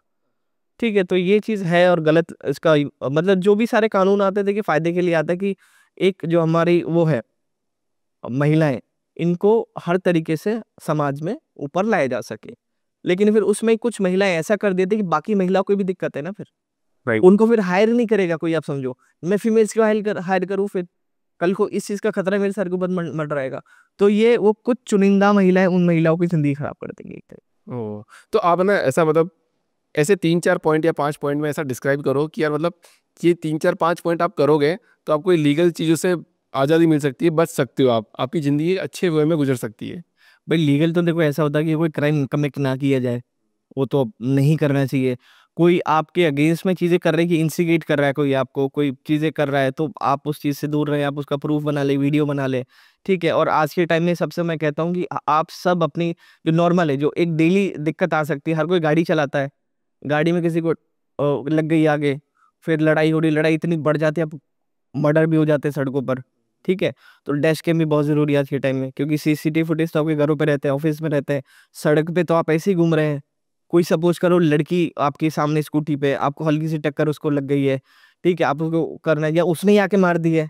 ठीक है। तो ये चीज है और गलत। इसका मतलब जो भी सारे कानून आते थे कि फायदे के लिए आता है कि एक जो हमारी वो है महिलाएं, इनको हर तरीके से समाज में ऊपर लाया जा सके। लेकिन फिर उसमें कुछ महिलाएं ऐसा कर देती कि बाकी महिलाओं को भी दिक्कत है ना, फिर उनको फिर हायर नहीं करेगा कोई। आप समझो, मैं फीमेल्स को हायर करूँ, फिर कल को इस चीज का खतरा मेरे सर के ऊपर मर रहेगा। तो ये वो कुछ चुनिंदा महिलाएं उन महिलाओं की जिंदगी खराब कर देंगे एक तरह। ओ, तो आप ना ऐसा मतलब ऐसे 3-4 पॉइंट या 5 पॉइंट में ऐसा डिस्क्राइब करो कि यार मतलब ये 3-4-5 पॉइंट आप करोगे तो आपको लीगल चीज़ों से आज़ादी मिल सकती है, बच सकते हो आप, आपकी ज़िंदगी अच्छे वे में गुजर सकती है। भाई लीगल तो देखो ऐसा होता है कि कोई क्राइम कमिट ना किया जाए, वो तो नहीं करना चाहिए। कोई आपके अगेंस्ट में चीजें कर रहा है कि इंसिगेट कर रहा है, कोई आपको कोई चीजें कर रहा है, तो आप उस चीज से दूर रहे, आप उसका प्रूफ बना ले, वीडियो बना ले, ठीक है। और आज के टाइम में सबसे मैं कहता हूँ कि आप सब अपनी जो नॉर्मल है, जो एक डेली दिक्कत आ सकती है, हर कोई गाड़ी चलाता है, गाड़ी में किसी को लग गई आगे, फिर लड़ाई हो रही, लड़ाई इतनी बढ़ जाती है, मर्डर भी हो जाते हैं सड़कों पर, ठीक है। तो डैश कैम भी बहुत जरूरी है आज के टाइम में, क्योंकि सीसीटीवी फुटेज तो आपके घरों पे रहते हैं, ऑफिस में रहते हैं, सड़क पे तो आप ऐसे ही घूम रहे हैं। कोई सपोज करो लड़की आपके सामने स्कूटी पे, आपको हल्की सी टक्कर उसको लग गई है, ठीक है, आप उसको करना है, या उसने ही आके मार दी है,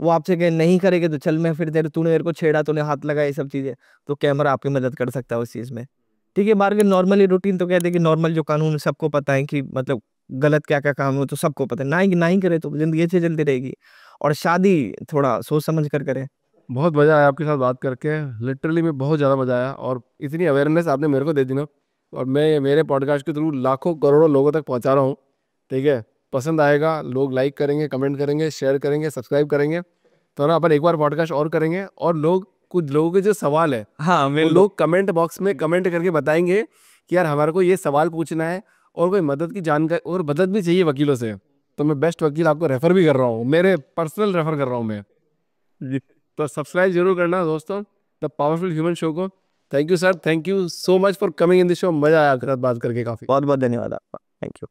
वो आपसे कहे नहीं करेगा तो चल मैं फिर तूने मेरे को छेड़ा, तूने हाथ लगाया, ये सब चीजें, तो कैमरा आपकी मदद कर सकता है उस चीज में, ठीक है। बाहर के नॉर्मली रूटीन तो कहते हैं कि नॉर्मल जो कानून सबको पता है कि मतलब गलत क्या क्या काम है, तो सबको पता है, ना ही करे तो जिंदगी अच्छी चलती रहेगी। और शादी थोड़ा सोच समझ कर करें। बहुत मज़ा आया आपके साथ बात करके, लिटरली में बहुत ज़्यादा मज़ा आया, और इतनी अवेयरनेस आपने मेरे को दे दी ना, और मैं मेरे पॉडकास्ट के थ्रू लाखों करोड़ों लोगों तक पहुंचा रहा हूँ, ठीक है। पसंद आएगा, लोग लाइक करेंगे, कमेंट करेंगे, शेयर करेंगे, सब्सक्राइब करेंगे, तो ना अपन एक बार पॉडकास्ट और करेंगे। और लोग, कुछ लोगों के जो सवाल है, हाँ, वो लोग कमेंट बॉक्स में कमेंट करके बताएंगे कि यार हमारे को ये सवाल पूछना है, और कोई मदद की जानकारी, और मदद भी चाहिए वकीलों से, तो मैं बेस्ट वकील आपको रेफर भी कर रहा हूँ, मेरे पर्सनल रेफर कर रहा हूँ मैं जी। तो सब्सक्राइब जरूर करना दोस्तों द पावरफुल ह्यूमन शो को। Thank you sir, thank you so much for coming in this show, मजा आया आपके साथ बात करके काफी। बहुत बहुत धन्यवाद आपका, थैंक यू।